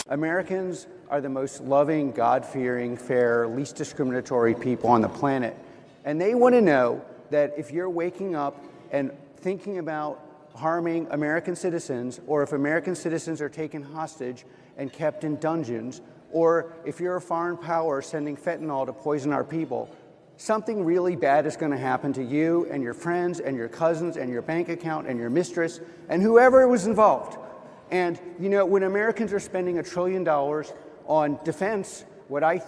Americans are the most loving, God-fearing, fair, least discriminatory people on the planet. And they want to know that if you're waking up and thinking about harming American citizens, or if American citizens are taken hostage and kept in dungeons, or if you're a foreign power sending fentanyl to poison our people, something really bad is going to happen to you and your friends and your cousins and your bank account and your mistress and whoever was involved. And you know, when Americans are spending $1 trillion on defense, what I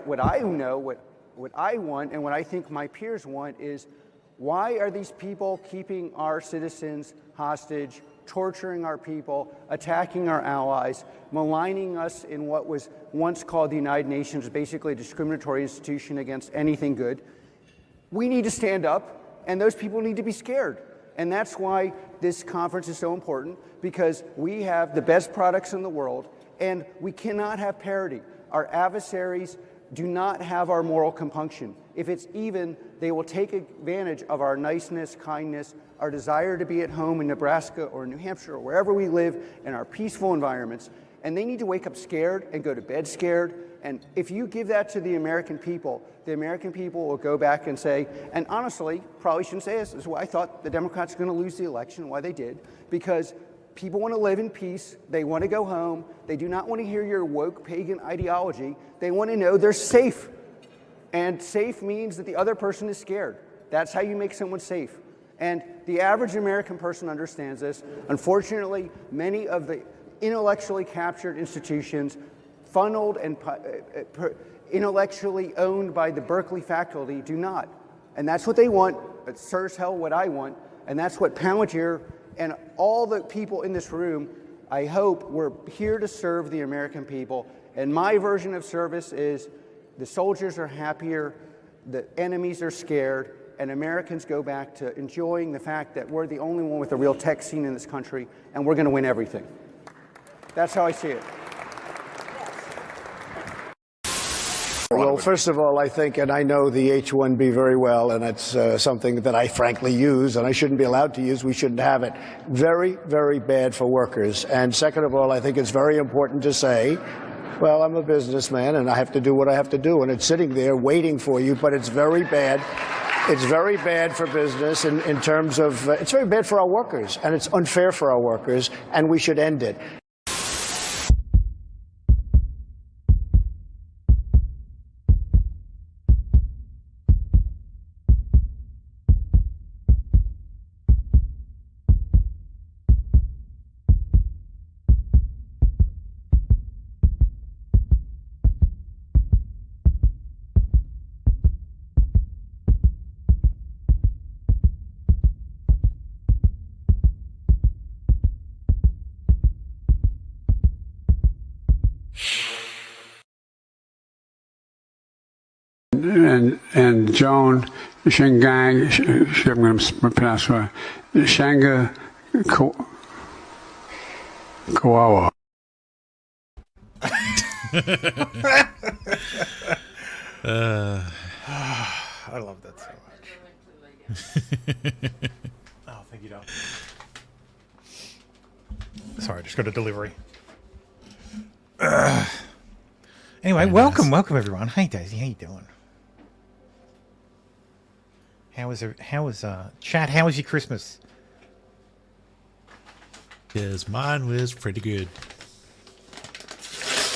want and what I think my peers want is, why are these people keeping our citizens hostage, torturing our people, attacking our allies, maligning us in what was once called the United Nations, basically a discriminatory institution against anything good? We need to stand up, and those people need to be scared. And that's why this conference is so important, because we have the best products in the world, and we cannot have parity. Our adversaries do not have our moral compunction. If it's even, they will take advantage of our niceness, kindness, our desire to be at home in Nebraska or New Hampshire or wherever we live in our peaceful environments. And they need to wake up scared and go to bed scared. And if you give that to the American people will go back and say, and honestly, probably shouldn't say this is why I thought the Democrats were going to lose the election, why they did, because people want to live in peace. They want to go home. They do not want to hear your woke pagan ideology. They want to know they're safe. And safe means that the other person is scared. That's how you make someone safe. And the average American person understands this. Unfortunately, many of the intellectually captured institutions, funneled and intellectually owned by the Berkeley faculty, do not. And that's what they want. It's sure as hell what I want. And that's what Palantir and all the people in this room, I hope, we're here to serve the American people. And my version of service is the soldiers are happier, the enemies are scared, and Americans go back to enjoying the fact that we're the only one with a real tech scene in this country, and we're going to win everything. That's how I see it. Well, first of all, I think, and I know the H-1B very well, and it's something that I frankly use, and I shouldn't be allowed to use. We shouldn't have it. Very, very bad for workers. And second of all, I think it's very important to say, well, I'm a businessman, and I have to do what I have to do, and it's sitting there waiting for you, but it's very bad. It's very bad for business in terms of, it's very bad for our workers, and it's unfair for our workers, and we should end it. And Joan Shingang, I'm going to pronounce it, Shanga Kawawa. I love that so much. Oh, thank you, Don. Sorry, I just got a delivery. Anyway, welcome everyone. Hey Daisy, how you doing? How was chat? How was your Christmas? Yes, mine was pretty good.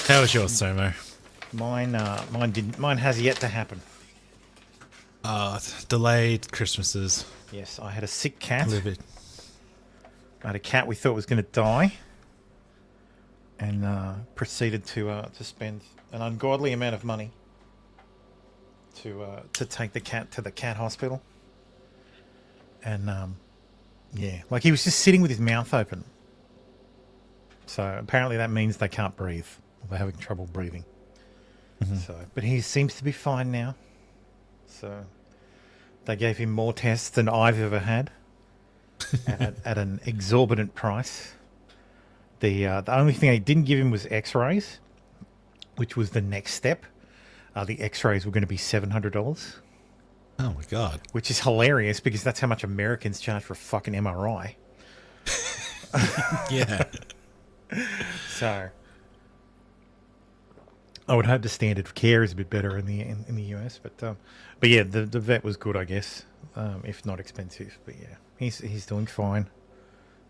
How was yours, Somo? Mine has yet to happen. Delayed Christmases. Yes, I had a sick cat. Livid. I had a cat we thought was going to die, and proceeded to spend an ungodly amount of money to take the cat to the cat hospital. And yeah, like he was just sitting with his mouth open. So apparently that means they can't breathe, or they're having trouble breathing. Mm-hmm. So, but he seems to be fine now. So they gave him more tests than I've ever had at an exorbitant price. The only thing they didn't give him was X-rays, which was the next step. The X-rays were going to be $700. Oh my god! Which is hilarious because that's how much Americans charge for a fucking MRI. Yeah. So, I would hope the standard of care is a bit better in the US, but yeah, the vet was good, I guess, if not expensive. But yeah, he's doing fine.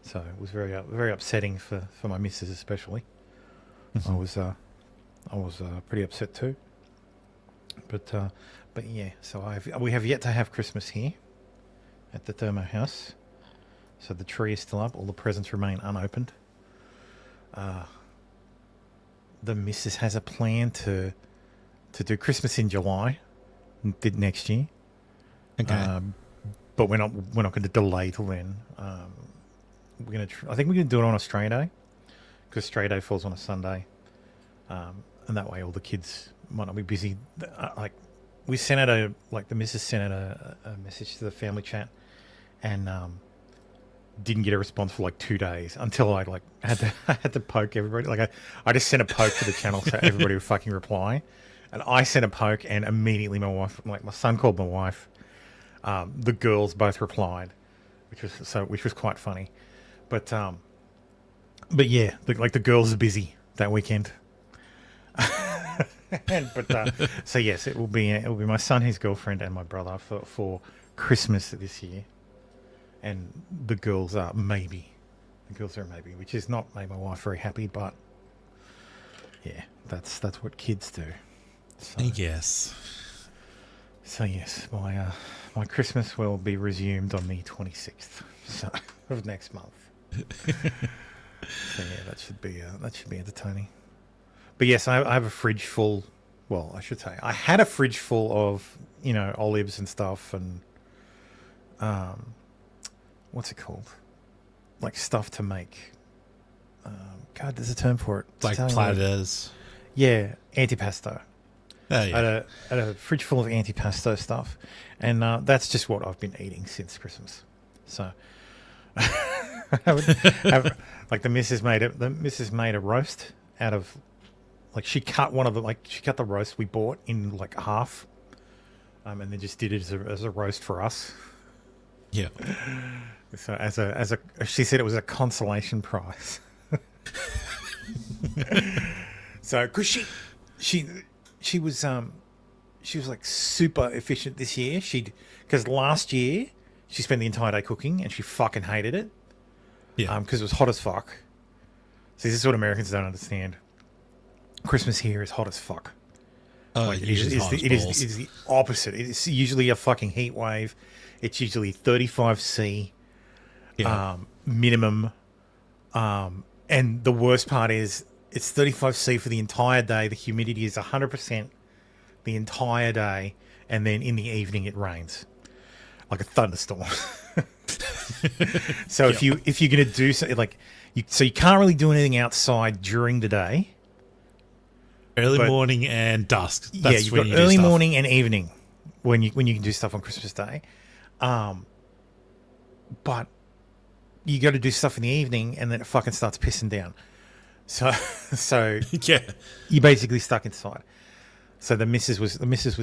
So it was very upsetting for my missus especially. Mm-hmm. I was pretty upset too. But yeah, so we have yet to have Christmas here at the Thermo house. So the tree is still up. All the presents remain unopened. The missus has a plan to do Christmas in July, next year. Okay. But we're not going to delay till then. I think we're going to do it on Australia Day, because Australia Day falls on a Sunday, and that way all the kids might not be busy. We sent out the missus sent out a message to the family chat, and didn't get a response for 2 days until I had to poke everybody. I just sent a poke to the channel so everybody would fucking reply, and I sent a poke, and immediately my wife, my son called my wife. The girls both replied, which was quite funny, but yeah, the girls are busy that weekend. So yes, it will be my son, his girlfriend, and my brother for Christmas this year, and the girls are maybe, which is not made my wife very happy, but yeah, that's what kids do. So, Yes. So yes, my Christmas will be resumed on the 26th of next month. So yeah, that should be entertaining. But yes, I have a fridge full. Well, I should say I had a fridge full of olives and stuff, and what's it called? Stuff to make. God, there's a term for it. Like platters. Yeah, antipasto. Oh, yeah. I had a fridge full of antipasto stuff, and that's just what I've been eating since Christmas. So, the missus made a roast out of, she cut the roast we bought in half, and then just did it as a roast for us. Yeah. So she said it was a consolation prize. So, because she was super efficient this year. Because last year she spent the entire day cooking and she fucking hated it. Yeah. Because it was hot as fuck. See, this is what Americans don't understand. Christmas here is hot as fuck. Oh, it is the opposite. It's usually a fucking heat wave. It's usually 35°C minimum. And the worst part is it's 35°C for the entire day. The humidity is 100% the entire day, and then in the evening it rains like a thunderstorm. So if you're gonna do something so you can't really do anything outside during the day. Early morning and dusk. You've got early morning and evening when you can do stuff on Christmas Day. But you got to do stuff in the evening, and then it fucking starts pissing down. So Yeah. you're basically stuck inside. So the missus was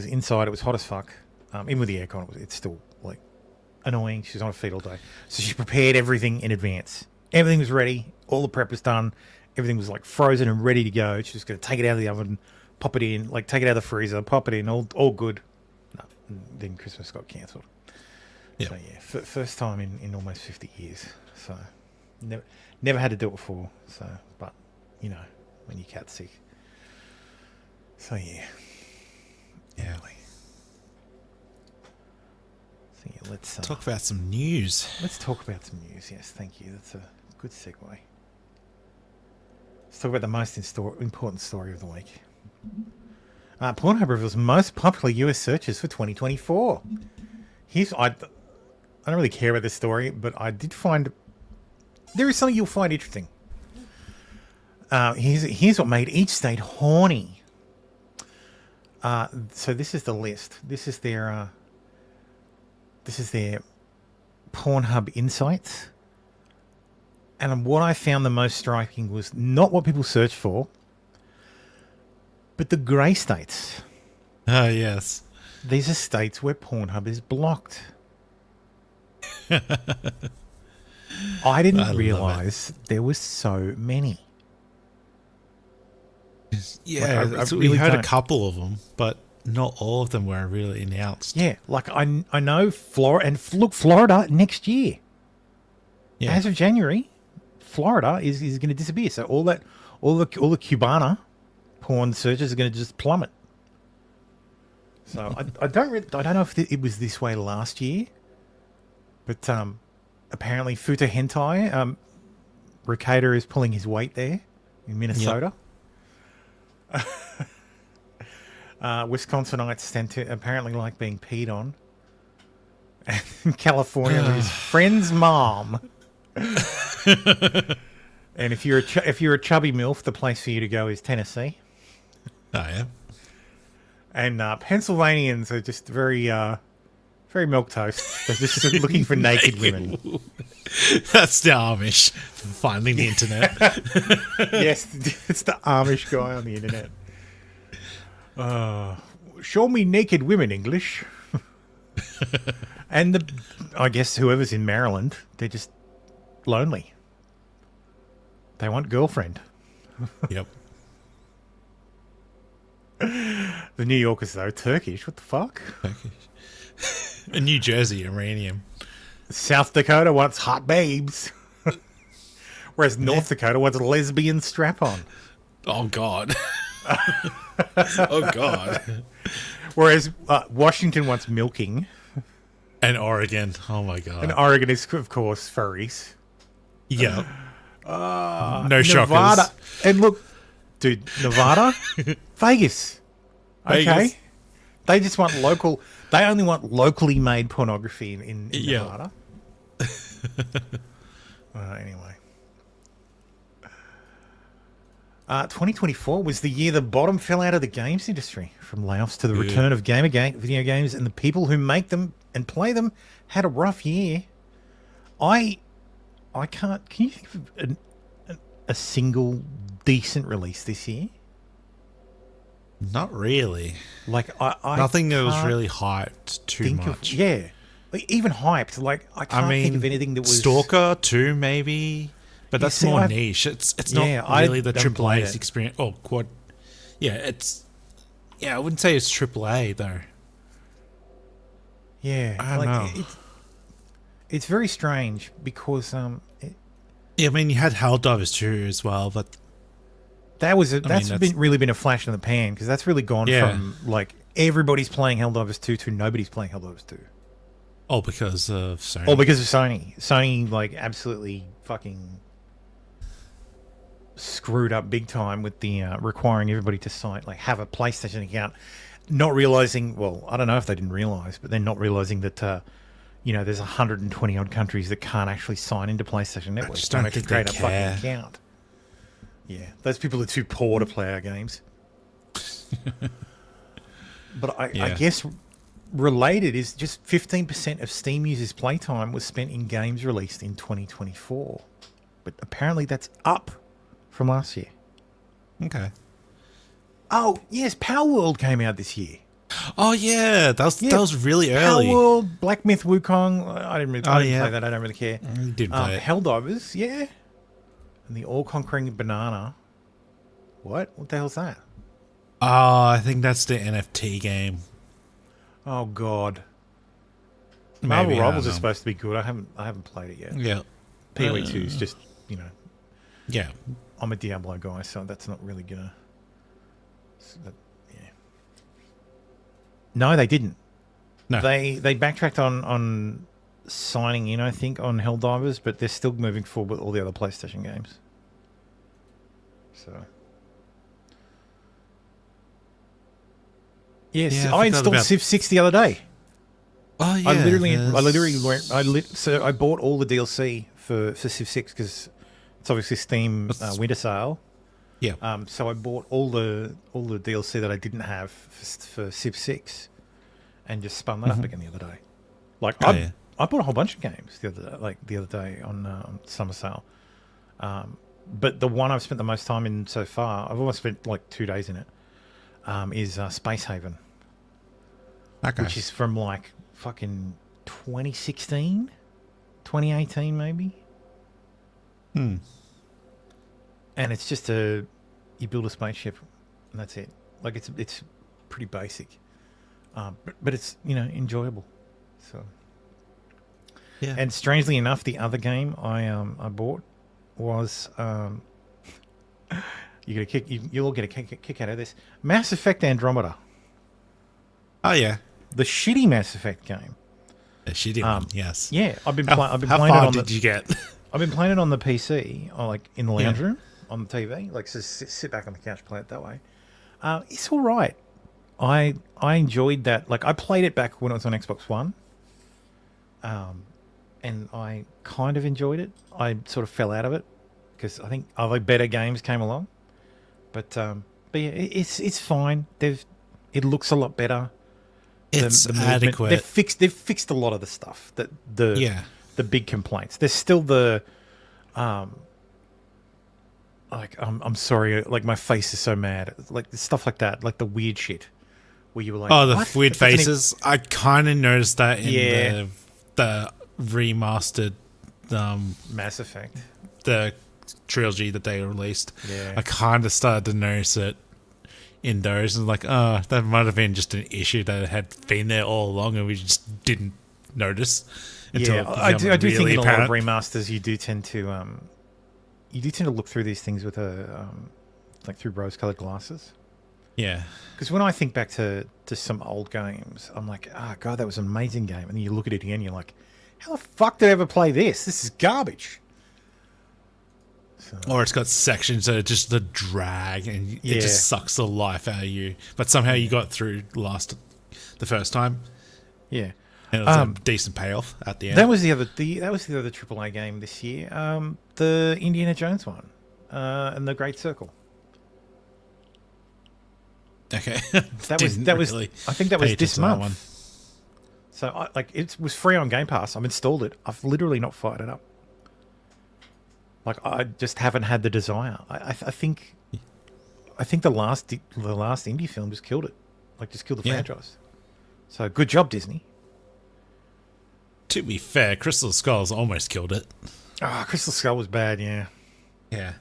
inside. It was hot as fuck. Even with the aircon, it's still annoying. She was on her feet all day. So she prepared everything in advance. Everything was ready. All the prep was done. Everything was frozen and ready to go. She was going to take it out of the oven, pop it in, take it out of the freezer, pop it in, all good. No, then Christmas got cancelled. Yeah. So yeah, first time in almost 50 years. So never had to do it before. So, but when your cat's sick. So yeah. Anyway. So yeah, let's talk about some news. Let's talk about some news. Yes, thank you. That's a good segue. Let's talk about the most important story of the week. Pornhub reveals most popular US searches for 2024. I don't really care about this story, but I did find there is something you'll find interesting. Here's what made each state horny. So this is the list. This is their Pornhub insights. And what I found the most striking was not what people search for, but the grey states. Oh, yes. These are states where Pornhub is blocked. I didn't realise there was so many. Yeah, Like, I we really heard a don't. couple of them, but not all of them were really announced. Yeah, like I know Florida, and look, Florida next year, Yeah. as of January, Florida is going to disappear. So all the Cubana porn searches are going to just plummet. So I don't know if it was this way last year, but apparently Futa Hentai, Ricada is pulling his weight there in Minnesota. Wisconsinites tend to apparently like being peed on. And California is friend's mom. And if you're a chubby MILF, the place for you to go is Tennessee. Oh, yeah. And Pennsylvanians are just very milquetoast. They're just looking for naked women. That's the Amish. Finding the internet. Yes, it's the Amish guy on the internet. Show me naked women, English. And I guess whoever's in Maryland, they're just lonely. They want girlfriend. Yep. The New Yorkers, though, Turkish. What the fuck? In New Jersey, Iranian. South Dakota wants hot babes. Whereas North Dakota wants a lesbian strap-on. Oh, God. Oh, God. Whereas Washington wants milking. And Oregon. Oh, my God. And Oregon is, of course, furries. Yeah. No Nevada. shockers. And look, dude, Nevada? Vegas. Okay. Vegas. They just want local... They only want locally made pornography in Nevada. Anyway. 2024 was the year the bottom fell out of the games industry. From layoffs to the return of video games, and the people who make them and play them had a rough year. I can't... Can you think of a single decent release this year? Not really. Like, I Nothing that was can't really hyped too think much. of... Yeah. Like, even hyped. Like, I can't think of anything that was... Stalker 2, maybe. But that's see, more I've- niche. It's Yeah, not I really the haven't played AAA it. experience. Oh, quad. Yeah, it's... Yeah, I wouldn't say it's AAA, though. Yeah. I don't know. It's very strange because Yeah, I mean, you had Helldivers 2 as well, but... that's that's- really been a flash in the pan, because that's really gone Yeah. from, like, everybody's playing Helldivers 2 to nobody's playing Helldivers 2. Oh, because of Sony. All because of Sony. Sony, like, absolutely fucking screwed up big time with the requiring everybody to have a PlayStation account, not realizing, well, I don't know if they didn't realize, but they're not realizing that there's 120 odd countries that can't actually sign into PlayStation Network. just don't think they create a care. fucking account. Yeah, those people are too poor to play our games. But I Yeah. guess related is just 15% of Steam users' playtime was spent in games released in 2024. But apparently that's up from last year. Okay. Oh, yes, Power World came out this year. Oh, yeah. That was really early. Power World, Black Myth Wukong. I didn't play that. I don't really care. You did play it. Helldivers, yeah. And the All-Conquering Banana. What? What the hell's that? Oh, I think that's the NFT game. Oh, God. Maybe, Marvel I Rivals don't is know. supposed to be good. I haven't played it yet. Yeah. PoE 2 is just, Yeah. I'm a Diablo guy, so that's not really gonna. Yeah. No, they didn't. No. They backtracked on signing in, I think, on Helldivers, but they're still moving forward with all the other PlayStation games. So. Yes, Yeah, I I forgot installed about- Civ 6 the other day. Oh, yeah. I bought all the DLC for Civ 6 because it's obviously Steam winter sale. Yeah. So I bought all the DLC that I didn't have for Civ 6, and just spun that up again the other day. Like I bought a whole bunch of games the other day on summer sale. But the one I've spent the most time in so far, I've almost spent like 2 days in it, is Space Haven, Okay. which is from like fucking 2016, 2018 maybe. And it's just you build a spaceship and that's it. Like it's pretty basic, but it's enjoyable. So Yeah. and strangely enough, the other game I bought was you'll get a kick out of this, Mass Effect Andromeda, Oh yeah. the shitty Mass Effect game. She did. Yes. Yeah, I've been How playing far it on did you get? I've been playing it on the PC, or like in the lounge room on the TV. Like, just sit back on the couch, play it that way. It's all right. I enjoyed that. Like, I played it back when it was on Xbox One, and I kind of enjoyed it. I sort of fell out of it because I think other better games came along. But yeah, it's fine. It looks a lot better. It's adequate. They've fixed a lot of the stuff that the big complaints. There's still the like I'm sorry, like my face is so mad, like stuff like that, like the weird shit where you were like, the what? weird faces. I kind of noticed that in the remastered Mass Effect, the trilogy that they released. Yeah. I kind of started to notice it in those, and like, that might have been just an issue that had been there all along, and we just didn't notice until it I do really think in a lot of apparent. remasters you do tend to look through these things with like through rose-colored glasses. Yeah. Because when I think back to some old games, I'm like, God, that was an amazing game. And then you look at it again, you're like, how the fuck did I ever play this? This is garbage. So, Or it's got sections that are just the drag, and it just sucks the life out of you. But somehow you got through the first time, yeah. and it was a decent payoff at the end. That was the other AAA game this year. The Indiana Jones one, and the Great Circle. Okay. That was I think that was this month. So it was free on Game Pass. I've installed it. I've literally not fired it up. Like, I just haven't had the desire. I think the last indie film just killed it. Like, just killed the franchise. So good job, Disney. To be fair, Crystal Skulls almost killed it. Oh, Crystal Skull was bad, yeah. Yeah.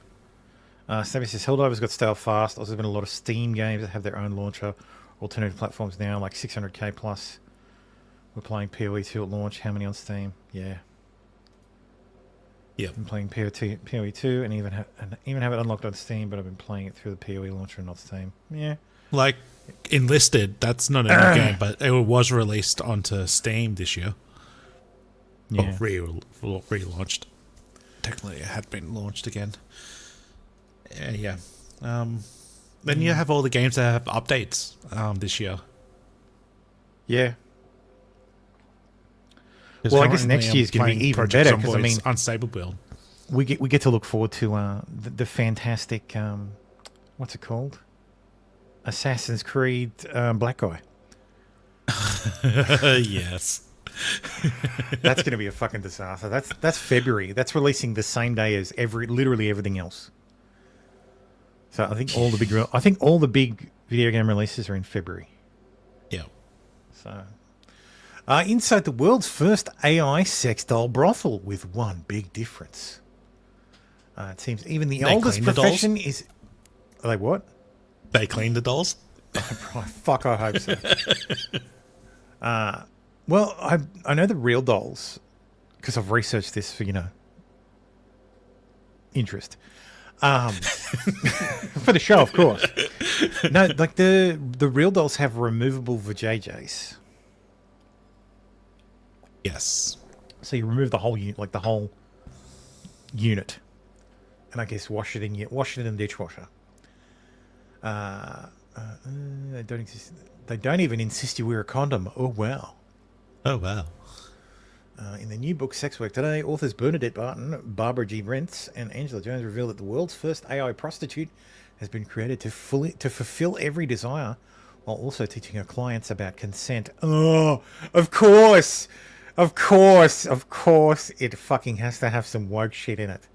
Sammy says, Helldivers got stale fast. Also, there's been a lot of Steam games that have their own launcher. Alternative platforms now, like 600k plus. We're playing PoE 2 at launch. How many on Steam? Yeah. Yeah. I've been playing PoE 2 and even have it unlocked on Steam, but I've been playing it through the PoE launcher and not Steam. Yeah. Like, Enlisted, that's not a new game, but it was released onto Steam this year. Yeah. Or relaunched. Technically, it had been launched again. Yeah. Then you have all the games that have updates this year. Yeah. Well, I guess next year's going to be even better because, I mean, Unstable Build. we get to look forward to the fantastic what's it called? Assassin's Creed Black Guy. Yes. That's going to be a fucking disaster. That's February. That's releasing the same day as literally everything else. So I think all the big video game releases are in February. Yeah. So, inside the world's first AI sex doll brothel with one big difference. It seems even the oldest profession is. Are they what? They clean the dolls? Fuck, I hope so. Well, I know the real dolls because I've researched this for, interest. For the show, of course. No, like the real dolls have removable vajayjays. Yes. So you remove the whole unit, like the whole unit, and I guess wash it in the dishwasher. They don't exist. They don't even insist you wear a condom. Oh wow. Oh wow. In the new book Sex Work Today, authors Bernadette Barton, Barbara G. Rentz, and Angela Jones reveal that the world's first AI prostitute has been created to fulfill every desire, while also teaching her clients about consent. Oh, of course, it fucking has to have some woke shit in it.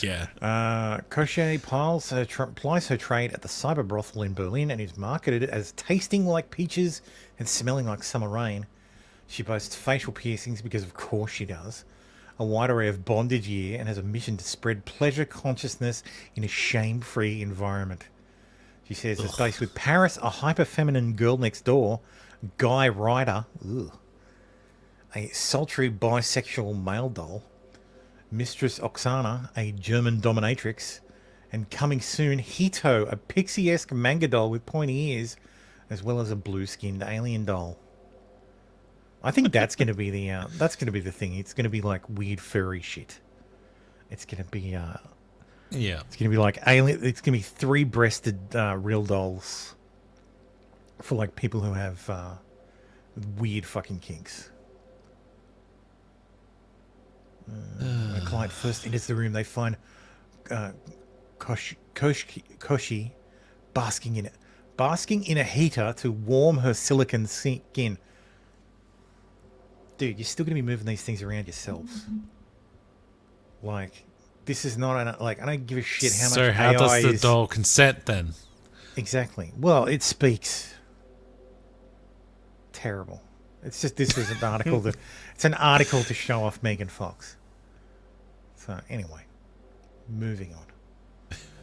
Yeah. Crochet plies her trade at the cyber brothel in Berlin and is marketed as tasting like peaches and smelling like summer rain. She boasts facial piercings because of course she does, a wide array of bondage gear, and has a mission to spread pleasure consciousness in a shame-free environment. She says it's based with Paris, a hyper-feminine girl next door, Guy Ryder, a sultry bisexual male doll, Mistress Oksana, a German dominatrix, and coming soon, Hito, a pixie-esque manga doll with pointy ears, as well as a blue-skinned alien doll. I think that's going to be the thing. It's going to be like weird furry shit. It's going to be it's going to be like alien. It's going to be three-breasted real dolls for like people who have weird fucking kinks. When a client first enters the room, they find Koshi basking in a heater to warm her silicon skin. Dude, you're still going to be moving these things around yourselves. Like, this is not I don't give a shit how much So how AI does the is. doll consent then? Exactly. Well, it speaks. Terrible. It's just this is an article it's an article to show off Megan Fox. So anyway, moving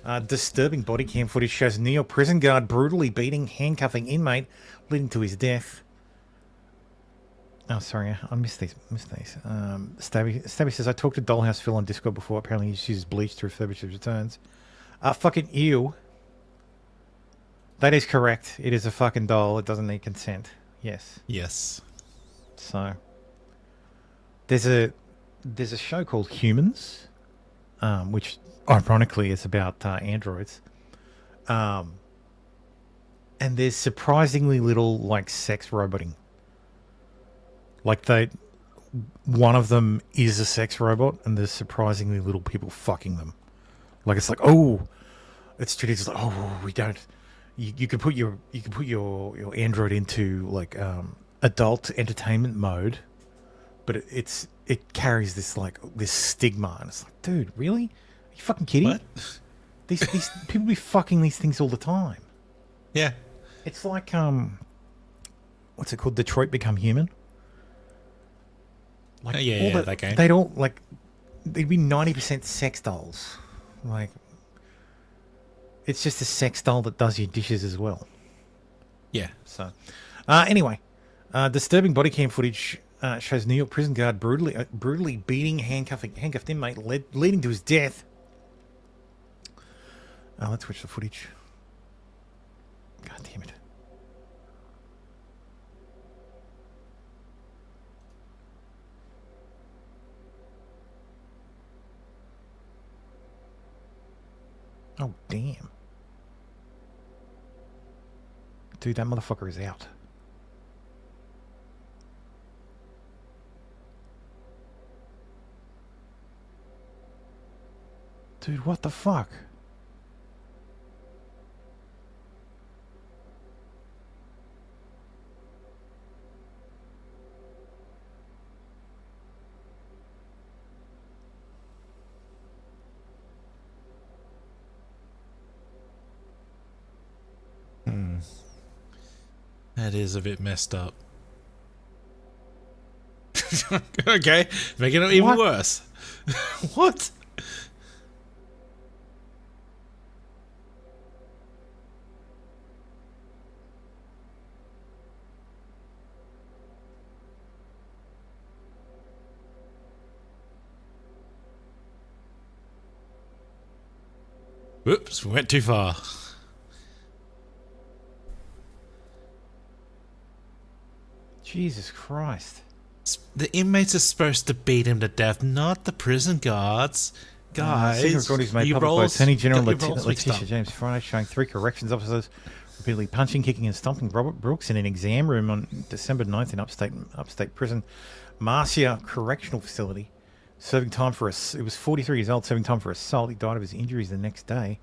on. Disturbing body cam footage shows New York prison guard brutally beating, handcuffing inmate, leading to his death. Oh, sorry, I missed these. Stabby says, I talked to Dollhouse Phil on Discord before. Apparently he uses bleach to refurbish his returns. Fucking ew. That is correct. It is a fucking doll. It doesn't need consent. Yes. Yes. So, there's a show called Humans, which ironically is about androids. And there's surprisingly little like sex roboting. Like one of them is a sex robot, and there's surprisingly little people fucking them. Like it's like, oh, it's treated as like, oh, we don't. You can put your android into like adult entertainment mode, but it carries this stigma, and it's like, dude, really? Are you fucking kidding? What? These people be fucking these things all the time. Yeah. It's like what's it called? Detroit Become Human. Like that game. They'd all like they'd be 90% sex dolls. Like it's just a sex doll that does your dishes as well. Yeah. So anyway, disturbing body cam footage shows New York prison guard brutally beating handcuffed inmate, leading to his death. Let's watch the footage. God damn it. Oh, damn. Dude, that motherfucker is out. Dude, what the fuck? That is a bit messed up. Okay, making it even worse. What? Whoops, we went too far. Jesus Christ. The inmates are supposed to beat him to death, not the prison guards. Guys, Secret recordings made public by Attorney General Letitia James Friday, showing 3 corrections officers repeatedly punching, kicking, and stomping Robert Brooks in an exam room on December 9th in upstate prison, Marcia Correctional Facility, serving time for it was 43 years old, serving time for assault. He died of his injuries the next day.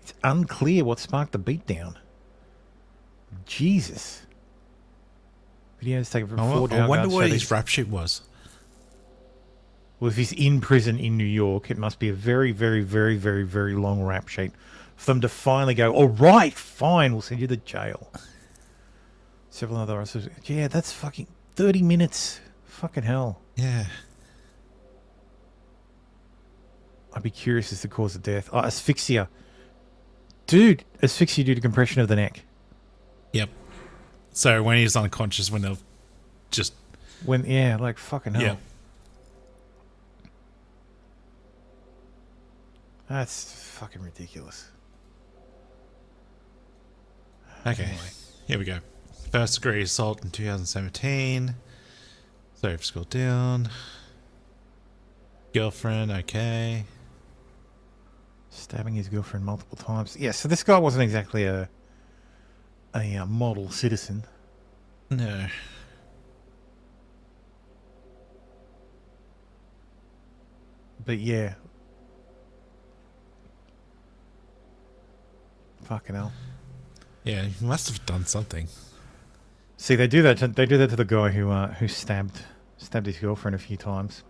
It's unclear what sparked the beatdown. Jesus. Videos taken from 4 I wonder what his rap sheet was. Well, if he's in prison in New York, it must be a very, very, very, very, very long rap sheet for them to finally go, all right, fine, we'll send you to jail. Several other officers. Yeah, that's fucking 30 minutes. Fucking hell. Yeah. I'd be curious as to the cause of death. Asphyxia. Dude, asphyxia due to compression of the neck. Yep. So when he's unconscious, when they'll just... Like fucking hell. Yeah. That's fucking ridiculous. Okay, Anyway. here we go. First degree assault in 2017. Sorry, I've scrolled down. Girlfriend, okay. Stabbing his girlfriend multiple times. Yeah, so this guy wasn't exactly a model citizen. No. But yeah. Fucking hell. Yeah, he must have done something. See, they do that. They do that to the guy who stabbed his girlfriend a few times.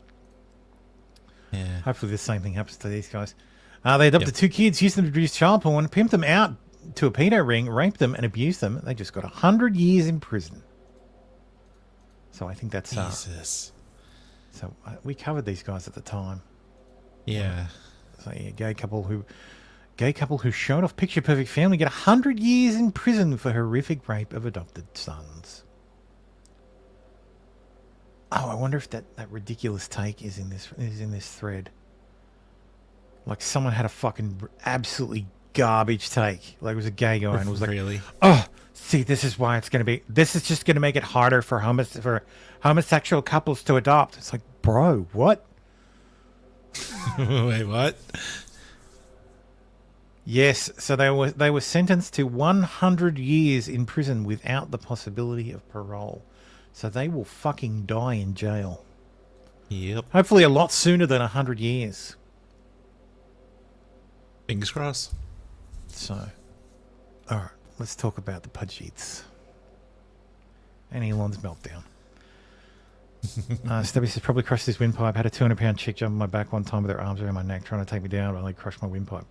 Yeah. Hopefully, the same thing happens to these guys. They adopted 2 kids, used them to produce child porn, pimped them out to a pedo ring, raped them, and abused them. They just got 100 years in prison. So I think that's Jesus. So we covered these guys at the time. Yeah. So yeah, gay couple who showed off picture perfect family get 100 years in prison for horrific rape of adopted sons. Oh, I wonder if that ridiculous take is in this thread. Like someone had a fucking absolutely garbage take. Like it was a gay guy and it was like, Really? oh, see, this is why it's going to be. This is just going to make it harder for homosexual couples to adopt. It's like, bro, what? Wait, what? Yes, so they were sentenced to 100 years in prison without the possibility of parole. So they will fucking die in jail. Yep. Hopefully a lot sooner than 100 years. Fingers crossed. So, all right, let's talk about the Pudgeets. And Elon's meltdown. Stubby says, probably crushed his windpipe. Had a 200-pound chick jump on my back one time with her arms around my neck, trying to take me down, but I crushed my windpipe.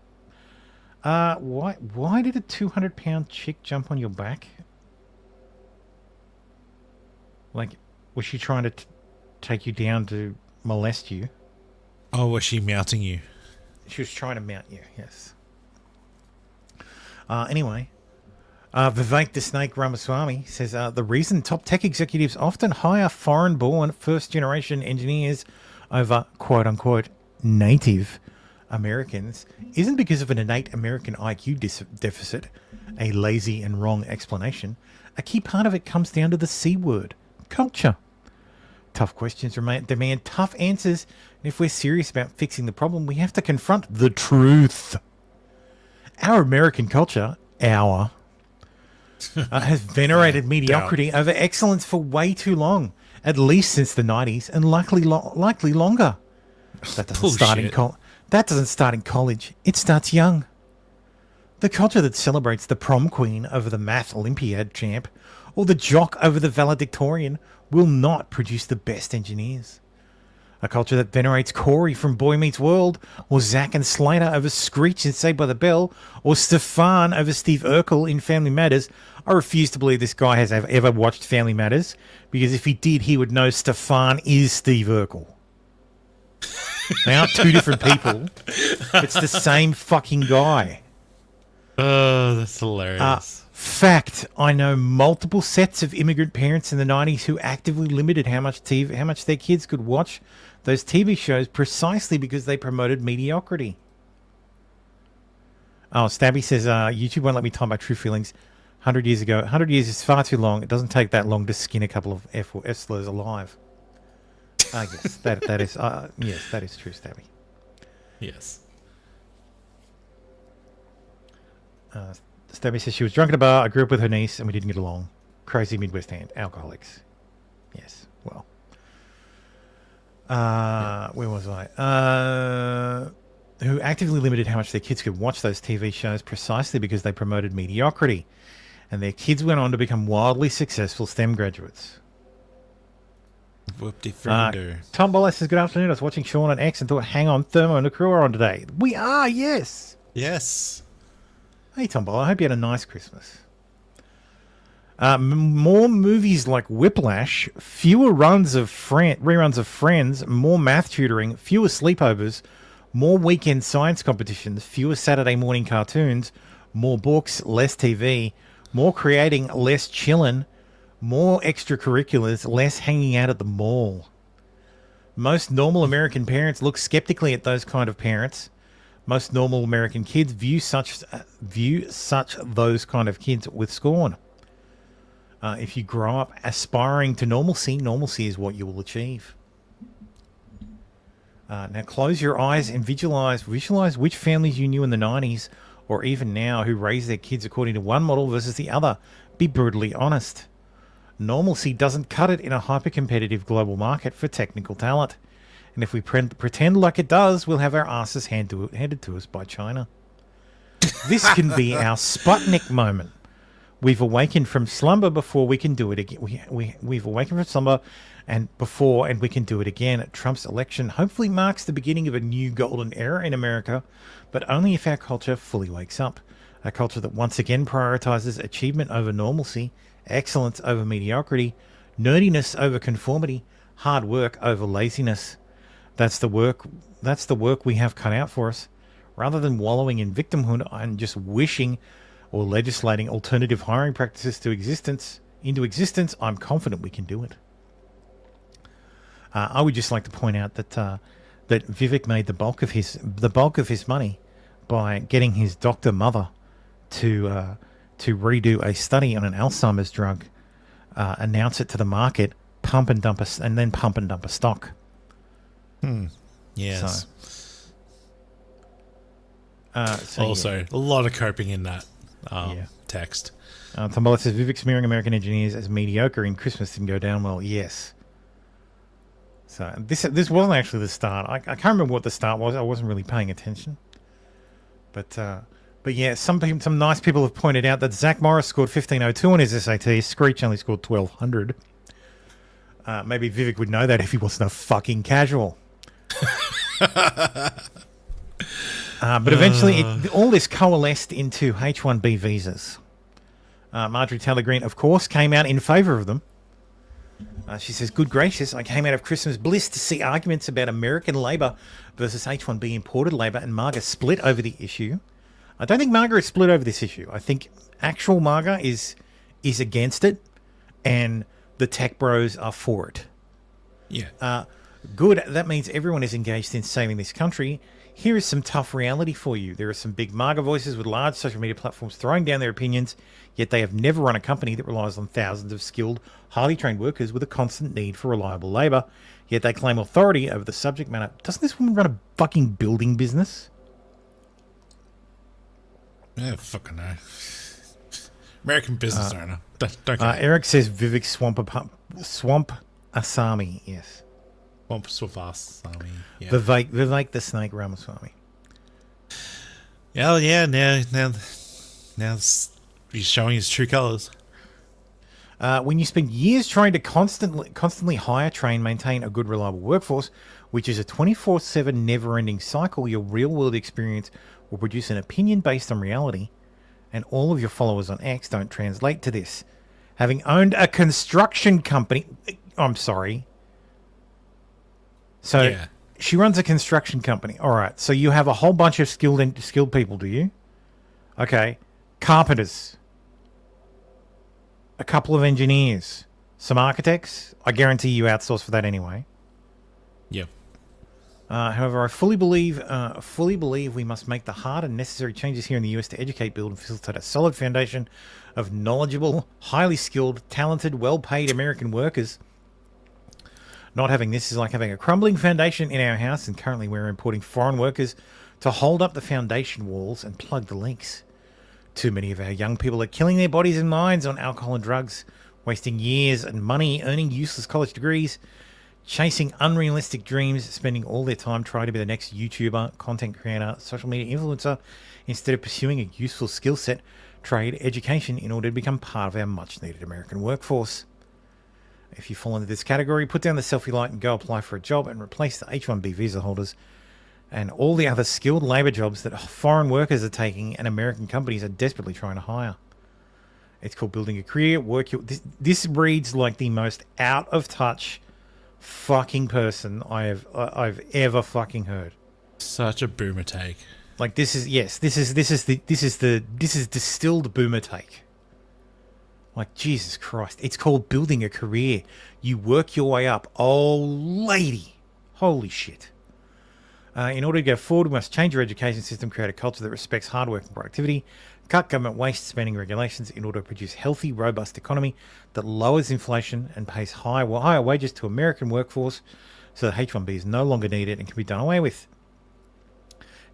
Why did a 200-pound chick jump on your back? Like, was she trying to take you down to molest you? Oh, was she mounting you? She was trying to mount you, yes. Anyway, Vivek the Snake Ramaswamy says, the reason top tech executives often hire foreign-born first-generation engineers over quote-unquote native Americans isn't because of an innate American IQ deficit, a lazy and wrong explanation. A key part of it comes down to the C word, culture. Tough questions demand tough answers, and if we're serious about fixing the problem, we have to confront the truth. Our American culture, has venerated mediocrity over excellence for way too long, at least since the 90s, and likely longer. That doesn't start in That doesn't start in college. It starts young. The culture that celebrates the prom queen over the math Olympiad champ, or the jock over the valedictorian, will not produce the best engineers. A culture that venerates Corey from Boy Meets World, or Zack and Slater over Screech in Saved by the Bell, or Stefan over Steve Urkel in Family Matters. I refuse to believe this guy has ever watched Family Matters, because if he did, he would know Stefan is Steve Urkel. They aren't two different people. It's the same fucking guy. Oh, that's hilarious. Fact, I know multiple sets of immigrant parents in the 90s who actively limited how much their kids could watch those TV shows precisely because they promoted mediocrity. Oh, Stabby says, YouTube won't let me time my true feelings. 100 years ago. 100 years is far too long. It doesn't take that long to skin a couple of F slurs alive. Yes, that is yes, that is true, Stabby. Yes. Stabby says she was drunk at a bar. I grew up with her niece, and we didn't get along. Crazy Midwest alcoholics. Yes. Well. Where was I? Who actively limited how much their kids could watch those TV shows precisely because they promoted mediocrity, and their kids went on to become wildly successful STEM graduates. Tom Bolas says, good afternoon. I was watching Sean on X and thought, hang on, Thermo and the crew are on today. We are, yes. Yes. Hey, Tom Bolas, I hope you had a nice Christmas. More movies like Whiplash, fewer reruns of Friends, more math tutoring, fewer sleepovers, more weekend science competitions, fewer Saturday morning cartoons, more books, less TV, more creating, less chilling, more extracurriculars, less hanging out at the mall. Most normal American parents look skeptically at those kind of parents. Most normal American kids view those kind of kids with scorn. If you grow up aspiring to normalcy, normalcy is what you will achieve. Now close your eyes and visualize which families you knew in the 90s or even now who raise their kids according to one model versus the other. Be brutally honest. Normalcy doesn't cut it in a hyper-competitive global market for technical talent. And if we pretend like it does, we'll have our asses handed to us by China. This can be our Sputnik moment. We've awakened from slumber before we can do it again. We've awakened from slumber and we can do it again. Trump's election hopefully marks the beginning of a new golden era in America, but only if our culture fully wakes up. A culture that once again prioritizes achievement over normalcy, excellence over mediocrity, nerdiness over conformity, hard work over laziness. That's the work we have cut out for us. Rather than wallowing in victimhood and just wishing or legislating alternative hiring practices into existence, I'm confident we can do it. I would just like to point out that Vivek made the bulk of his money by getting his doctor mother to redo a study on an Alzheimer's drug, announce it to the market, pump and dump a stock. Yes. So also, a lot of coping in that text. Tombola says Vivek smearing American engineers as mediocre in Christmas didn't go down well. Yes. So this wasn't actually the start. I can't remember what the start was. I wasn't really paying attention. But yeah, some nice people have pointed out that Zach Morris scored 1502 on his SAT. Screech only scored 1200. Maybe Vivek would know that if he wasn't a fucking casual. But eventually, all this coalesced into H-1B visas. Marjorie Taylor Greene, of course, came out in favour of them. She says, good gracious, I came out of Christmas bliss to see arguments about American labour versus H-1B imported labour, and Marga split over the issue. I don't think Marga is split over this issue. I think actual Marga is against it, and the tech bros are for it. Yeah. Good. That means everyone is engaged in saving this country. Here is some tough reality for you. There are some big MAGA voices with large social media platforms throwing down their opinions, yet they have never run a company that relies on thousands of skilled, highly trained workers with a constant need for reliable labour, yet they claim authority over the subject matter. Doesn't this woman run a fucking building business? Yeah, fucking no. American business owner. Don't Eric says Vivek Swamp Asami. Yes. Swamp Asami. Yeah. Vivek the Snake Ramaswamy. Yeah. Now he's showing his true colours. When you spend years trying to constantly hire, train, maintain a good, reliable workforce, which is a 24/7 never-ending cycle, your real-world experience will produce an opinion based on reality, and all of your followers on X don't translate to this. Having owned a construction company... I'm sorry. So yeah. She runs a construction company. All right. So you have a whole bunch of skilled people, do you? Okay. Carpenters. A couple of engineers. Some architects. I guarantee you outsource for that anyway. Yep. However, I fully believe we must make the hard and necessary changes here in the US to educate, build, and facilitate a solid foundation of knowledgeable, highly skilled, talented, well-paid American workers. Not having this is like having a crumbling foundation in our house, and currently we're importing foreign workers to hold up the foundation walls and plug the leaks. Too many of our young people are killing their bodies and minds on alcohol and drugs, wasting years and money earning useless college degrees, chasing unrealistic dreams, spending all their time trying to be the next YouTuber, content creator, social media influencer, instead of pursuing a useful skill set, trade, education in order to become part of our much-needed American workforce. If you fall into this category, put down the selfie light and go apply for a job and replace the H-1B visa holders and all the other skilled labour jobs that foreign workers are taking and American companies are desperately trying to hire. It's called building a career. This reads like the most out of touch fucking person I've ever fucking heard. Such a boomer take. Like this is distilled boomer take. Like Jesus Christ, it's called building a career. You work your way up. Oh, lady, holy shit! In order to go forward, we must change our education system, create a culture that respects hard work and productivity, cut government waste spending regulations in order to produce healthy, robust economy that lowers inflation and pays higher wages to American workforce, so that H-1B is no longer needed and can be done away with.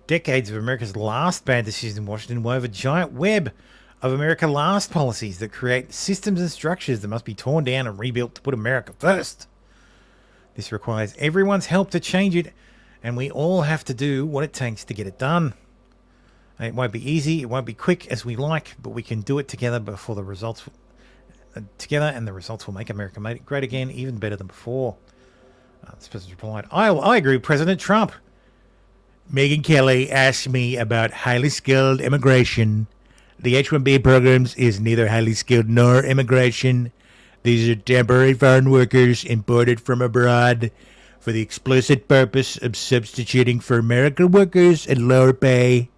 Decades of America's last bad decisions in Washington wove a giant web of America last policies that create systems and structures that must be torn down and rebuilt to put America first. This requires everyone's help to change it, and we all have to do what it takes to get it done. It won't be easy, it won't be quick as we like, but we can do it together and the results will make America great again, even better than before. This person replied, I agree with President Trump. Megyn Kelly asked me about highly skilled immigration. The H-1B programs is neither highly skilled nor immigration. These are temporary foreign workers imported from abroad for the explicit purpose of substituting for American workers at lower pay.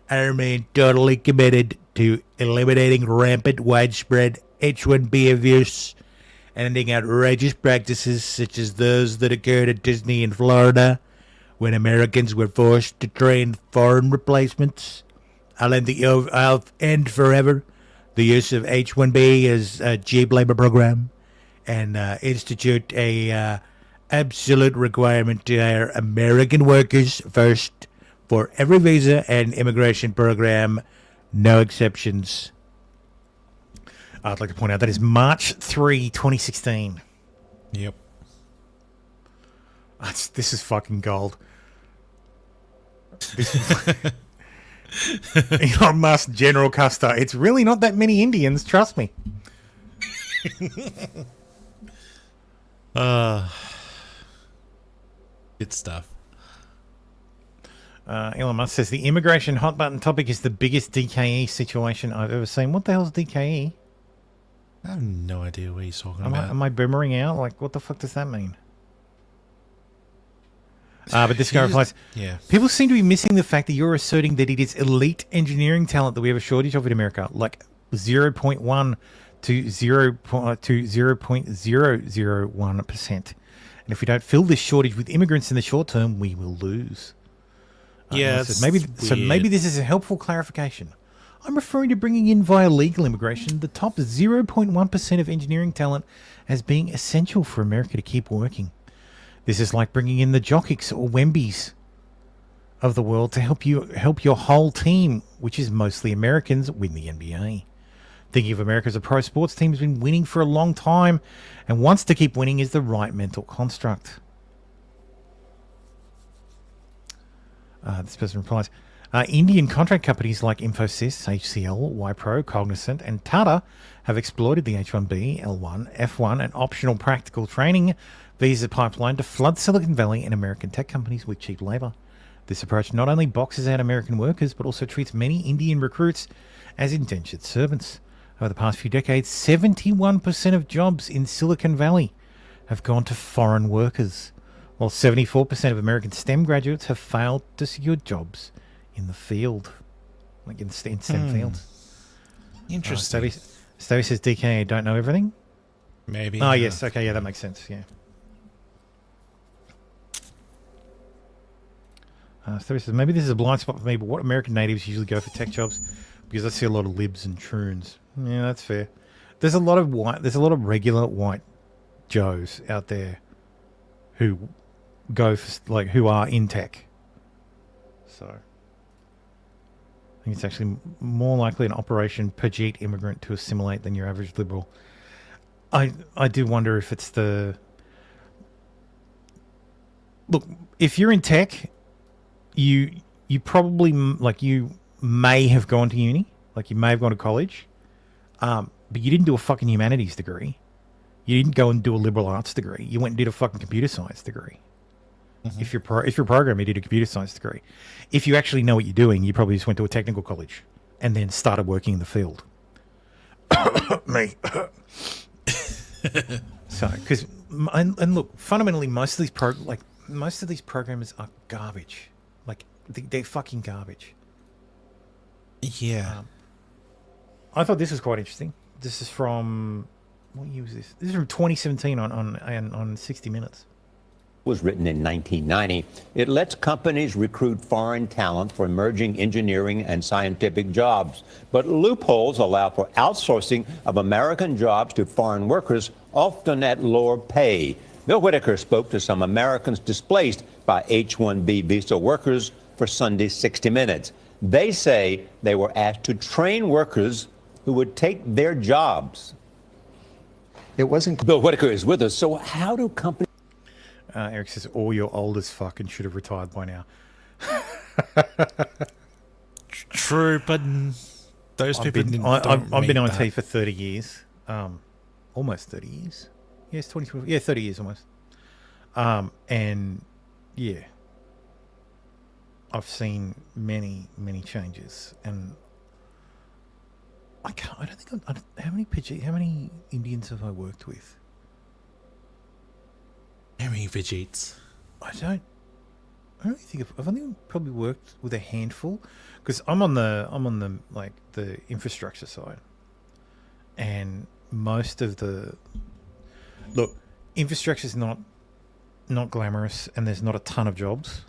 I remain totally committed to eliminating rampant, widespread H-1B abuse and ending outrageous practices such as those that occurred at Disney in Florida when Americans were forced to train foreign replacements. I'll end forever the use of H-1B as a cheap labor program and institute a absolute requirement to hire American workers first for every visa and immigration program, no exceptions. I'd like to point out that is March 3, 2016. Yep. This is fucking gold. Elon Musk, General Custer. It's really not that many Indians, trust me. Good stuff. Elon Musk says the immigration hot button topic is the biggest DKE situation I've ever seen. What the hell is DKE? I have no idea what he's talking about. Am I boomering out? Like, what the fuck does that mean? But this guy replies, yeah. People seem to be missing the fact that you're asserting that it is elite engineering talent that we have a shortage of in America, like 0.1 to 0.001%. And if we don't fill this shortage with immigrants in the short term, we will lose. Yeah, maybe this is a helpful clarification. I'm referring to bringing in via legal immigration the top 0.1% of engineering talent as being essential for America to keep working. This is like bringing in the Jockeys or Wembies of the world to help your whole team, which is mostly Americans, win the NBA. Thinking of America as a pro sports team has been winning for a long time and wants to keep winning is the right mental construct. This person replies, Indian contract companies like Infosys, HCL, Wipro, Cognizant, and Tata have exploited the H-1B, L1, F1, and optional practical training visa pipeline to flood Silicon Valley and American tech companies with cheap labor. This approach not only boxes out American workers, but also treats many Indian recruits as indentured servants. Over the past few decades, 71% of jobs in Silicon Valley have gone to foreign workers, while 74% of American STEM graduates have failed to secure jobs in the field, like in STEM fields. Interesting. Stabby says, DK, don't know everything? Maybe. Oh, yes. Okay, yeah, that makes sense, yeah. Stabby says, maybe this is a blind spot for me, but what American natives usually go for tech jobs? Because I see a lot of libs and troons. Yeah, that's fair. There's a lot of regular white Joes out there who go for, who are in tech. So I think it's actually more likely an Operation Pajit immigrant to assimilate than your average liberal. I do wonder if it's the... Look, if you're in tech, you probably, you may have gone to uni, you may have gone to college, but you didn't do a fucking humanities degree. You didn't go and do a liberal arts degree. You went and did a fucking computer science degree. Mm-hmm. If you're a programmer, you did a computer science degree. If you actually know what you're doing, you probably just went to a technical college and then started working in the field. Me. So, because and look, fundamentally, most of these programmers are garbage. they're fucking garbage. Yeah. I thought this was quite interesting. This is from, what year was this? This is from 2017 on 60 Minutes. Was written in 1990. It lets companies recruit foreign talent for emerging engineering and scientific jobs. But loopholes allow for outsourcing of American jobs to foreign workers, often at lower pay. Bill Whitaker spoke to some Americans displaced by H-1B visa workers for Sunday's 60 Minutes. They say they were asked to train workers who would take their jobs. It wasn't. Bill Whitaker is with us. So how do companies... Eric says, "All you're old as fuck and should have retired by now." True, but those people I've been IT for 30 years. Almost 30 years. Yes, 2012. Yeah, 30 years almost. And yeah, I've seen many changes, and I don't think how many Indians have I worked with? How many Veggies? I don't really think I've only probably worked with a handful, because I'm on the like the infrastructure side, and most of the infrastructure is not glamorous, and there's not a ton of jobs,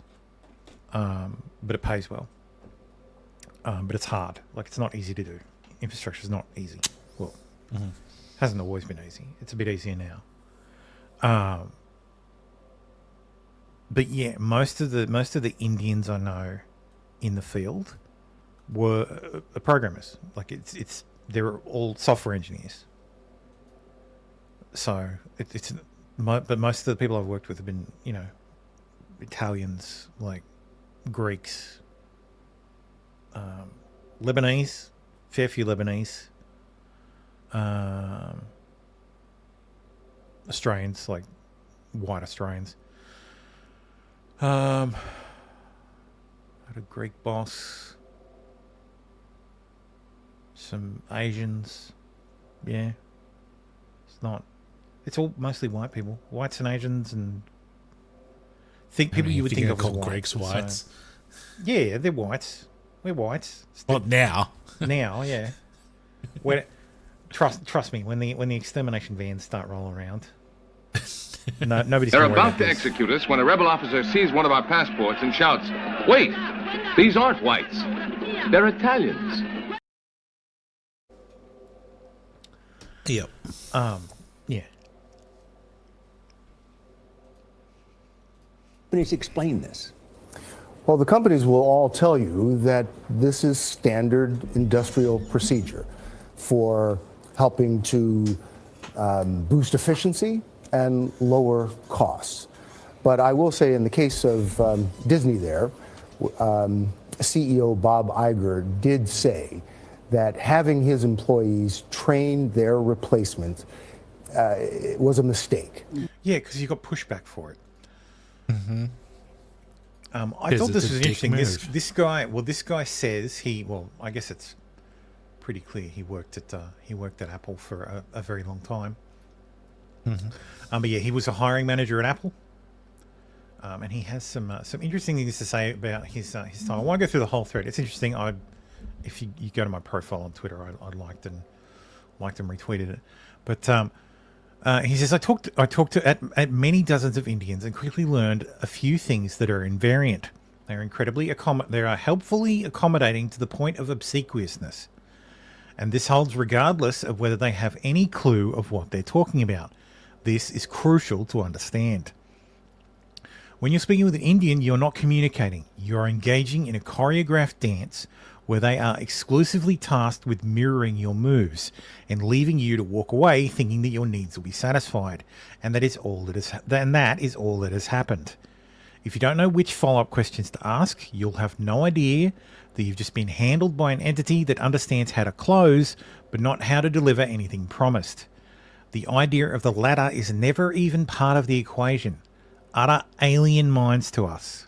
but it pays well, but it's hard. Like, it's not easy to do. Infrastructure is not easy. Well, hasn't always been easy. It's a bit easier now. But yeah, most of the Indians I know in the field were programmers. Like, they're all software engineers. So but most of the people I've worked with have been, Italians, like Greeks, Lebanese, fair few Lebanese, Australians, like white Australians. I had a Greek boss, some Asians. Yeah, it's all mostly white people, whites and Asians, and people you would think of as white. Greeks whites. So, yeah, they're whites. We're whites. Well, now. Now, yeah. Trust me, when the extermination vans start rolling around, nobody's. They're about to execute us when a rebel officer sees one of our passports and shouts, "Wait! These aren't whites. They're Italians." Yep. Yeah. Companies explain this. Well, the companies will all tell you that this is standard industrial procedure for helping to boost efficiency and lower costs. But I will say, in the case of Disney there, CEO Bob Iger did say that having his employees train their replacement was a mistake. Yeah, because you got pushback for it. Mm-hmm. I thought this was interesting. This guy says I guess it's pretty clear he worked at Apple for a very long time. Mm-hmm. But yeah, he was a hiring manager at Apple, and he has some interesting things to say about his time. I won't go through the whole thread. It's interesting. If you go to my profile on Twitter, I liked and retweeted it. But he says, I talked to at many dozens of Indians and quickly learned a few things that are invariant. They are helpfully accommodating to the point of obsequiousness, and this holds regardless of whether they have any clue of what they're talking about. This is crucial to understand. When you're speaking with an Indian, you're not communicating. You're engaging in a choreographed dance where they are exclusively tasked with mirroring your moves and leaving you to walk away thinking that your needs will be satisfied. And that is all that has happened. If you don't know which follow-up questions to ask, you'll have no idea that you've just been handled by an entity that understands how to close, but not how to deliver anything promised. The idea of the latter is never even part of the equation. Utter alien minds to us.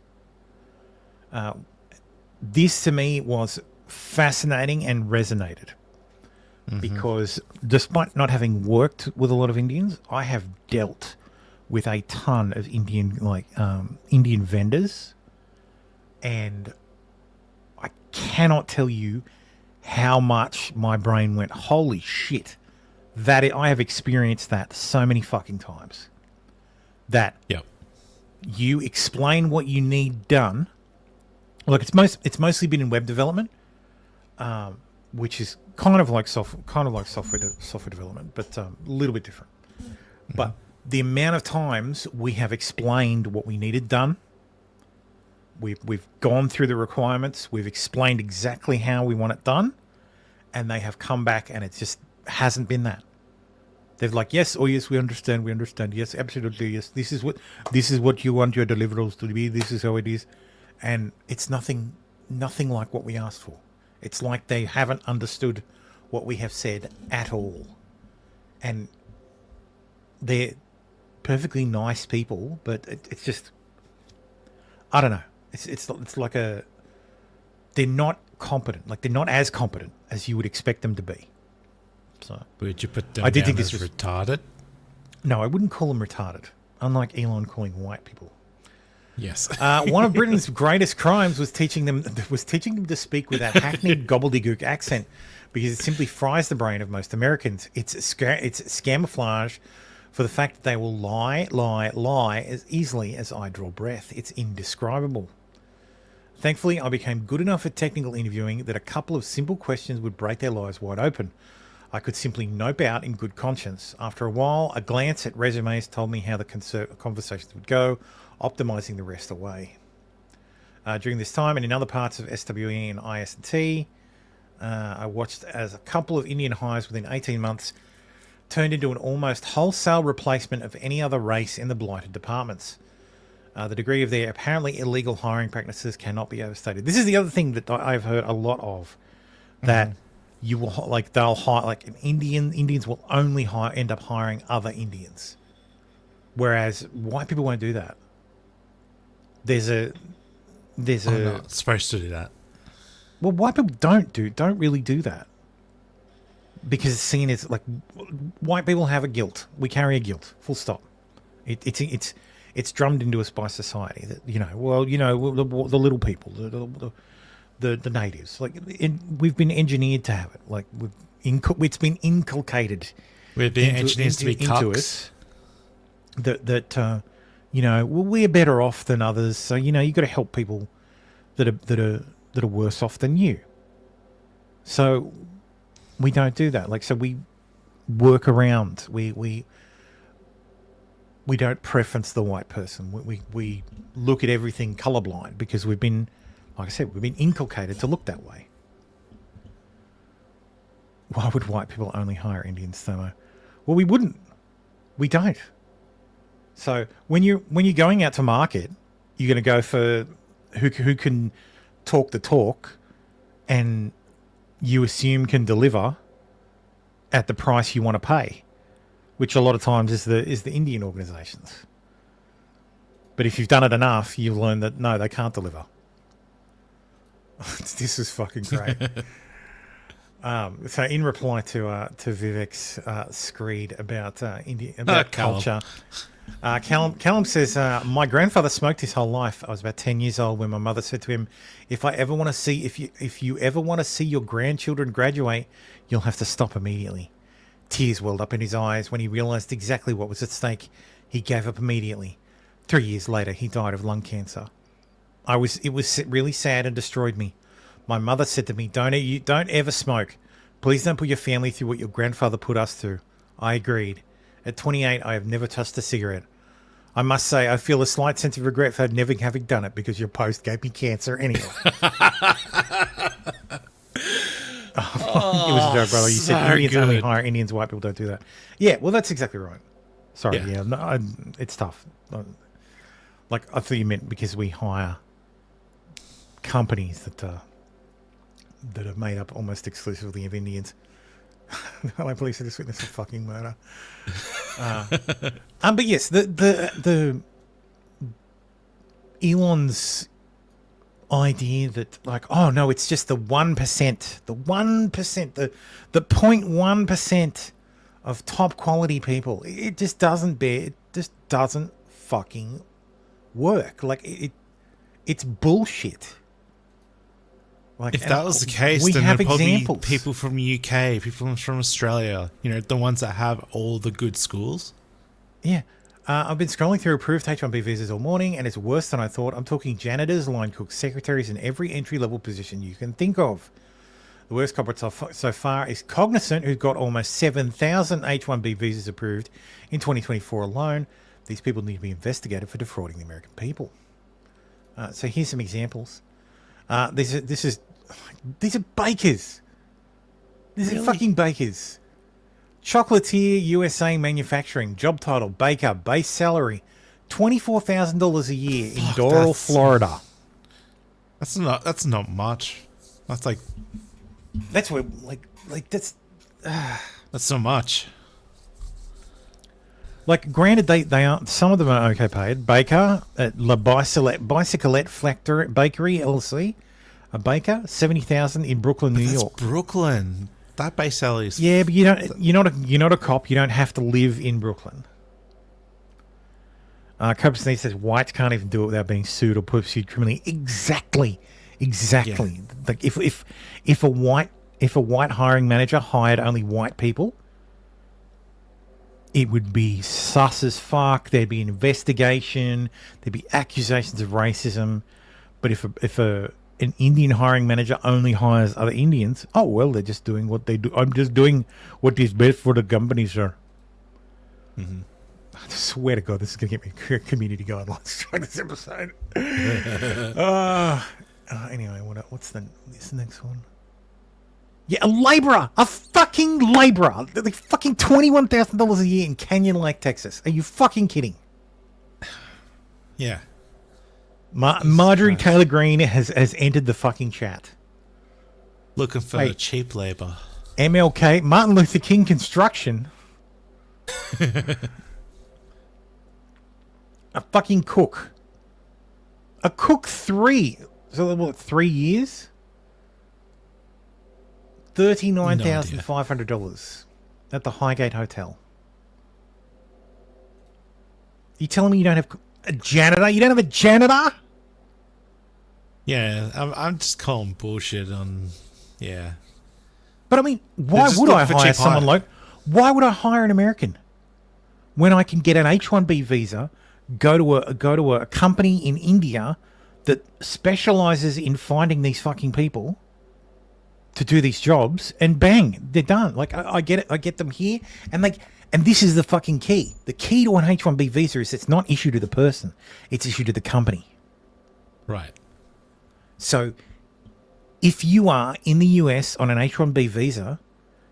This to me was fascinating and resonated, because despite not having worked with a lot of Indians, I have dealt with a ton of Indian vendors, and I cannot tell you how much my brain went, holy shit. I have experienced that so many fucking times. That you explain what you need done. Look, it's mostly been in web development, which is kind of like software development, but a little bit different. But the amount of times we have explained what we needed done, we've gone through the requirements, we've explained exactly how we want it done, and they have come back and it just hasn't been that. They're like, yes, oh yes, we understand, yes, absolutely, yes, this is what you want your deliverables to be, this is how it is. And it's nothing like what we asked for. It's like they haven't understood what we have said at all. And they're perfectly nice people, but it's just, I don't know. It's like they're not competent. Like, they're not as competent as you would expect them to be. So, would you put them I did down think as this was retarded? No, I wouldn't call them retarded. Unlike Elon calling white people. Yes. One of Britain's greatest crimes was teaching them to speak with that hackneyed gobbledygook accent, because it simply fries the brain of most Americans. It's camouflage for the fact that they will lie as easily as I draw breath. It's indescribable. Thankfully, I became good enough at technical interviewing that a couple of simple questions would break their lives wide open. I could simply nope out in good conscience. After a while, a glance at resumes told me how the conversations would go, optimizing the rest away. During this time and in other parts of SWE and IS&T, I watched as a couple of Indian hires within 18 months turned into an almost wholesale replacement of any other race in the blighted departments. The degree of their apparently illegal hiring practices cannot be overstated. This is the other thing that I've heard a lot of, that you will, like, they'll hire, like, Indians will only end up hiring other Indians, whereas white people won't do that. I'm not supposed to do that. Well, white people don't really do that, because it's seen as, like, white people have a guilt. We carry a guilt. Full stop. It's drummed into us by society that, the little people, the natives, like, we've been engineered to have it. Like, it's been inculcated. We've been engineered to be into cocks. us that we're better off than others. So, you got to help people that are worse off than you. So we don't do that. Like, so we work around. We don't preference the white person. We look at everything colorblind because we've been, like I said, we've been inculcated to look that way. Why would white people only hire Indians, Thomo? Well, we wouldn't. We don't. So when you're going out to market, you're going to go for who can talk the talk, and you assume can deliver at the price you want to pay, which a lot of times is the Indian organisations. But if you've done it enough, you've learned that no, they can't deliver. This is fucking great. So in reply to Vivek's screed about India, about culture, Callum says, my grandfather smoked his whole life. I was about 10 years old when my mother said to him, if you ever want to see your grandchildren graduate, you'll have to stop immediately. Tears welled up in his eyes when he realized exactly what was at stake. He gave up immediately. 3 years later, he died of lung cancer. It was really sad and destroyed me. My mother said to me, don't ever smoke. Please don't put your family through what your grandfather put us through. I agreed. At 28, I have never touched a cigarette. I must say, I feel a slight sense of regret for never having done it because your post gave me cancer anyway. It was a joke, brother. You said Indians only hire Indians, white people don't do that. Yeah, well, that's exactly right. Sorry, yeah, it's tough. Like, I thought you meant because we hire companies that are made up almost exclusively of Indians. LA police have just witnessed a fucking murder. But yes, the Elon's idea that, like, oh no, it's just the 1%, the 0.1% of top quality people. It just doesn't fucking work. Like, it's bullshit. Like, If that was the case, we then have there'd probably be examples. people from UK, people from Australia, the ones that have all the good schools. Yeah. I've been scrolling through approved H-1B visas all morning, and it's worse than I thought. I'm talking janitors, line cooks, secretaries, and every entry-level position you can think of. The worst culprit so far is Cognizant, who got almost 7,000 H-1B visas approved in 2024 alone. These people need to be investigated for defrauding the American people. So here's some examples. These are bakers. These are fucking bakers. Chocolatier USA Manufacturing, job title, baker, base salary, $24,000 a year in Doral, Florida. That's not much. That's where that's not much. Like, granted, they are, some of them are okay paid. Baker at La Bicyclette Bakery LLC, a baker, $70,000 in Brooklyn, New York. Brooklyn. That base salary is... Yeah, but you're not a cop. You don't have to live in Brooklyn. Cobra Sneeze says whites can't even do it without being sued or pursued criminally. Exactly. Yeah. Like if a white hiring manager hired only white people, it would be sus as fuck. There'd be an investigation. There'd be accusations of racism. But if an Indian hiring manager only hires other Indians, oh well, they're just doing what they do. I'm just doing what is best for the company, sir. Mm-hmm. I swear to God, this is going to get me community guidelines strike this episode. Anyway, what's this next one? Yeah, a labourer, a fucking labourer. They're like fucking $21,000 a year in Canyon Lake, Texas. Are you fucking kidding? Yeah. Marjorie Taylor Greene has entered the fucking chat. Looking for cheap labour. MLK, Martin Luther King Construction. A fucking cook. A cook 3. So what, 3 years? $39,500 at the Highgate Hotel. You telling me you don't have a janitor? You don't have a janitor? Yeah, I'm just calling bullshit on... Yeah. But I mean, why would I hire someone like... Why would I hire an American when I can get an H-1B visa, go to a company in India that specializes in finding these fucking people to do these jobs, and bang, they're done. Like, I get it. I get them here, and this is the fucking key. The key to an H-1B visa is it's not issued to the person, it's issued to the company. Right. So, if you are in the US on an H-1B visa,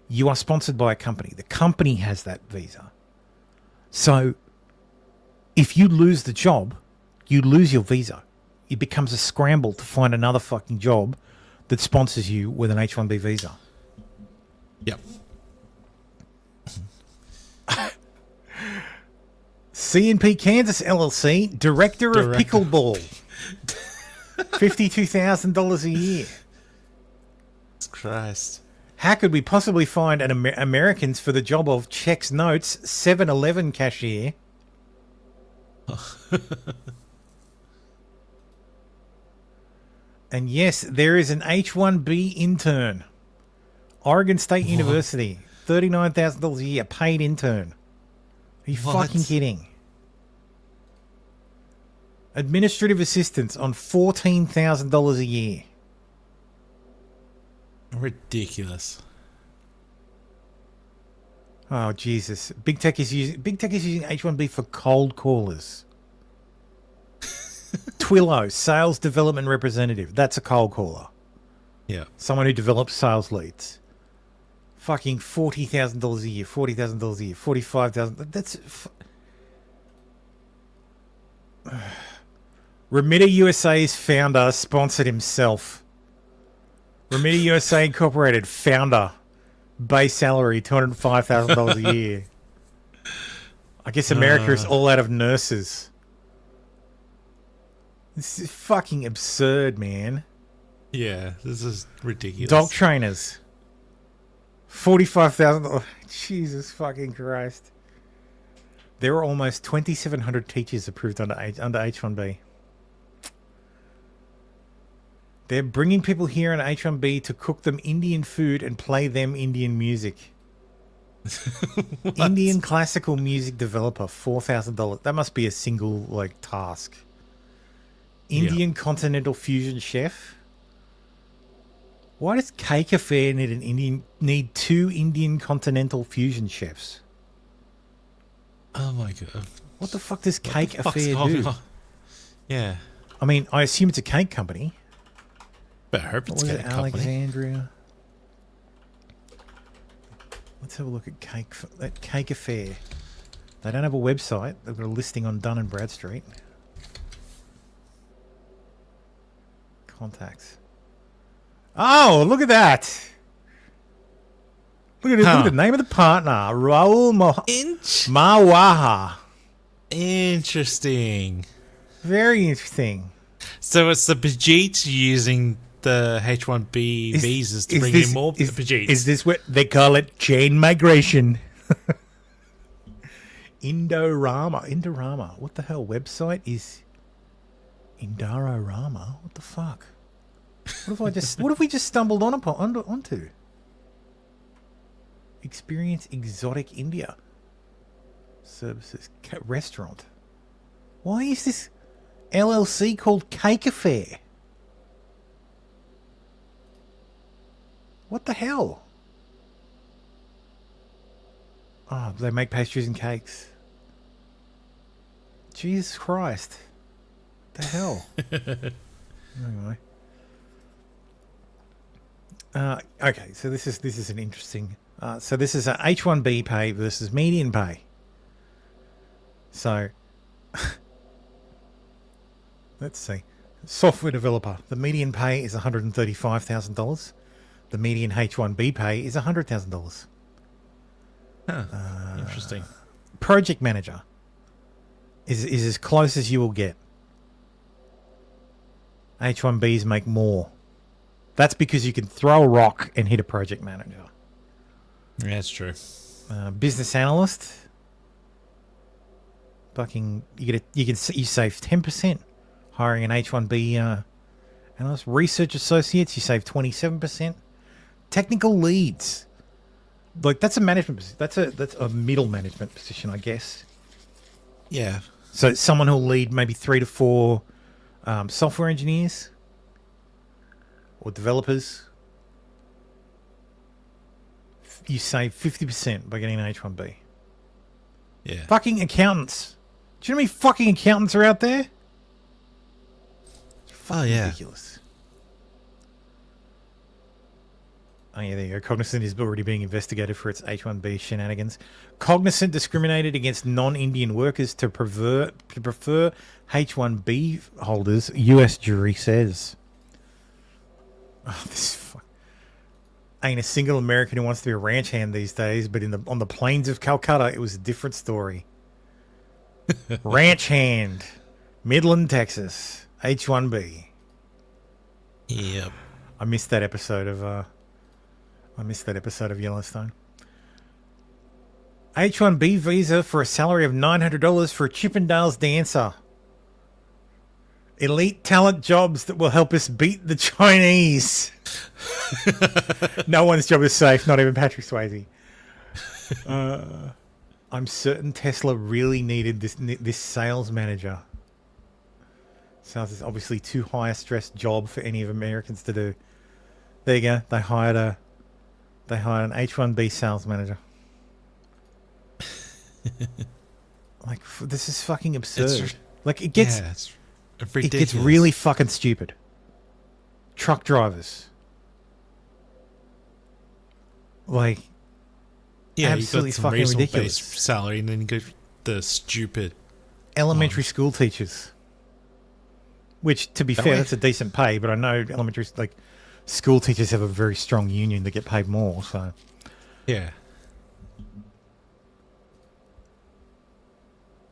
you are sponsored by a company. The company has that visa. So, if you lose the job, you lose your visa. It becomes a scramble to find another fucking job that sponsors you with an H-1B visa. Yep. CNP Kansas LLC, director of pickleball. $52,000 a year. Christ. How could we possibly find Americans for the job of checks notes 7-Eleven cashier? And yes, there is an H-1B intern. Oregon State University, $39,000 a year, paid intern. Are you fucking kidding? Administrative assistants on $14,000 a year. Ridiculous. Oh Jesus! Big Tech is using H-1B for cold callers. Twillo, sales development representative. That's a cold caller. Yeah. Someone who develops sales leads. Fucking $40,000 a year, $40,000 a year, $45,000. That's. Remitter USA's founder sponsored himself. Remitter USA Incorporated founder, base salary $205,000 a year. I guess America is all out of nurses. This is fucking absurd, man. Yeah, this is ridiculous. Dog trainers, $45,000. Jesus fucking Christ! There are almost 2,700 teachers approved under H-1B. They're bringing people here on H1B to cook them Indian food and play them Indian music. Indian classical music developer, $4,000. That must be a single task. Indian continental fusion chef. Why does Cake Affair need two Indian continental fusion chefs? Oh my god! What the fuck does Cake Affair do? Yeah, I mean, I assume it's a cake company. but I hope it's a cake company. Alexandria. Let's have a look at Cake Affair. They don't have a website. They've got a listing on Dun and Bradstreet. Contacts. Oh, look at that! Look at the name of the partner, Raul Mawaha. Interesting. Very interesting. So it's the Bajeets using the H1B visas to bring in more Bajeets. Is this what they call it? Chain migration. Indorama. What the hell? Website is Indorama. What the fuck? What have we just stumbled onto? Experience Exotic India. Services. Restaurant. Why is this LLC called Cake Affair? What the hell? Oh, they make pastries and cakes. Jesus Christ. The hell? Anyway. Okay, so this is an interesting. So this is a H1B pay versus median pay. So let's see. Software developer. The median pay is $135,000. The median H1B pay is $100,000. Interesting. Project manager is as close as you will get. H1Bs make more. That's because you can throw a rock and hit a project manager. Yeah, that's true. Business analyst. You save 10% hiring an H1B analyst. Research associates, you save 27%. Technical leads. That's a management position. That's a middle management position, I guess. Yeah. So someone who'll lead maybe 3 to 4 software engineers or developers. You save 50% by getting an H1B. Yeah. Fucking accountants. Do you know how many fucking accountants are out there? Oh, yeah. Ridiculous. Oh, yeah, there you go. Cognizant is already being investigated for its H1B shenanigans. Cognizant discriminated against non-Indian workers to prefer H1B holders, U.S. jury says. Oh, ain't a single American who wants to be a ranch hand these days, but on the plains of Calcutta, it was a different story. Ranch hand, Midland, Texas, H1B. Yep. I missed that episode of Yellowstone. H1B visa for a salary of $900 for a Chippendales dancer. Elite talent jobs that will help us beat the Chinese. No one's job is safe, not even Patrick Swayze. I'm certain Tesla really needed this sales manager. Sales is obviously too high a stress job for any of Americans to do. There you go. They hired an H1B sales manager. This is fucking absurd. It gets really fucking stupid. Truck drivers. Absolutely you got some fucking reasonable ridiculous. base salary, and then you go the stupid Elementary school teachers. Which, to be fair, that's a decent pay, but I know elementary school teachers have a very strong union that get paid more, so. Yeah.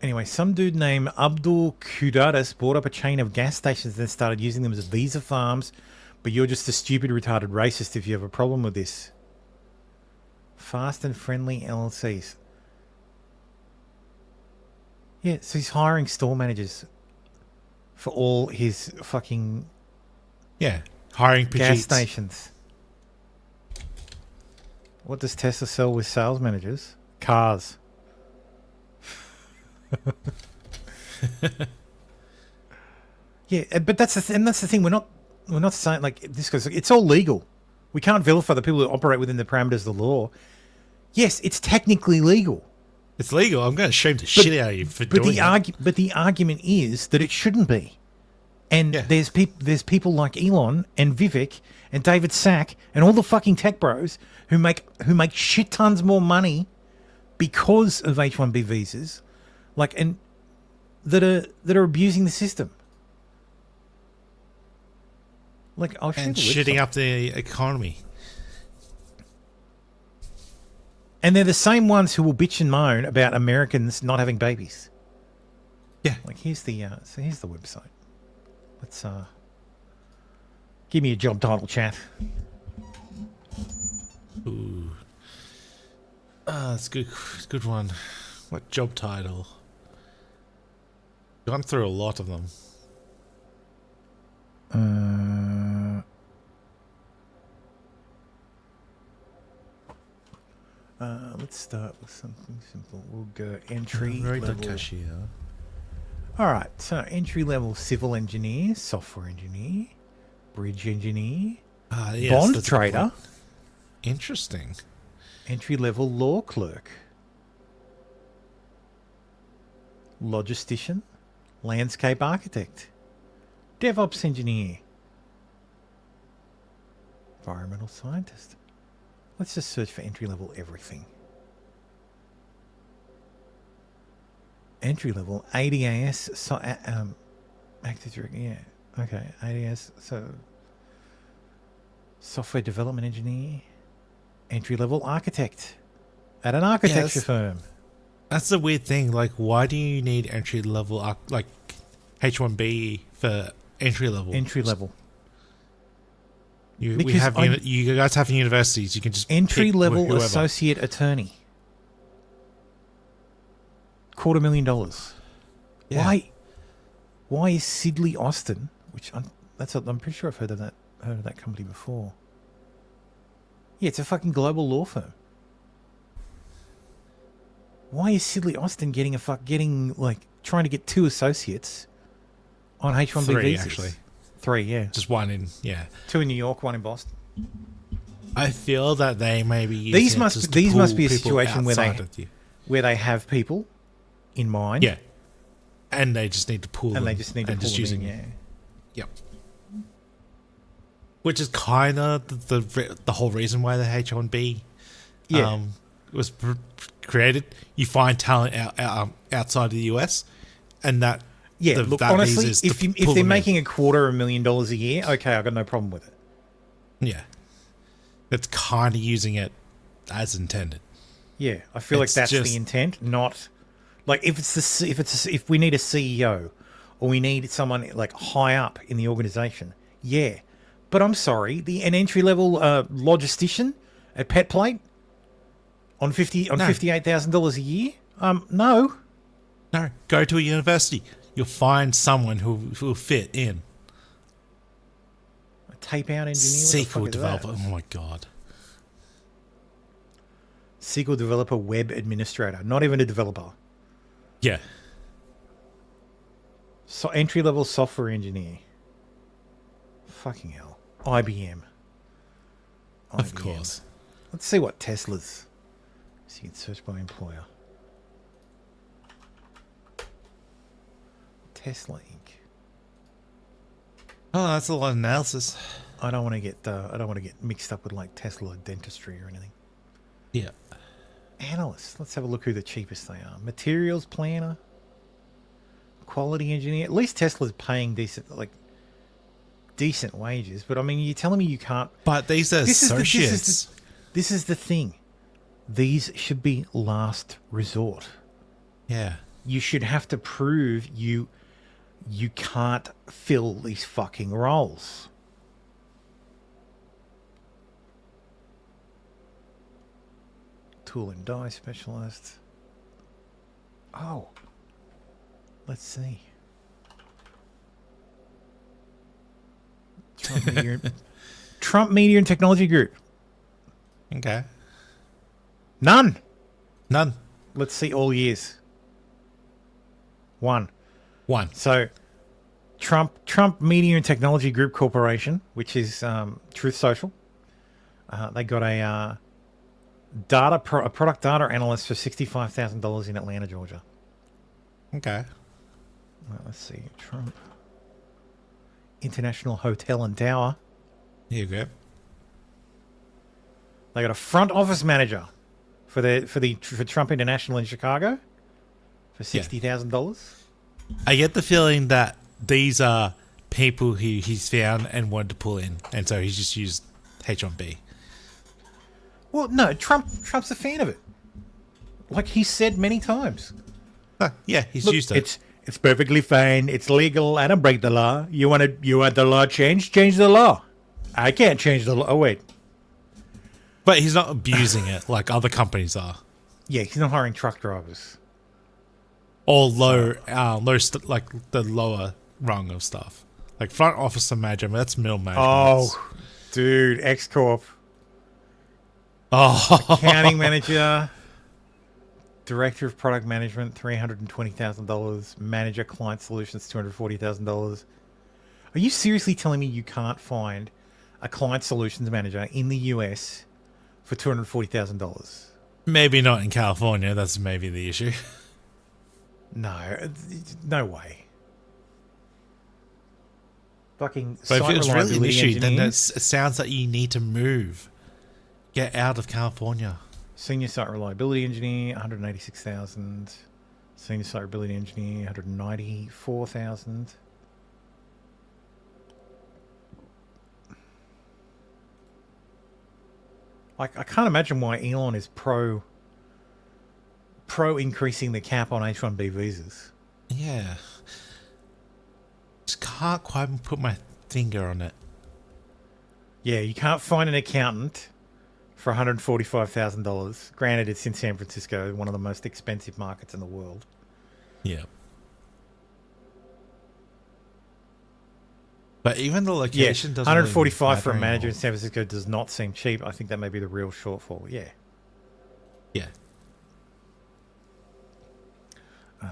Anyway, some dude named Abdul Kudaris bought up a chain of gas stations and then started using them as visa farms, but you're just a stupid, retarded racist if you have a problem with this. Fast and friendly LLCs. Yeah, so he's hiring store managers for all his fucking... Yeah. Hiring gas Pajeets. stations. What does Tesla sell with sales managers? Cars. Yeah, but that's the thing. We're not saying like this because it's all legal. We can't vilify the people who operate within the parameters of the law. Yes, it's technically legal. It's legal. I'm going to shame the shit out of you for doing it. But the argument is that it shouldn't be. And there's people like Elon and Vivek and David Sack and all the fucking tech bros who make shit tons more money because of H-1B visas, like, and that are abusing the system. Like, I'll and shitting up the economy. And they're the same ones who will bitch and moan about Americans not having babies. Yeah. Like, here's the website. Let's give me a job title, chat. Ooh. That's good. Good one. What job title? Gone through a lot of them. Let's start with something simple. We'll go entry Very level. Cashier. All right, so entry level civil engineer, software engineer, bridge engineer, Yes, bond that's a good trader, point. Interesting. entry level law clerk, logistician, landscape architect, DevOps engineer, environmental scientist. Let's just search for entry level everything. Entry level ADAS, active director, yeah, okay, ADAS, so software development engineer, entry level architect at an architecture firm. That's the weird thing. Like, why do you need entry level, like H1B for entry level? Entry level. You guys have universities. You can just entry level whoever. associate attorney. $250,000. Yeah. Why is Sidley Austin, which I'm pretty sure I've heard of that company before. Yeah, it's a fucking global law firm. Why is Sidley Austin trying to get 2 associates on H-1B 3, visas? actually. 3, yeah. Just 1 in, yeah. 2 in New York, 1 in Boston. I feel that they may be These must be a situation where they have people in mind. Yeah. And they just need to pull them. And they just need to pull them in, yeah. Yep. Which is kind of the whole reason why the H-1B was created. You find talent outside of the US, and that look, honestly, if they're making $250,000 a year, okay, I've got no problem with it. Yeah, it's kind of using it as intended. Yeah, I feel like that's the intent, not like if we need a CEO or we need someone like high up in the organization. Yeah, but I'm sorry, an entry level logistician at Pet Plate on $58,000 a year. No, go to a university. You'll find someone who will fit in. A tape out engineer. SQL developer. Oh my god. SQL developer, web administrator. Not even a developer. Yeah. So entry level software engineer. Fucking hell. IBM. Of course. Let's see what Tesla's. So you can search by employer. Tesla Inc. Oh, that's a lot of analysis. I don't want to get mixed up with like Tesla dentistry or anything. Yeah. Analysts. Let's have a look who the cheapest they are. Materials planner. Quality engineer. At least Tesla's paying decent wages. But I mean, you're telling me you can't. But these are associates. This is the thing. These should be last resort. Yeah. You should have to prove you can't fill these fucking roles. Tool and die specialist. Oh. Let's see. Trump Media and Technology Group. Okay. None. None. Let's see all years. One. So Trump Media and Technology Group Corporation, which is Truth Social. They got a product data analyst for $65,000 in Atlanta, Georgia. Okay. Let's see. Trump International Hotel and Tower. Here you go. They got a front office manager for Trump International in Chicago for $60,000. I get the feeling that these are people who he's found and wanted to pull in, and so he's just used H1B. Well, no, Trump's a fan of it. Like he said many times. Yeah, he's Look, used it. It's perfectly fine. It's legal. I don't break the law. You want the law changed? Change the law. I can't change the law. Oh wait. But he's not abusing it like other companies are. Yeah, he's not hiring truck drivers. Or like the lower rung of stuff. Like front office manager, that's middle management. Oh, dude, X Corp. Oh. Accounting manager. Director of Product Management, $320,000. Manager Client Solutions, $240,000. Are you seriously telling me you can't find a Client Solutions manager in the US for $240,000? Maybe not in California. That's maybe the issue. No way. Fucking But site if it was really an issue, then it engineers. sounds like you need to move. Get out of California. Senior Site Reliability Engineer, $186,000. Senior Site Reliability Engineer, $194,000. Like, I can't imagine why Elon is pro increasing the cap on H-1B visas. Yeah. Just can't quite put my finger on it. Yeah, you can't find an accountant for $145,000. Granted, it's in San Francisco, one of the most expensive markets in the world. Yeah. But even the location doesn't 145 really for a matter manager in anymore. San Francisco does not seem cheap. I think that may be the real shortfall. Yeah. Yeah.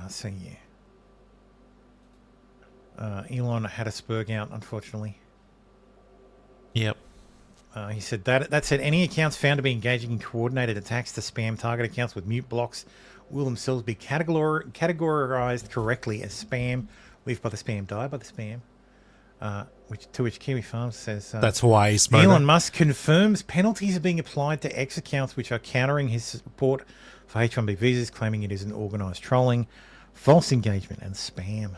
So yeah. Elon had a spurg out, unfortunately. Yep. He said that said, any accounts found to be engaging in coordinated attacks to spam target accounts with mute blocks will themselves be categorized correctly as spam. Live by the spam, die by the spam. To which Kiwi Farms says that's why he's smoking. Elon Musk confirms penalties are being applied to X accounts which are countering his support for H-1B visas, claiming it is an organised trolling, false engagement, and spam.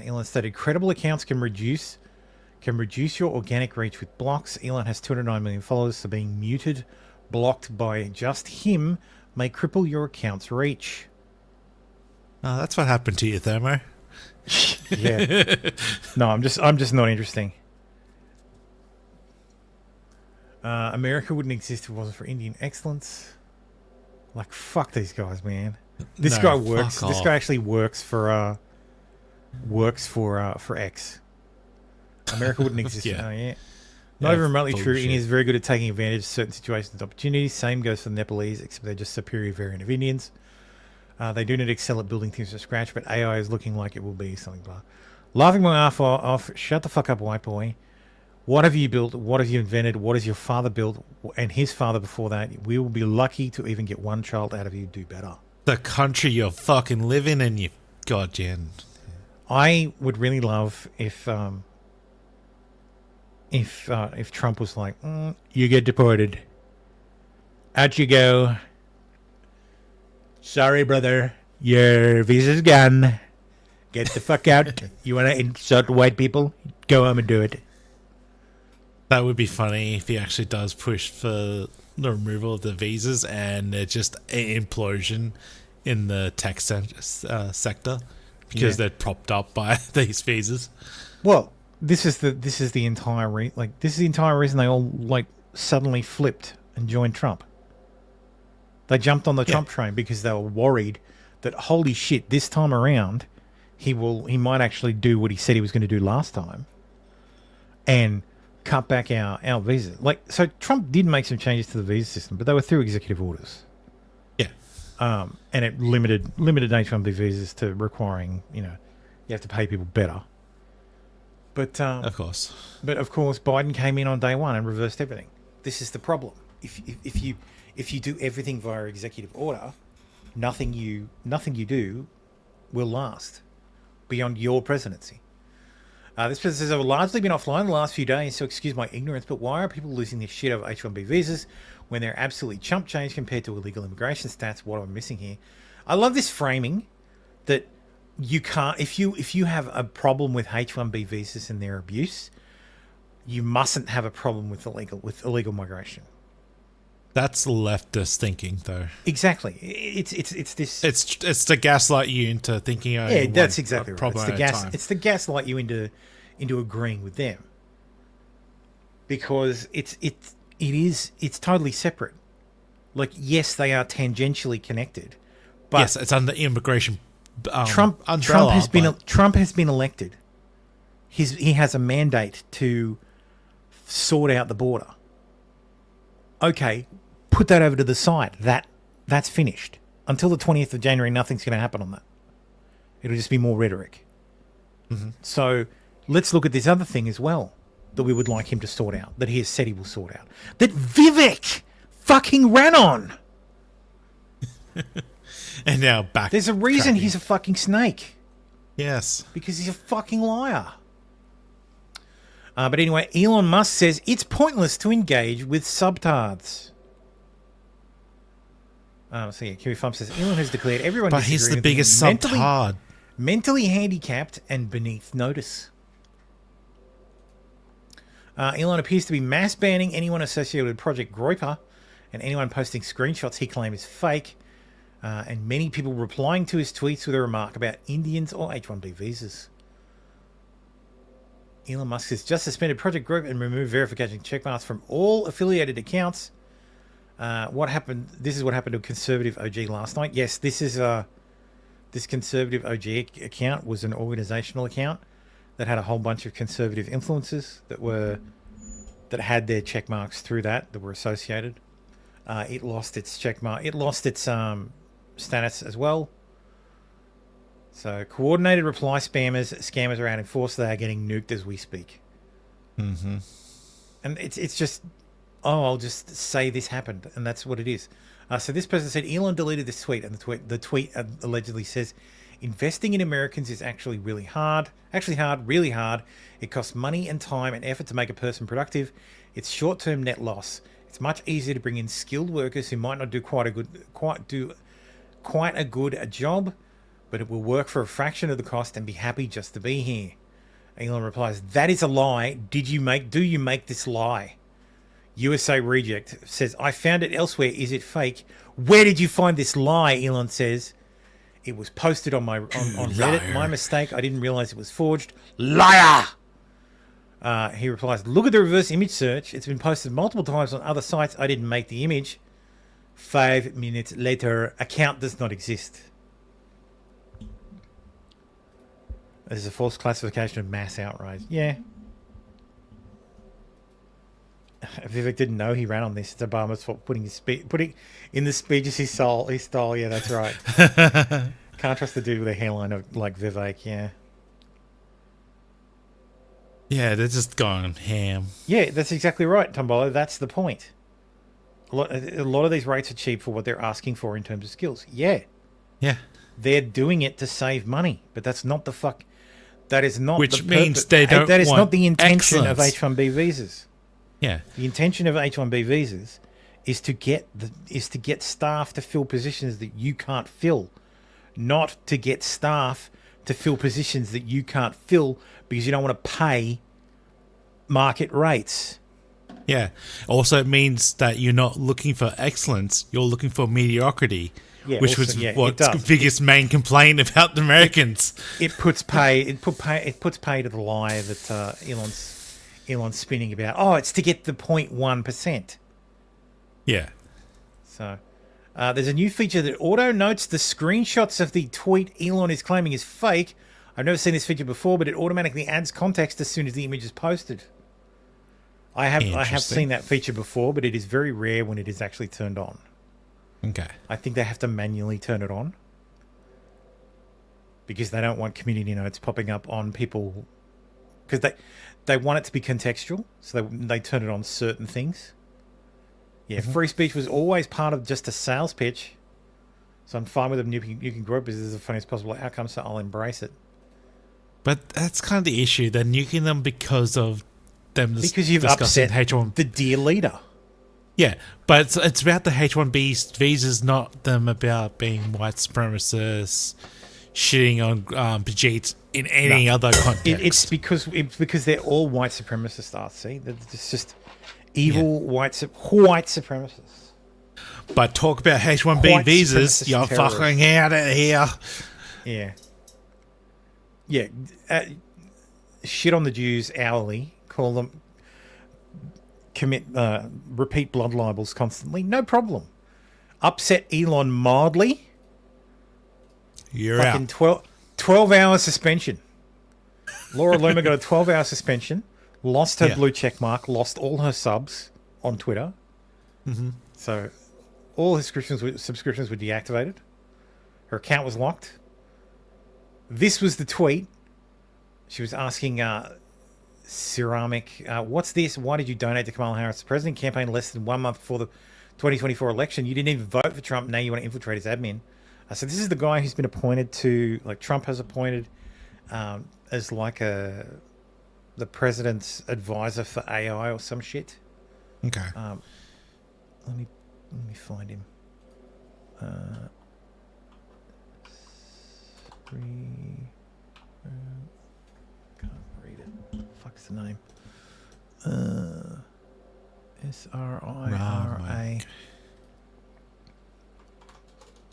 Elon stated credible accounts can reduce your organic reach with blocks. Elon has 209 million followers, so being muted, blocked by just him may cripple your account's reach. Oh, that's what happened to you, Thermo. Yeah. No, I'm just not interesting. America wouldn't exist if it wasn't for Indian excellence. Like, fuck these guys, man. This guy works. This guy actually works for X. America wouldn't exist. Yeah. Not even remotely true. bullshit. India is very good at taking advantage of certain situations and opportunities. Same goes for the Nepalese, except they're just superior variant of Indians. They do not excel at building things from scratch, but AI is looking like it will be something. Blah. Laughing my ass off. Shut the fuck up, white boy. What have you built? What have you invented? What has your father built? And his father before that? We will be lucky to even get one child out of you. Do better. The country you're fucking living in, you goddamn. I would really love if Trump was like, you get deported. Out you go. Sorry, brother. Your visa's gone. Get the fuck out. You want to insult white people? Go home and do it. That would be funny if he actually does push for the removal of the visas and it's just an implosion in the tech sector because they're propped up by these visas. Well, this is the entire reason they all suddenly flipped and joined Trump. They jumped on the Trump train because they were worried that holy shit, this time around he might actually do what he said he was going to do last time. and cut back our visas. Like, so Trump did make some changes to the visa system, but they were through executive orders. Yeah. And it limited H-1B visas to requiring, you have to pay people better. But Of course. But of course, Biden came in on day one and reversed everything. This is the problem. If you do everything via executive order, nothing you do will last beyond your presidency. This person says, I've largely been offline the last few days, so excuse my ignorance, but why are people losing their shit over H-1B visas when they're absolutely chump change compared to illegal immigration stats? What am I missing here? I love this framing that you can't, if you have a problem with H-1B visas and their abuse, you mustn't have a problem with illegal migration. That's leftist thinking, though. Exactly. It's this. It's to gaslight you into thinking. Yeah, that's exactly right. Problem It's to gaslight you into agreeing with them, because it's totally separate. Like, yes, they are tangentially connected, but yes, it's under immigration. Trump umbrella, Trump has been elected. He has a mandate to sort out the border. Okay, put that over to the side. That's finished. Until the 20th of January, nothing's going to happen on that. It'll just be more rhetoric. Mm-hmm. So let's look at this other thing as well that we would like him to sort out, that he has said he will sort out, that Vivek fucking ran on. And now back. There's a reason he's a fucking snake. Yes. Because he's a fucking liar. But anyway, Elon Musk says it's pointless to engage with subtards. So yeah, Kiwi Farm says Elon has declared everyone. But he's the biggest subtard. Mentally handicapped and beneath notice. Elon appears to be mass banning anyone associated with Project Groyper, and anyone posting screenshots he claims is fake. And many people replying to his tweets with a remark about Indians or H-1B visas. Elon Musk has just suspended Project Group and removed verification checkmarks from all affiliated accounts. What happened? This is what happened to Conservative OG last night. Yes, this is this Conservative OG account was an organizational account that had a whole bunch of conservative influencers that had their checkmarks through that were associated. It lost its checkmark. It lost its status as well. So coordinated reply scammers are out in force. They are getting nuked as we speak. Mm-hmm. And it's just, I'll just say this happened, and that's what it is. So this person said Elon deleted this tweet, and the tweet allegedly says, investing in Americans is actually really hard. Really hard. It costs money and time and effort to make a person productive. It's short-term net loss. It's much easier to bring in skilled workers who might not do quite a good job, but it will work for a fraction of the cost and be happy just to be here. Elon replies, that is a lie. Do you make this lie? USA Reject says, I found it elsewhere. Is it fake? Where did you find this lie? Elon says, it was posted on Reddit. My mistake. I didn't realize it was forged. Liar! He replies, look at the reverse image search. It's been posted multiple times on other sites. I didn't make the image. 5 minutes later, account does not exist. This is a false classification of mass outrage. Yeah. Vivek didn't know he ran on this. It's Obama's fault putting in the speeches his style. Yeah, that's right. Can't trust the dude with a hairline like Vivek. Yeah. Yeah, they're just going ham. Yeah, that's exactly right, Tombolo. That's the point. A lot of these rates are cheap for what they're asking for in terms of skills. Yeah. Yeah. They're doing it to save money, but that's not the fuck. That is not. Which the means they don't. That is want not the intention excellence. of H-1B visas. Yeah. The intention of H-1B visas is to get staff to fill positions that you can't fill, not to get staff to fill positions that you can't fill because you don't want to pay market rates. Yeah. Also, it means that you're not looking for excellence; you're looking for mediocrity, which was what's biggest main complaint about the Americans. It puts pay to the lie that Elon's spinning about. Oh, it's to get the 0.1%. Yeah. So there's a new feature that auto notes the screenshots of the tweet Elon is claiming is fake. I've never seen this feature before, but it automatically adds context as soon as the image is posted. I have Interesting. seen that feature before, but it is very rare when it is actually turned on. Okay. I think they have to manually turn it on because they don't want community notes popping up on people because they want it to be contextual, so they turn it on certain things. Yeah, free speech was always part of just a sales pitch, so I'm fine with them. You can grow business as the funniest possible outcome, so I'll embrace it. But that's kind of the issue. They're nuking them because of them Because you've discussing upset H1. the dear leader. Yeah, but it's about the H1B visas, not them about being white supremacists, shitting on Bajeet in any other context. It's because they're all white supremacists. See, it's just evil white supremacists. But talk about H1B White visas, supremacist you're terrorists. fucking out of here. Yeah. Yeah. Shit on the Jews hourly. Call them. Repeat blood libels constantly. No problem. Upset Elon mildly. You're Fucking out. 12-hour suspension. Laura Loomer got a 12-hour suspension. Lost her blue check mark. Lost all her subs on Twitter. Mm-hmm. So all her subscriptions were deactivated. Her account was locked. This was the tweet. She was asking Ceramic, what's this? Why did you donate to Kamala Harris' president campaign less than 1 month before the 2024 election? You didn't even vote for Trump. Now you want to infiltrate his admin. So this is the guy who's been appointed to, like Trump has appointed as like the president's advisor for AI or some shit. Okay. Let me find him. Can't read it. Fuck's the name? SRIRA.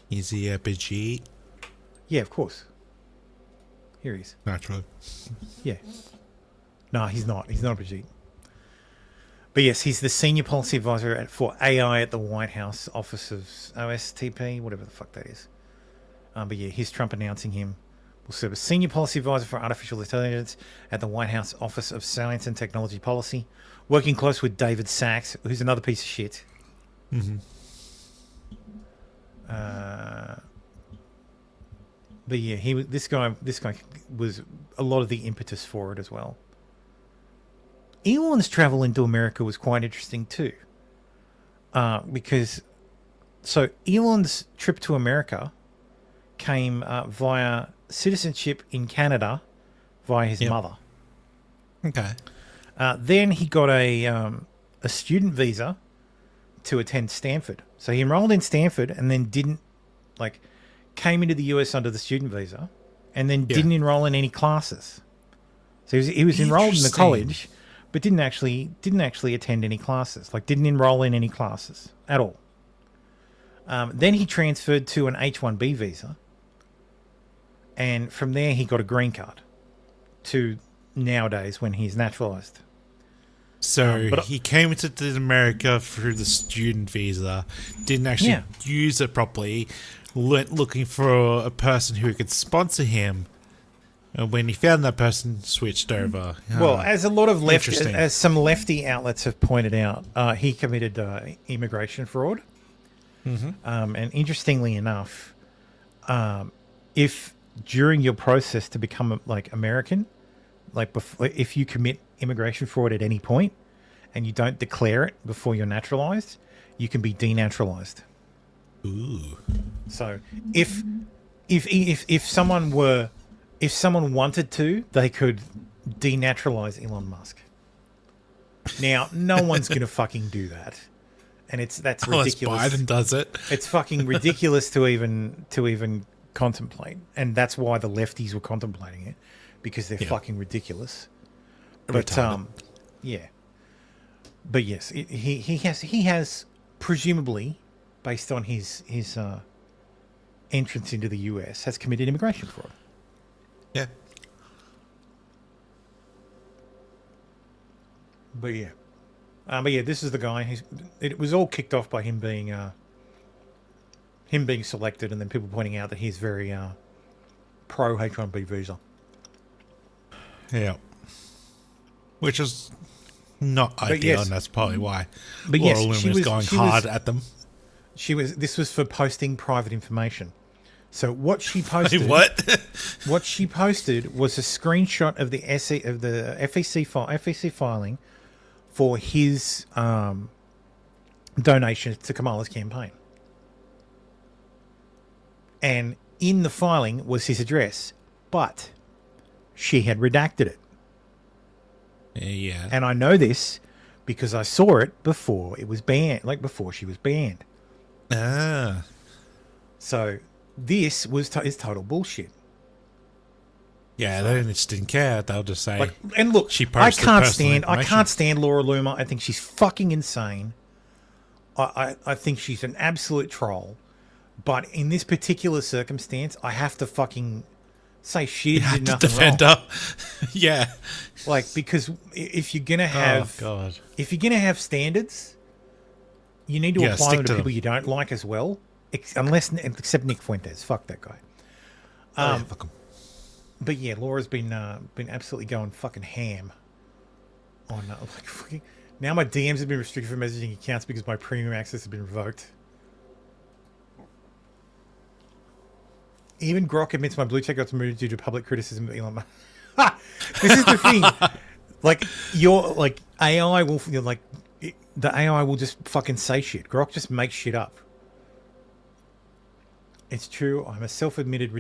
Is he a Bajeet? Yeah, of course. Here he is. Naturally. Yeah. No, he's not. He's not a Brigitte. But yes, he's the senior policy advisor for AI at the White House Office of OSTP, whatever the fuck that is. But yeah, here's Trump announcing him will serve as senior policy advisor for artificial intelligence at the White House Office of Science and Technology Policy, working close with David Sachs, who's another piece of shit. Mm-hmm. But yeah, this guy was a lot of the impetus for it as well. Elon's travel into America was quite interesting too, because Elon's trip to America came via citizenship in Canada via his mother. Okay. Then he got a student visa to attend Stanford. So he enrolled in Stanford and then came into the US under the student visa and then didn't enroll in any classes. So he was enrolled in the college, but didn't actually attend any classes. Didn't enroll in any classes at all. Then he transferred to an H-1B visa, and from there he got a green card. To nowadays when he's naturalized. So he came into America through the student visa, didn't actually use it properly, went looking for a person who could sponsor him. And when he found that person, switched over. Well, as a lot of as some lefty outlets have pointed out, he committed immigration fraud. Mm-hmm. And interestingly enough, if during your process to become American, if you commit immigration fraud at any point and you don't declare it before you're naturalized, you can be denaturalized. Ooh. So if someone wanted to, they could denaturalize Elon Musk. Now, no one's going to fucking do that. And that's ridiculous. Unless Biden does it. It's fucking ridiculous to even contemplate. And that's why the lefties were contemplating it, because they're fucking ridiculous. But yeah. But yes, he has presumably, based on his entrance into the US, has committed immigration fraud. Yeah. But yeah. This is the guy it was all kicked off by him being selected, and then people pointing out that he's very pro H-1B visa. Yeah. Which is Not ideal, yes. and that's probably why But Laura yes, Loomer she is was- going she hard was- at them. This was for posting private information. So what she posted, What? what she posted was a screenshot of the FEC filing for his donation to Kamala's campaign, and in the filing was his address, but she had redacted it. Yeah. And I know this because I saw it before it was banned, like before she was banned. Ah. So this is total bullshit. Yeah, they just didn't care. They'll just say. Like, and look, she I posted can't personal stand information. Laura Loomer. I think she's fucking insane. I think she's an absolute troll. But in this particular circumstance, I have to fucking say she did nothing defend wrong. her. Yeah. Like, because if you're gonna have God. if you're gonna have standards, you need to Yeah, apply stick them to to people them. you don't like as well. Except Nick Fuentes. Fuck that guy. Yeah, fuck 'em. But yeah, Laura's been absolutely going fucking ham on like fucking. Now my DMs have been restricted for messaging accounts because my premium access has been revoked. Even Grok admits my blue check got removed due to public criticism of Elon Musk. This is the thing. Like AI will the AI will just fucking say shit. Grok just makes shit up. It's true. I'm a self-admitted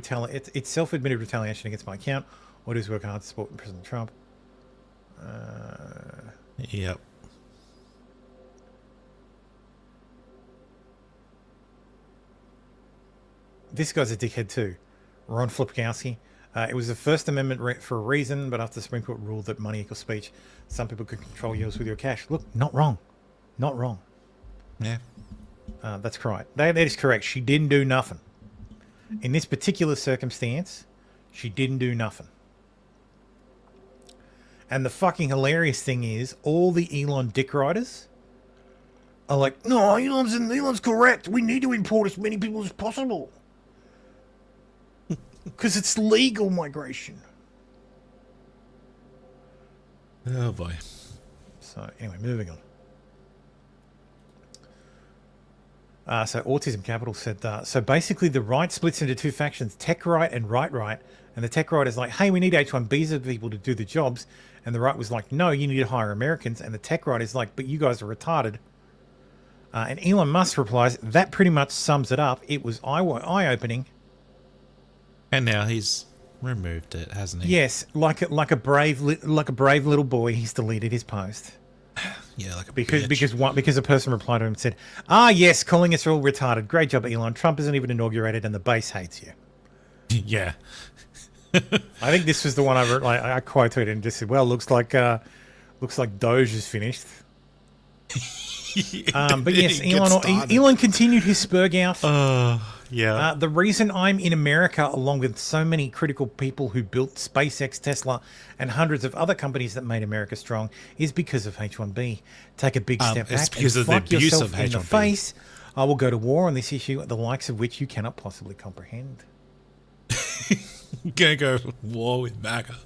It's self-admitted retaliation against my account. Orders work hard to support President Trump. Yep. This guy's a dickhead too. Ron Flipkowski. It was the First Amendment for a reason, but after the Supreme Court ruled that money equals speech, some people could control yours with your cash. Look, not wrong. Not wrong. Yeah. That's correct. That is correct. She didn't do nothing. In this particular circumstance, she didn't do nothing. And the fucking hilarious thing is, all the Elon dick riders are like, no, Elon's correct. We need to import as many people as possible. Because it's legal migration. Oh boy. So anyway, moving on. So Autism Capital said that. So basically the right splits into two factions, tech right and right. And the tech right is like, hey, we need H-1 visa people to do the jobs. And the right was like, no, you need to hire Americans. And the tech right is like, but you guys are retarded. And Elon Musk replies, that pretty much sums it up. It was eye-opening. And now he's removed it, hasn't he? Yes, like a brave little boy, he's deleted his post. Yeah, like a Because bitch. a person replied to him and said, "Ah, yes, calling us all retarded. Great job, Elon. Trump isn't even inaugurated, and the base hates you." Yeah. I think this was the one I quoted and just said, "Well, looks like Doge is finished." But yes, Elon continued his spurg out. Yeah. The reason I'm in America, along with so many critical people who built SpaceX, Tesla, and hundreds of other companies that made America strong, is because of H-1B. Take a big step it's back because and of the fuck abuse yourself of in the H-1B. face. I will go to war on this issue, the likes of which you cannot possibly comprehend. Gonna go to war with MAGA.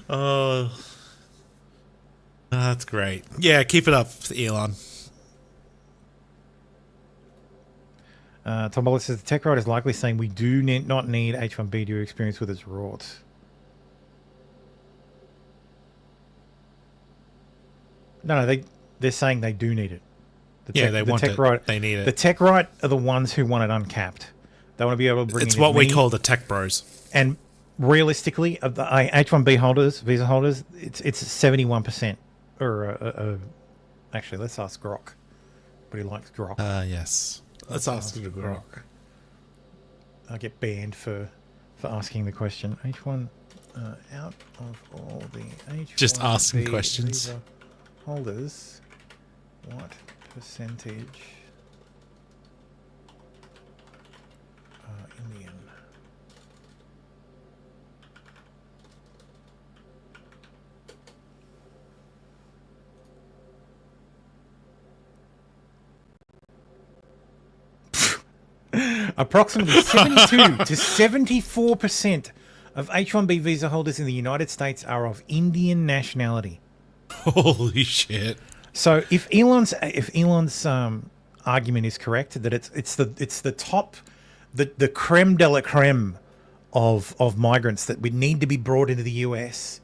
Oh, that's great. Yeah, keep it up, Elon. Tom Bullitt says the tech right is likely saying we do not need H-1B due to experience with its rorts. No, they're saying they do need it. They want it. They need it. The tech right are the ones who want it uncapped. They want to be able to bring It's in what as we many- call the tech bros. And realistically, of the H-1B holders, visa holders, it's 71%. Or actually, let's ask Grok. But he likes Grok. Yes. Let's ask the Grok. I get banned for asking the question. H1 out of all the H1B Just asking questions. visa holders, what percentage are Indian? Approximately 72 to 74% of H-1B visa holders in the United States are of Indian nationality. Holy shit! So if Elon's argument is correct, that it's the top, the creme de la creme of migrants that would need to be brought into the US,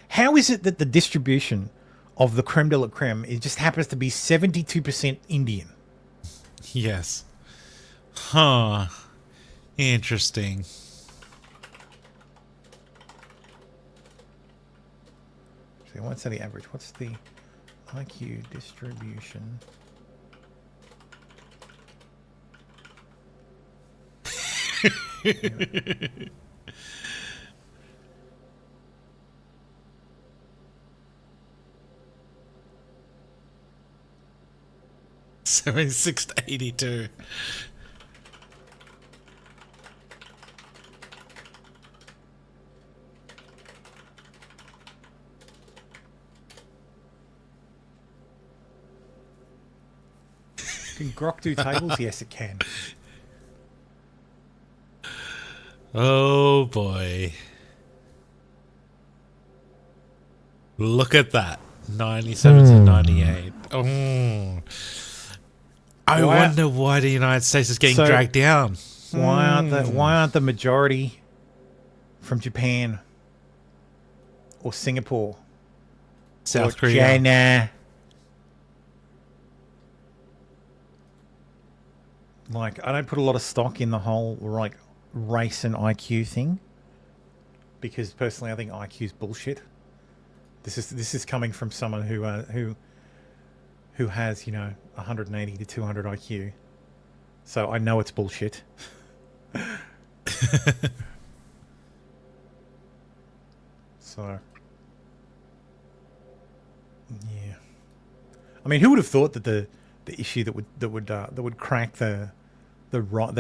how is it that the distribution of the creme de la creme it just happens to be 72% Indian? Yes. Huh. Interesting. So what's the average? What's the IQ distribution? $76 to $82. Can Grok do tables? Yes, it can. Oh boy. Look at that. 97 to 98. Oh. I wonder why the United States is getting dragged down. Why aren't the majority from Japan or Singapore, South or Korea? China? Like, I don't put a lot of stock in the whole like race and IQ thing, because personally I think IQ is bullshit. This is coming from someone who has 180 to 200 IQ, so I know it's bullshit. So yeah, I mean, who would have thought that the issue that would crack the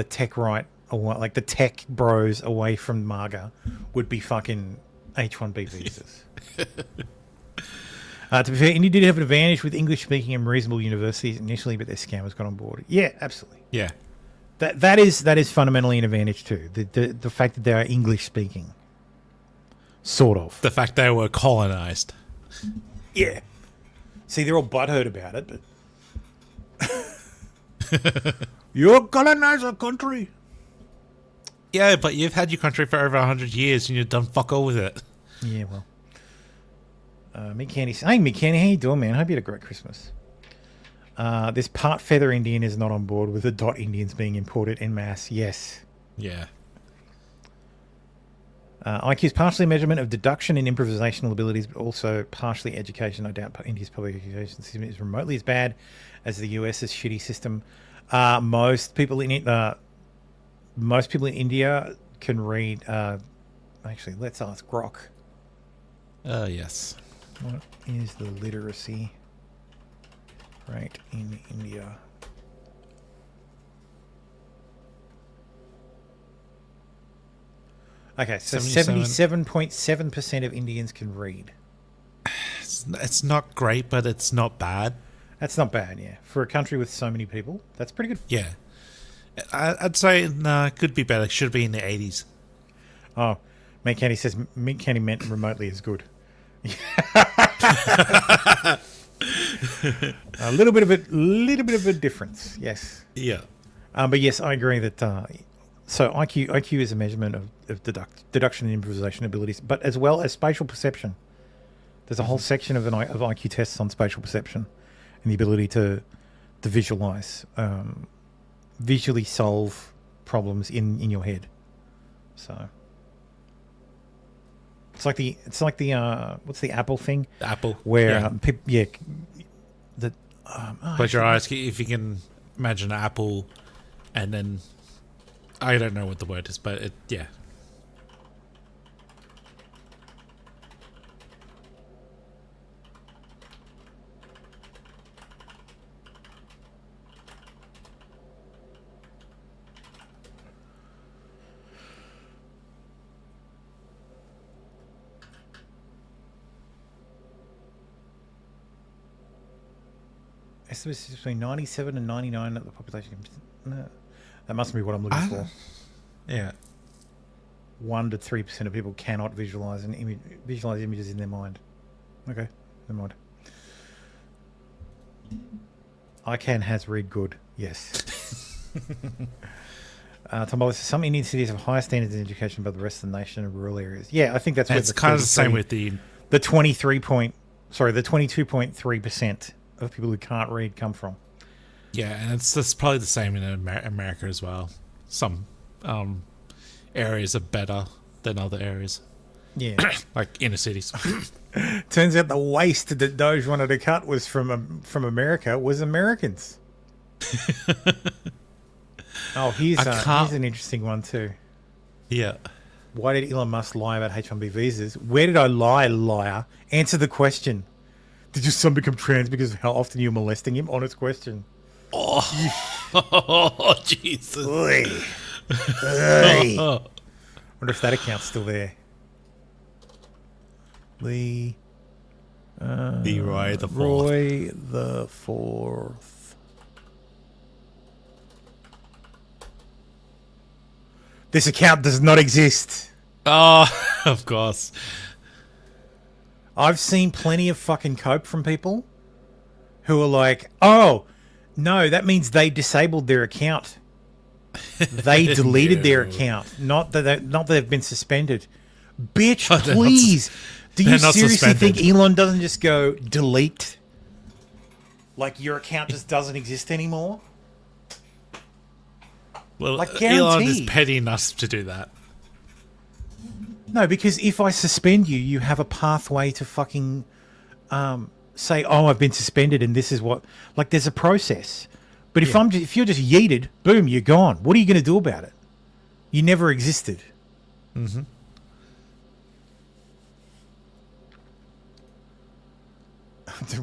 tech right, or like the tech bros away from MAGA would be fucking H-1B visas. To be fair, India did have an advantage with English-speaking and reasonable universities initially, but their scammers got on board. Yeah, absolutely. Yeah, that is fundamentally an advantage too. The fact that they are English-speaking, sort of. the fact they were colonized. Yeah. See, they're all butthurt about it, but you colonize a country. Yeah, but you've had your country for over 100 years and you've done fuck all with it. Yeah, well. Mick Candy. Hey, Mick Candy, how you doing, man? Hope you had a great Christmas. This part feather Indian is not on board with the dot Indians being imported en masse. Yes. Yeah. IQ is partially a measurement of deduction and improvisational abilities, but also partially education. I doubt India's public education system is remotely as bad as the US's shitty system. Most people in India can read. Actually, let's ask Grok. Yes. What is the literacy rate in India? Okay, so 77.7% of Indians can read. It's not great, but it's not bad. That's not bad, yeah. For a country with so many people, that's pretty good. Yeah. I'd say it could be better. It should be in the 80s. Oh, Mick Candy says Mick Candy meant remotely is good. A little bit of a difference, yes. Yeah. But yes, I agree that. So IQ is a measurement of deduction and improvisation abilities, but as well as spatial perception. There's a whole section of IQ tests on spatial perception and the ability to visualize, visually solve problems in your head. So. It's like the what's the Apple thing? The Apple, where yeah. Close your eyes if you can imagine an apple, and then I don't know what the word is, but yeah. Estimates between 97 and 99 of the population. No, that mustn't be what I'm looking for. Yeah. 1 to 3% of people cannot visualize images in their mind. Okay, never mind. ICANN has read good. Yes. Tom Bowler says some Indian cities have higher standards in education, but the rest of the nation are rural areas. Yeah, I think that's It's kind of the same with the 22.3% of people who can't read come from. Yeah, and that's probably the same in America as well. Some areas are better than other areas. Yeah. Like inner cities. Turns out the waste that Doge wanted to cut was from America was Americans. Oh, here's an interesting one too. Yeah. Why did Elon Musk lie about H-1B visas? Where did I lie, liar? Answer the question. Did your son become trans because of how often you're molesting him? Honest question. Oh, Jesus. Oy. Oy. Wonder if that account's still there. Leroy the Fourth. Roy the Fourth. This account does not exist. Oh, of course. I've seen plenty of fucking cope from people who are like, oh, no, that means they disabled their account. They deleted their account. Not that they've been suspended. Bitch, please. Do you seriously think Elon doesn't just go delete? Like your account just doesn't exist anymore? Well, like Elon is petty enough to do that. No, because if I suspend you, you have a pathway to fucking say, "Oh, I've been suspended," and this is what. Like, there's a process. But if if you're just yeeted, boom, you're gone. What are you going to do about it? You never existed. Mm-hmm.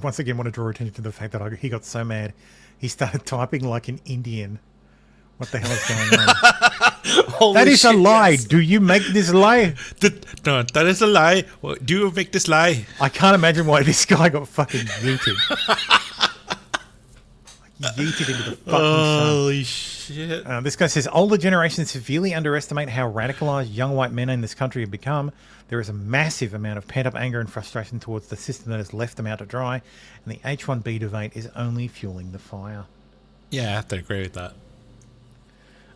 Once again, want to draw attention to the fact that he got so mad, he started typing like an Indian. What the hell is going on? That is a lie. Yes. Do you make this lie? No, that is a lie. Do you make this lie? I can't imagine why this guy got fucking yeeted. Yeeted into the fucking Holy sun. shit. This guy says, older generations severely underestimate how radicalized young white men in this country have become. There is a massive amount of pent-up anger and frustration towards the system that has left them out to dry, and the H-1B debate is only fueling the fire. Yeah, I have to agree with that.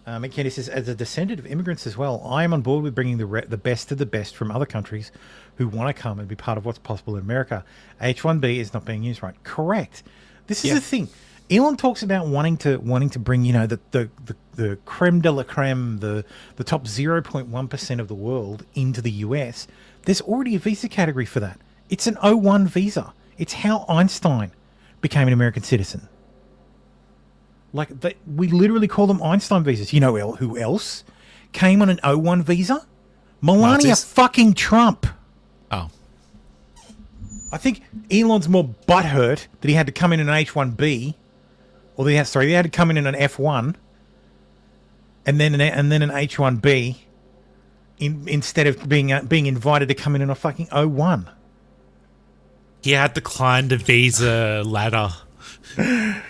McKenny says, as a descendant of immigrants as well, I am on board with bringing the best of the best from other countries who want to come and be part of what's possible in America. H-1B is not being used right. Correct. This is the thing. Elon talks about wanting to bring, you know, the creme de la creme, the top 0.1% of the world into the US. There's already a visa category for that. It's an O1 visa. It's how Einstein became an American citizen. Like, we literally call them Einstein visas. You know who else came on an O1 visa? Melania fucking Trump. Oh. I think Elon's more butthurt that he had to come in an H-1B. Or they had to come in an F1 and then an H-1B instead of being invited to come in a fucking O1. He had to climb the visa ladder.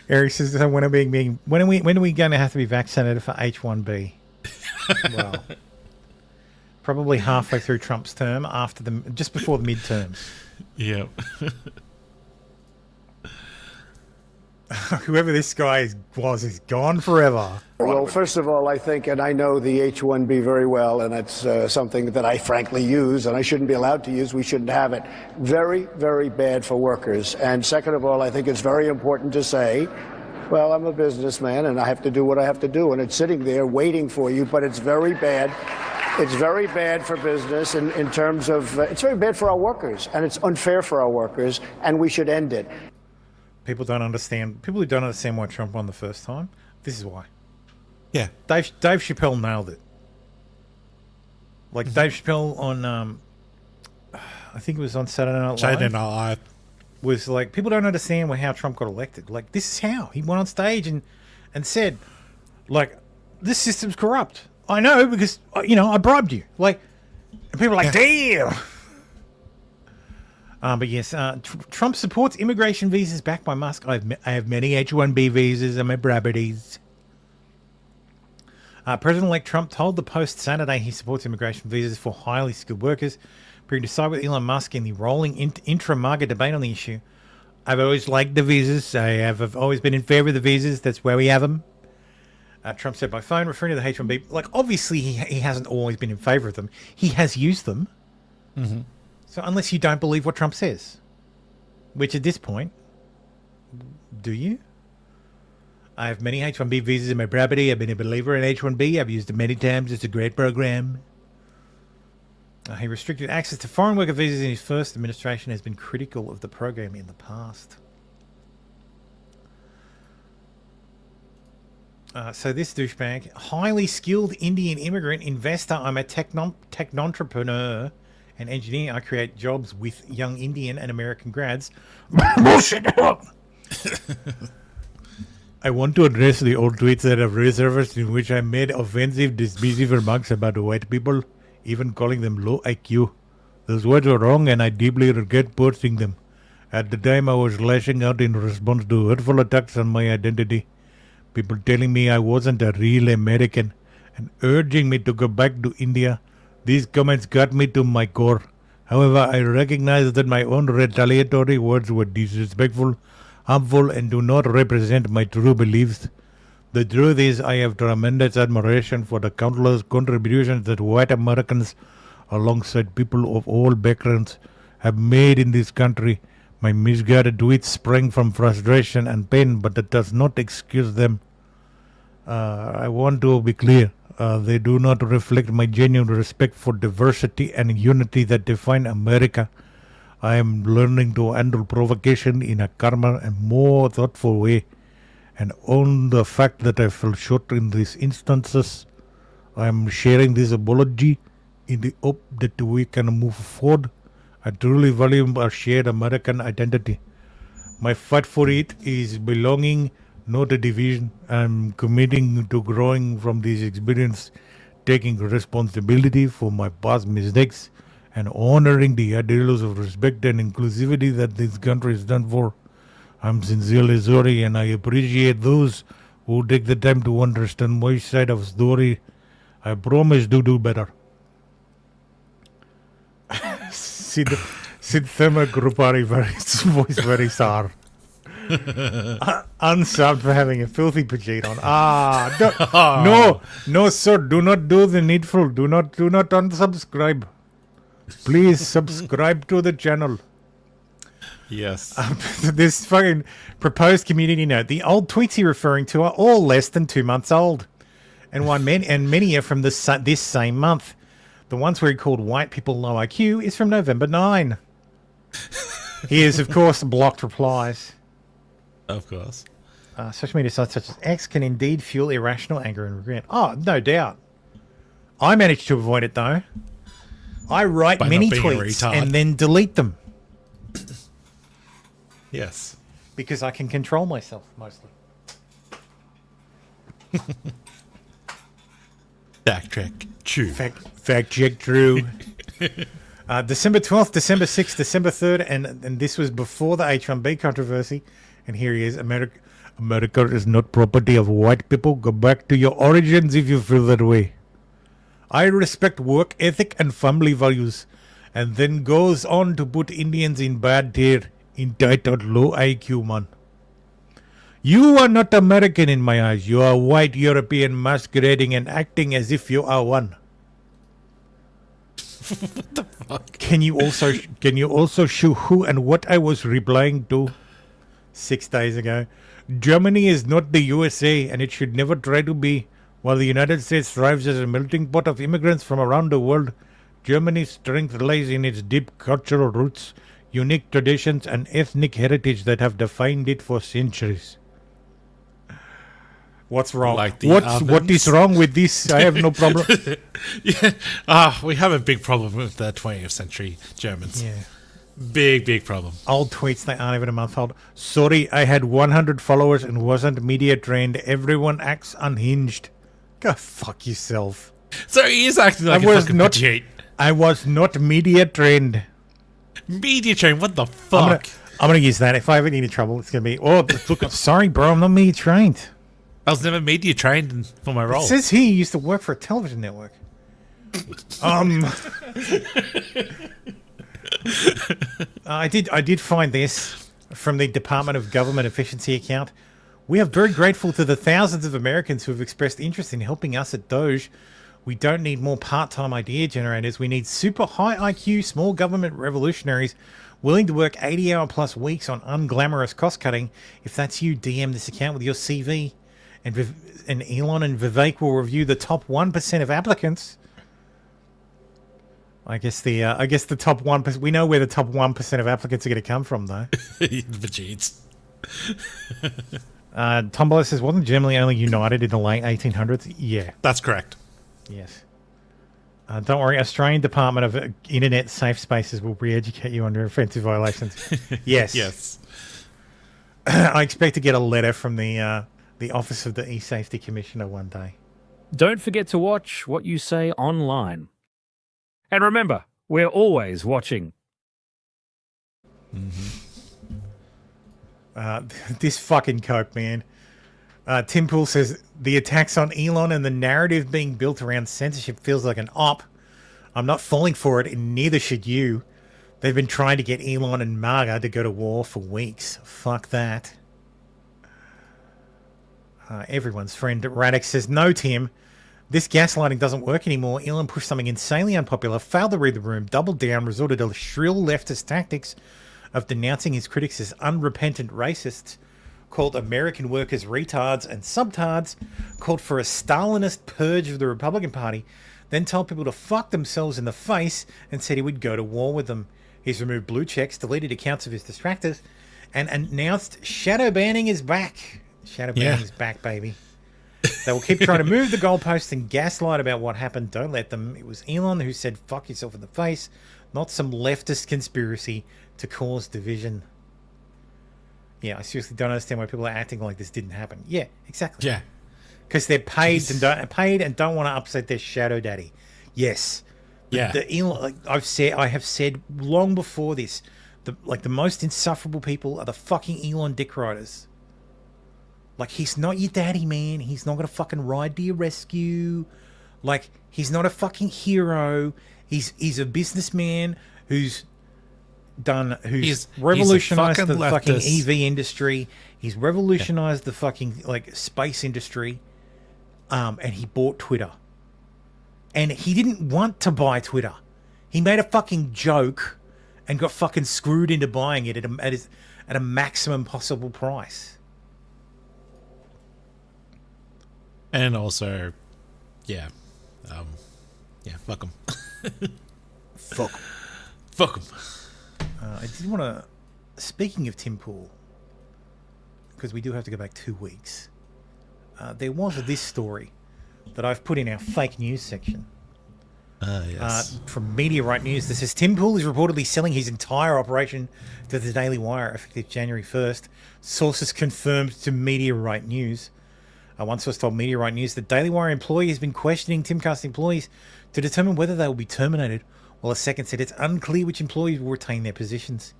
Eric says, so when are we going to have to be vaccinated for H-1B? Well, probably halfway through Trump's term, just before the midterms. Yep. Whoever this guy was is gone forever. Well, first of all, I think, and I know the H-1B very well, and it's something that I frankly use, and I shouldn't be allowed to use. We shouldn't have it. Very, very bad for workers. And second of all, I think it's very important to say, well, I'm a businessman, and I have to do what I have to do, and it's sitting there waiting for you, but it's very bad. It's very bad for business in terms of, it's very bad for our workers, and it's unfair for our workers, and we should end it. People who don't understand why Trump won the first time, this is why. Yeah. Dave Chappelle nailed it. Like Dave Chappelle on, I think it was on Saturday Night Live. Was like, people don't understand how Trump got elected. Like, this is how. He went on stage and said, like, this system's corrupt. I know because, you know, I bribed you. Like, and people are like, damn. But yes, Trump supports immigration visas backed by Musk. I have many H-1B visas and my brabbities. President-elect Trump told the Post Saturday he supports immigration visas for highly skilled workers. But to side with Elon Musk in the rolling intra-MAGA debate on the issue, I've always liked the visas. I've always been in favor of the visas. That's why we have them. Trump said by phone, referring to the H-1B. Like, obviously, he hasn't always been in favor of them. He has used them. Mm-hmm. So unless you don't believe what Trump says, which at this point, do you? I have many H-1B visas in my property. I've been a believer in H-1B. I've used it many times. It's a great program. He restricted access to foreign worker visas in his first administration, has been critical of the program in the past. So this douchebag, highly skilled Indian immigrant investor. I'm a techno-entrepreneur and engineer. I create jobs with young Indian and American grads. Bullshit! I want to address the old tweets that have resurfaced in which I made offensive, dismissive remarks about white people, even calling them low IQ. Those words were wrong and I deeply regret posting them. At the time I was lashing out in response to hurtful attacks on my identity. People telling me I wasn't a real American and urging me to go back to India. These comments got me to my core. However, I recognize that my own retaliatory words were disrespectful, harmful, and do not represent my true beliefs. The truth is, I have tremendous admiration for the countless contributions that white Americans, alongside people of all backgrounds, have made in this country. My misguided tweets sprang from frustration and pain, but that does not excuse them. I want to be clear. They do not reflect my genuine respect for diversity and unity that define America. I am learning to handle provocation in a calmer and more thoughtful way, and own the fact that I fell short in these instances. I am sharing this apology in the hope that we can move forward. I truly value our shared American identity. My fight for it is belonging, not a division. I'm committing to growing from this experience, taking responsibility for my past mistakes, and honoring the ideals of respect and inclusivity that this country stands for. I'm sincerely sorry, and I appreciate those who take the time to understand my side of the story. I promise to do better. Sid Thema Grupari, voice very sour. Unsubbed for having a filthy Pajit on. No, sir, do not do the needful. Do not unsubscribe. Please subscribe to the channel. Yes. This fucking proposed community note. The old tweets you're referring to are all less than 2 months old, and many are from this same month. The ones where he called white people low IQ is from November 9. He has, of course, blocked replies. Of course. Social media sites such as X can indeed fuel irrational anger and regret. Oh, no doubt. I managed to avoid it, though. I write many tweets and then delete them. Yes. Because I can control myself, mostly. Fact check. True. Fact check true. December 12th, December 6th, December 3rd, and this was before the H-1B controversy. And here he is. America is not property of white people. Go back to your origins if you feel that way. I respect work ethic and family values. And then goes on to put Indians in bad tier. Entitled low IQ man. You are not American in my eyes. You are white European masquerading and acting as if you are one. What the fuck? Can you also show who and what I was replying to 6 days ago? Germany is not the USA, and it should never try to be. While the United States thrives as a melting pot of immigrants from around the world, Germany's strength lies in its deep cultural roots, unique traditions, and ethnic heritage that have defined it for centuries. What's wrong? What is wrong with this? I have no problem. Yeah. We have a big problem with the 20th century Germans. Yeah. Big problem. Old tweets, they aren't even a month old. Sorry, I had 100 followers and wasn't media trained. Everyone acts unhinged. Go fuck yourself. So he is acting like a fucking Pajit. I was not media trained. Media trained? What the fuck? I'm gonna use that. If I ever get into trouble, it's gonna be, look, sorry, bro, I'm not media trained. I was never media trained for my role. It says he used to work for a television network. I did find this. From the Department of Government Efficiency account, we are very grateful to the thousands of Americans who have expressed interest in helping us at Doge. We don't need more part-time idea generators. We need super high IQ, small government revolutionaries willing to work 80-hour plus weeks on unglamorous cost-cutting. If that's you, DM this account with your CV, and Elon and Vivek will review the top 1% of applicants. I guess the top 1%. We know where the top 1% of applicants are going to come from, though. Vegeta. Tombola says, wasn't Germany only united in the late 1800s? Yeah. That's correct. Yes. Don't worry, Australian Department of Internet Safe Spaces will re-educate you under offensive violations. Yes. Yes. I expect to get a letter from the Office of the E-Safety Commissioner one day. Don't forget to watch what you say online. And remember, we're always watching. This fucking cope, man. Tim Pool says, the attacks on Elon and the narrative being built around censorship feels like an op. I'm not falling for it, and neither should you. They've been trying to get Elon and MAGA to go to war for weeks. Fuck that. Everyone's friend Radix says, no, Tim. This gaslighting doesn't work anymore. Elon pushed something insanely unpopular, failed to read the room, doubled down, resorted to shrill leftist tactics of denouncing his critics as unrepentant racists, called American workers retards and subtards, called for a Stalinist purge of the Republican Party, then told people to fuck themselves in the face and said he would go to war with them. He's removed blue checks, deleted accounts of his distractors, and announced shadow banning is back. Shadow banning is back, baby. They will keep trying to move the goalposts and gaslight about what happened. Don't let them. It was Elon who said fuck yourself in the face, not some leftist conspiracy to cause division. Yeah, I seriously don't understand why people are acting like this didn't happen. Yeah, exactly. Yeah. Because they're paid and don't want to upset their shadow daddy. Yes. Yeah. The Elon, like I have said long before this, the most insufferable people are the fucking Elon dick riders. Like, he's not your daddy, man. He's not gonna fucking ride to your rescue. Like, he's not a fucking hero. He's a businessman who's revolutionized the fucking EV industry. He's revolutionized the fucking space industry. And he bought Twitter. And he didn't want to buy Twitter. He made a fucking joke and got fucking screwed into buying it at a maximum possible price. And also, fuck him. Fuck. Fuck him. I did want to, speaking of Tim Pool, because we do have to go back 2 weeks, there was this story that I've put in our fake news section. Yes. From Meteorite News that says Tim Pool is reportedly selling his entire operation to the Daily Wire effective January 1st. Sources confirmed to Meteorite News. One source told Meteorite News that Daily Wire employee has been questioning Timcast employees to determine whether they will be terminated, while a second said it's unclear which employees will retain their positions.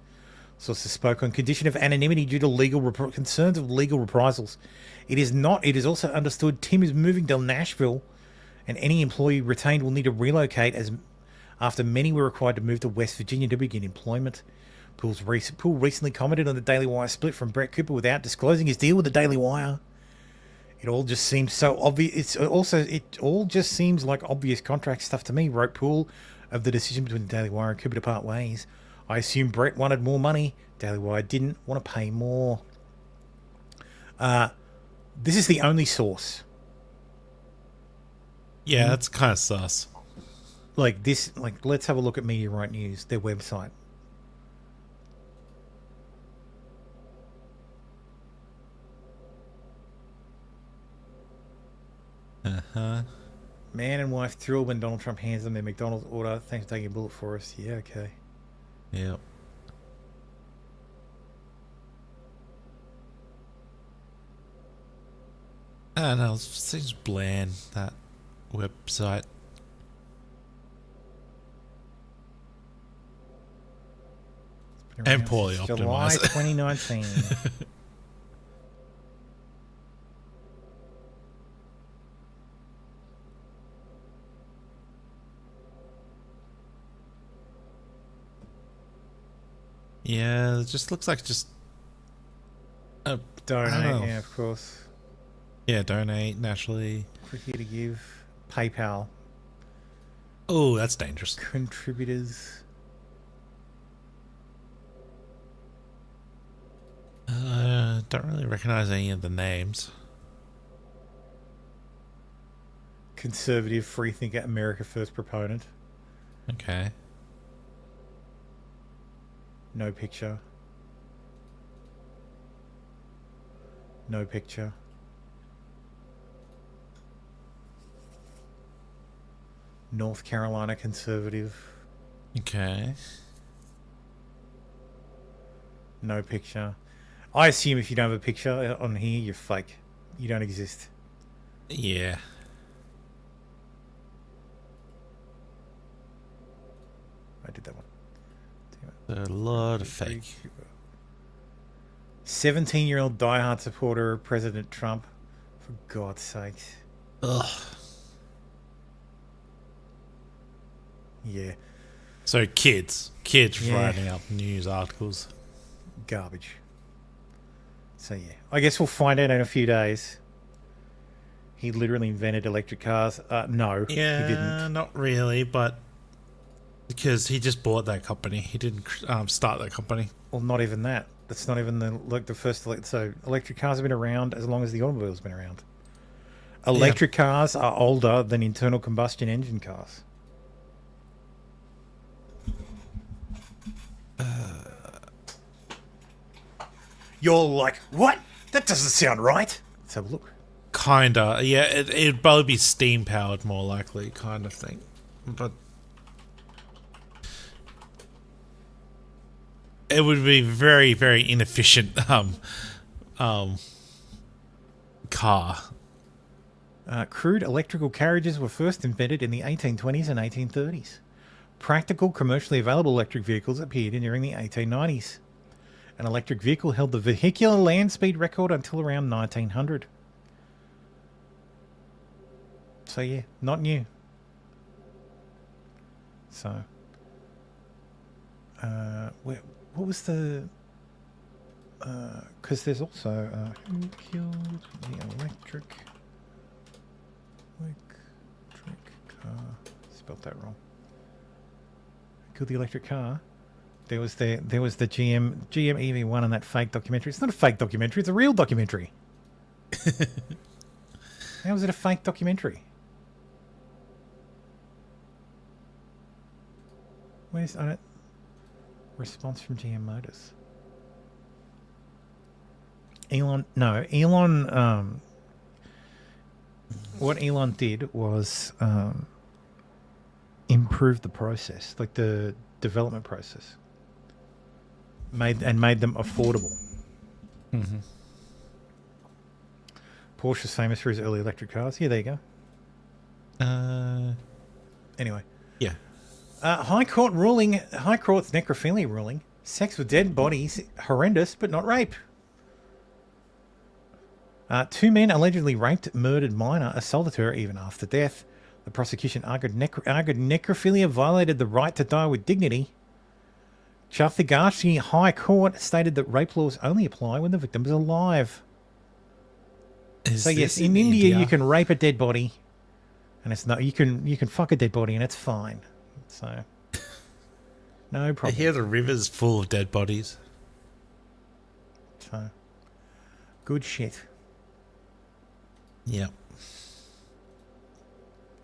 Sources spoke on condition of anonymity due to concerns of legal reprisals. It is also understood Tim is moving to Nashville, and any employee retained will need to relocate after many were required to move to West Virginia to begin employment. Pool recently commented on the Daily Wire split from Brett Cooper without disclosing his deal with the Daily Wire. It all just seems so obvious. It all just seems like obvious contract stuff to me, wrote Poole of the decision between the Daily Wire and Cooper to part ways. I assume Brett wanted more money. Daily Wire didn't want to pay more. This is the only source. Yeah, that's kind of sus. Let's have a look at Meteorite News, their website. Uh-huh. Man and wife thrilled when Donald Trump hands them their McDonald's order. Thanks for taking a bullet for us. Yeah, okay. Yep. I don't know, it seems bland, that website. And poorly optimized. July 2019. Yeah, it just looks like just Donate, yeah, of course. Yeah, donate, naturally. Click here to give. PayPal. Oh, that's dangerous. Contributors. Don't really recognize any of the names. Conservative, freethinker, America First proponent. Okay. No picture. No picture. North Carolina conservative. Okay. No picture. I assume if you don't have a picture on here, you're fake. You don't exist. Yeah. I did that one. A lot of fake. 17-year-old diehard supporter of President Trump. For God's sake. Ugh. Yeah. So kids writing up news articles. Garbage. So yeah, I guess we'll find out in a few days. He literally invented electric cars. No, he didn't. Not really, but because he just bought that company, he didn't start that company. Well, not even that. That's not even the first. So electric cars have been around as long as the automobile's been around. Electric cars are older than internal combustion engine cars. You're like, what? That doesn't sound right. Let's have a look. Kinda, yeah. It'd probably be steam powered, more likely, kind of thing. But it would be very, very inefficient. Car. Crude electrical carriages were first invented in the 1820s and 1830s. Practical, commercially available electric vehicles appeared during the 1890s. An electric vehicle held the vehicular land speed record until around 1900. So yeah, not new. So, what was the? Because there's also who killed the electric car? Spelled that wrong. Who killed the electric car? There was the GM EV1 and that fake documentary. It's not a fake documentary. It's a real documentary. How is it a fake documentary? Where's response from GM Motors? Elon. What Elon did was improve the process, like the development process. Made them affordable. Mm-hmm. Porsche's famous for his early electric cars. Yeah, there you go. Anyway. Yeah. High Court's necrophilia ruling. Sex with dead bodies, horrendous, but not rape. 2 men allegedly raped, murdered minor, assaulted her even after death. The prosecution argued necrophilia violated the right to die with dignity. Chhatrapati High Court stated that rape laws only apply when the victim is alive. So yes, in India you can rape a dead body, and it's not you can fuck a dead body and it's fine. So no problem. I hear the river's full of dead bodies. So good shit. Yep.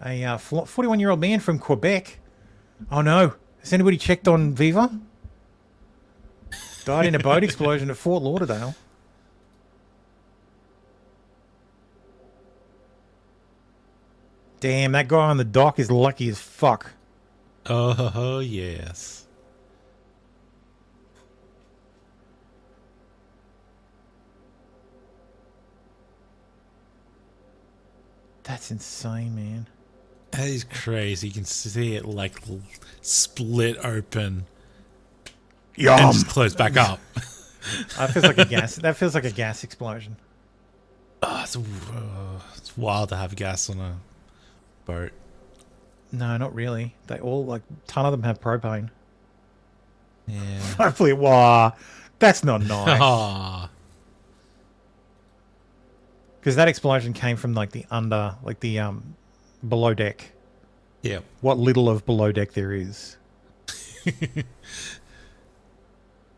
A 41-year-old man from Quebec. Oh no! Has anybody checked on Viva? Died in a boat explosion at Fort Lauderdale. Damn, that guy on the dock is lucky as fuck. Oh, yes. That's insane, man. That is crazy. You can see it like split open. Yum. And just close back up. That feels like a gas. That feels like a gas explosion. Oh, it's wild to have gas on a boat. No, not really. They all, like, a ton of them have propane. Yeah. Hopefully, wow, that's not nice. Aww. Because that explosion came from like the below deck. Yeah. What little of below deck there is. Because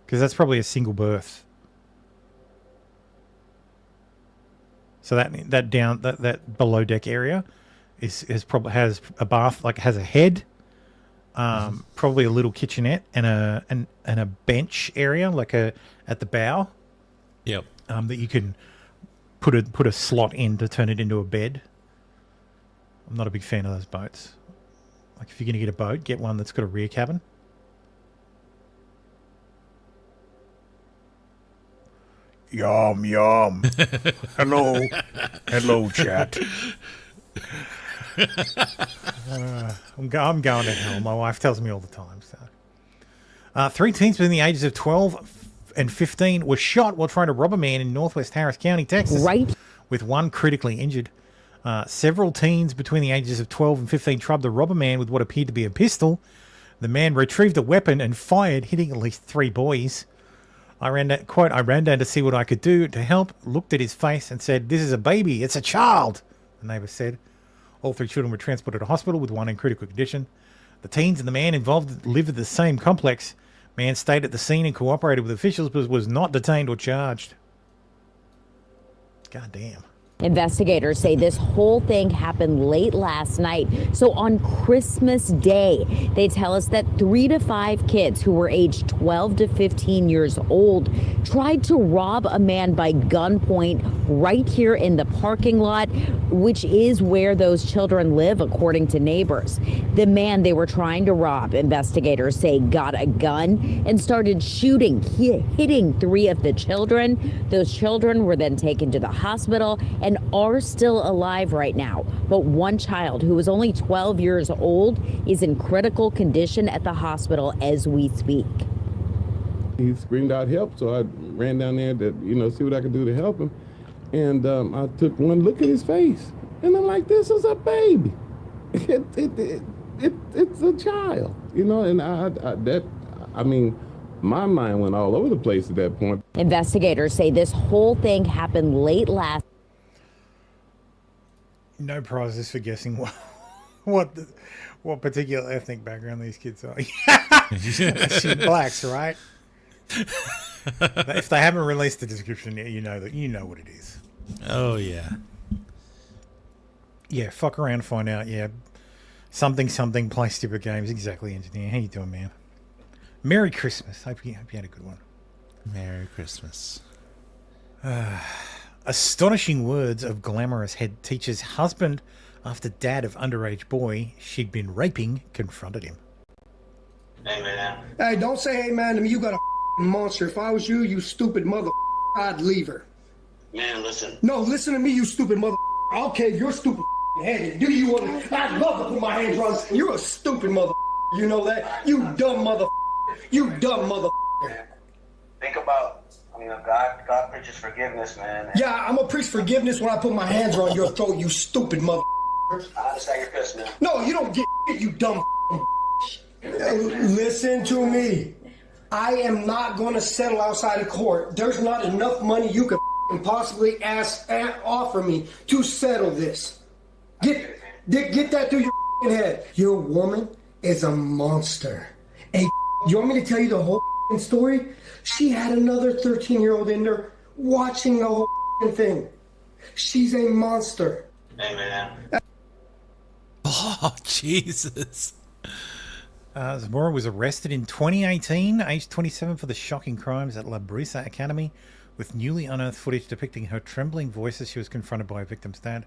that's probably a single berth. So that below deck area has a bath, like has a head, probably a little kitchenette and a bench area like at the bow. Yep. That you can put a slot in to turn it into a bed. I'm not a big fan of those boats. Like if you're gonna get a boat, get one that's got a rear cabin. Yum, yum. Hello. Hello, chat. I'm going to hell. My wife tells me all the time. So, 3 teens between the ages of 12 and 15 were shot while trying to rob a man in northwest Harris County, Texas. Right. With one critically injured. Several teens between the ages of 12 and 15 tried to rob a man with what appeared to be a pistol. The man retrieved a weapon and fired, hitting at least 3 boys. I ran down to see what I could do to help, looked at his face and said, "This is a baby, it's a child," the neighbor said. All 3 children were transported to hospital with one in critical condition. The teens and the man involved lived at the same complex. Man stayed at the scene and cooperated with officials but was not detained or charged. God damn. Investigators say this whole thing happened late last night. So on Christmas Day, they tell us that 3 to 5 kids who were aged 12 to 15 years old tried to rob a man by gunpoint right here in the parking lot, which is where those children live, according to neighbors. The man they were trying to rob, investigators say, got a gun and started shooting, hitting 3 of the children. Those children were then taken to the hospital and are still alive right now. But one child who is only 12 years old is in critical condition at the hospital as we speak. He screamed out help, so I ran down there to, see what I could do to help him. And I took one look at his face, and I'm like, this is a baby. It's a child, and my mind went all over the place at that point. Investigators say this whole thing happened late last. No prizes for guessing what particular ethnic background these kids are. Blacks, right? If they haven't released the description yet, you know what it is. Oh yeah. Yeah, fuck around, find out. Yeah, something, play stupid games. Exactly, engineer. How you doing, man? Merry Christmas. Hope you had a good one. Merry Christmas. Astonishing words of glamorous head teacher's husband after dad of underage boy she'd been raping confronted him. Hey, man. Hey, don't say hey, man to me. You got a monster. If I was you, you stupid mother, I'd leave her. Man, listen. No, listen to me, you stupid mother. I'll cave your stupid head. Do you want to? I'd love to put my hands on. You're a stupid mother. You know that? You dumb mother. You dumb mother. Think about, God preaches forgiveness, man. Yeah, I'm gonna preach forgiveness when I put my hands on your throat, you stupid mother. I understand your piss, man. No, you don't get it, you dumb. Listen to me. I am not gonna settle outside of court. There's not enough money you could possibly offer me to settle this. Get that through your head. Your woman is a monster. Hey, you want me to tell you the whole story? She had another 13-year-old in there watching the whole thing. She's a monster. Hey, man. Oh, Jesus. Zamora was arrested in 2018, aged 27, for the shocking crimes at La Brisa Academy, with newly unearthed footage depicting her trembling voice as she was confronted by a victim's dad.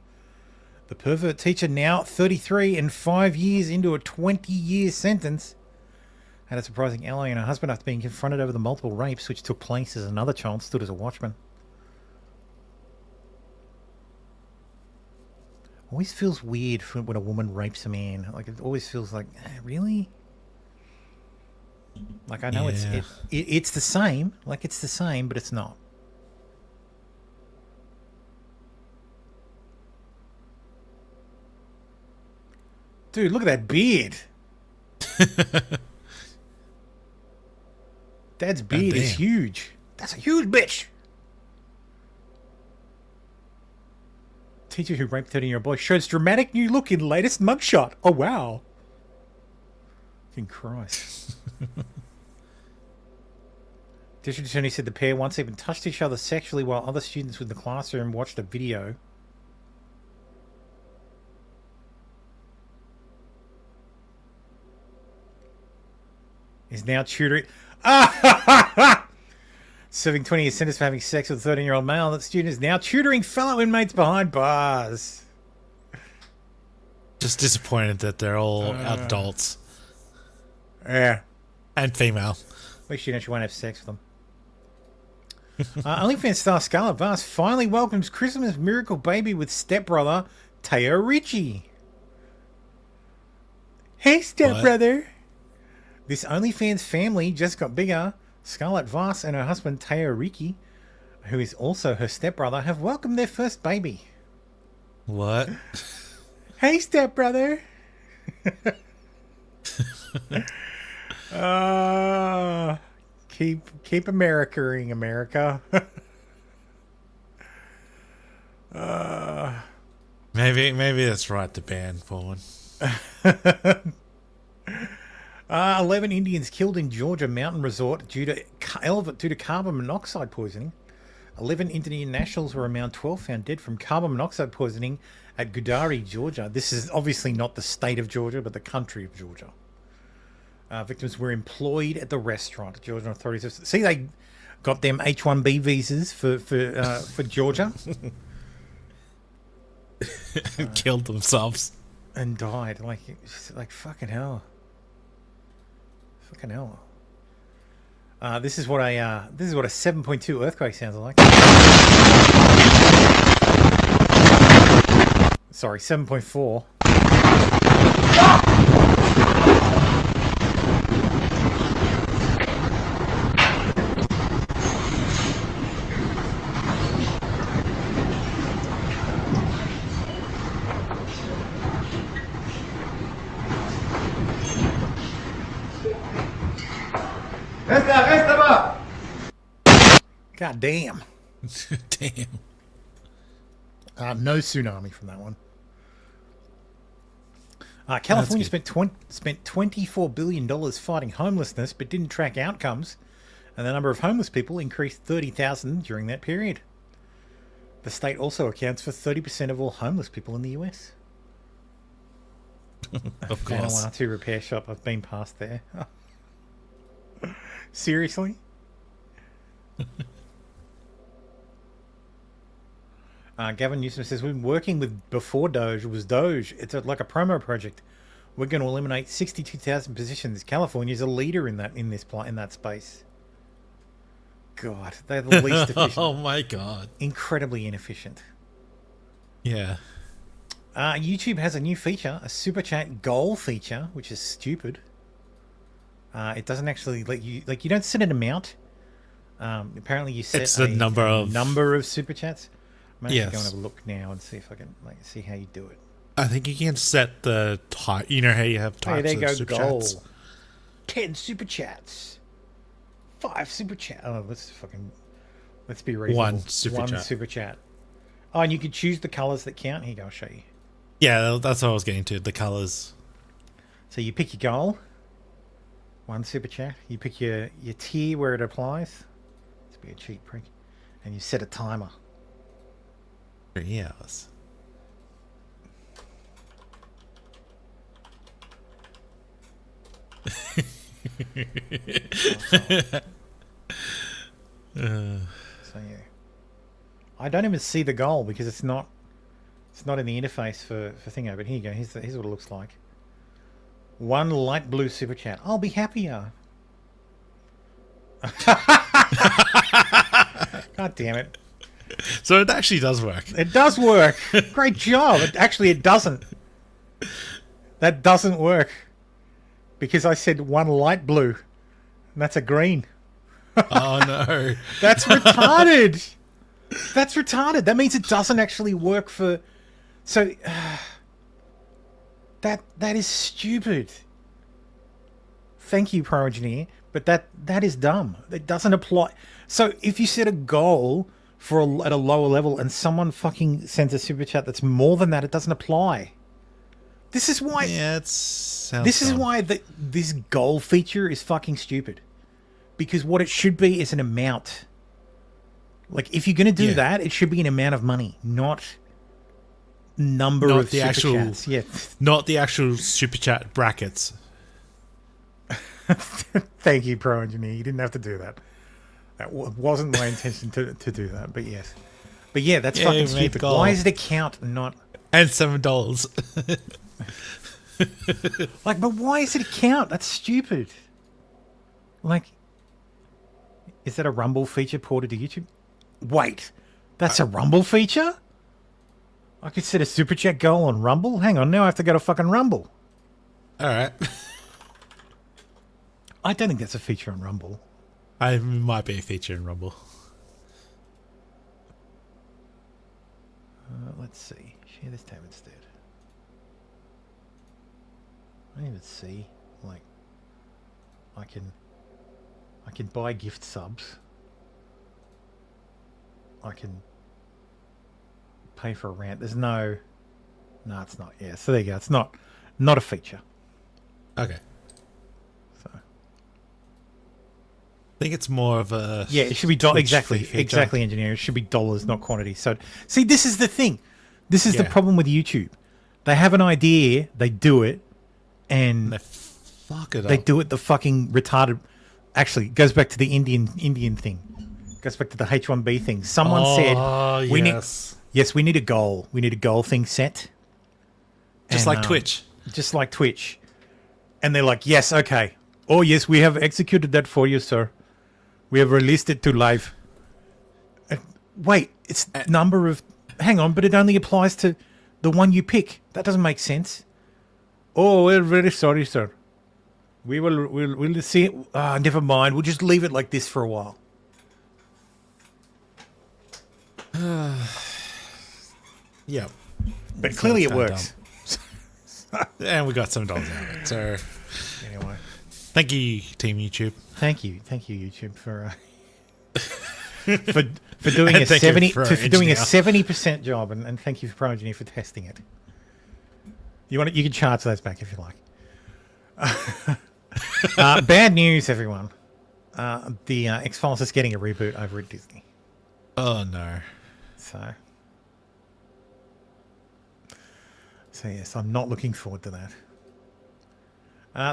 The pervert teacher, now 33 and 5 years into a 20-year sentence, had a surprising ally in her husband after being confronted over the multiple rapes which took place as another child stood as a watchman. Always feels weird when a woman rapes a man. Like, it always feels like, really? Like, I know it's the same. Like, it's the same, but it's not. Dude, look at that beard. Dad's beard is huge. That's a huge bitch. teacher who raped 13-year-old boy shows dramatic new look in latest mugshot. Oh, wow. Fucking Christ. District attorney said the pair once even touched each other sexually while other students within the classroom watched a video. Is now tutoring. Serving 20 years sentence for having sex with a 13-year-old male. That student is now tutoring fellow inmates behind bars. Just disappointed that they're all adults. Yeah. And female. At least you know she won't have sex with them. Onlyfans star Scarlett Vast finally welcomes Christmas miracle baby with stepbrother Taya Ritchie. Hey, stepbrother. This OnlyFans family just got bigger. Scarlett Vast and her husband Taya Ritchie, who is also her stepbrother, have welcomed their first baby. What? Hey, stepbrother. Keep America-ing America. Maybe that's right to ban porn. 11 Indians killed in Georgia mountain resort due to carbon monoxide poisoning. 11 Indian nationals were among 12 found dead from carbon monoxide poisoning at Gudari, Georgia. This is obviously not the state of Georgia, but the country of Georgia. Victims were employed at the restaurant. Georgian authorities see they got them H-1B visas for Georgia. And killed themselves and died. Like fucking hell. Fucking hell. This is what a 7.2 earthquake sounds like. Sorry, 7.4. God damn. Damn. No tsunami from that one. California spent $24 billion fighting homelessness, but didn't track outcomes, and the number of homeless people increased 30,000 during that period. The state also accounts for 30% of all homeless people in the US. Of course. R2 repair shop. I've been past there. Seriously? Gavin Newsom says, we've been working with before Doge was Doge. It's like a promo project. We're going to eliminate 62,000 positions. California is a leader in that space. God, they're the least efficient. Oh my God. Incredibly inefficient. Yeah. YouTube has a new feature, a super chat goal feature, which is stupid. It doesn't actually let you, you don't set an amount. Apparently you set the number of super chats. I'm actually going to have a look now and see if I can see how you do it. I think you can set the type. You know how you have types there you go, super goal. chats. 10 super chats. 5 super chats. Oh, let's be reasonable. One super chat. Oh, and you can choose the colors that count. Here you go, I'll show you. Yeah, that's what I was getting to. The colors. So you pick your goal. 1 super chat. You pick your tier where it applies. Let's be a cheap prick. And you set a timer. 3 hours. So yeah, I don't even see the goal because it's not in the interface for Thingo. But here you go. Here's what it looks like. 1 light blue super chat. I'll be happier. God damn it. So it actually does work. It does work. Great job. It doesn't. That doesn't work. Because I said 1 light blue. And that's a green. Oh no. That's retarded. That's retarded. That means it doesn't actually work for... So... That is stupid. Thank you, Pro Engineer. But that is dumb. It doesn't apply. So if you set a goal at a lower level, and someone fucking sends a super chat that's more than that, it doesn't apply. This is why. Yeah, this is why this goal feature is fucking stupid. Because what it should be is an amount. Like, if you're going to do that, it should be an amount of money, not number of the super actual chats. Yeah. Not the actual super chat brackets. Thank you, Pro Engineer. You didn't have to do that. That wasn't my intention to do that, but yes. But yeah, that's fucking stupid. Why is it a count and not... And $7. Like, but why is it a count? That's stupid. Like, is that a Rumble feature ported to YouTube? Wait, that's a Rumble feature? I could set a super chat goal on Rumble? Hang on, now I have to go to fucking Rumble. Alright. I don't think that's a feature on Rumble. It might be a feature in Rumble. Let's see. Share this tab instead. I don't even see. Like, I can buy gift subs. I can pay for a rant. There's no... No, it's not. Yeah, so there you go. It's not a feature. Okay. So. I think it's more of a... Yeah, it should be... Exactly, engineer. It should be dollars, not quantity. So, see, this is the thing. This is the problem with YouTube. They have an idea, they do it, and... They fuck it up. They do it the fucking retarded... Actually, it goes back to the Indian thing. It goes back to the H1B thing. Someone said... We need a goal. We need a goal thing set. Just like Twitch. Just like Twitch. And they're like, yes, okay. Oh, yes, we have executed that for you, sir. We have released it to live. Wait, it's number of... Hang on, but it only applies to the one you pick. That doesn't make sense. Oh, we're very sorry, sir. We'll see it. Never mind. We'll just leave it like this for a while. Yeah. But clearly it works. And we got $7 out of it. So anyway. Thank you, Team YouTube. Thank you, YouTube, for doing a 70% job, and thank you for Pro Engineer for testing it. You can charge those back if you like. Bad news, everyone. The X-Files is getting a reboot over at Disney. Oh no! So yes, I'm not looking forward to that.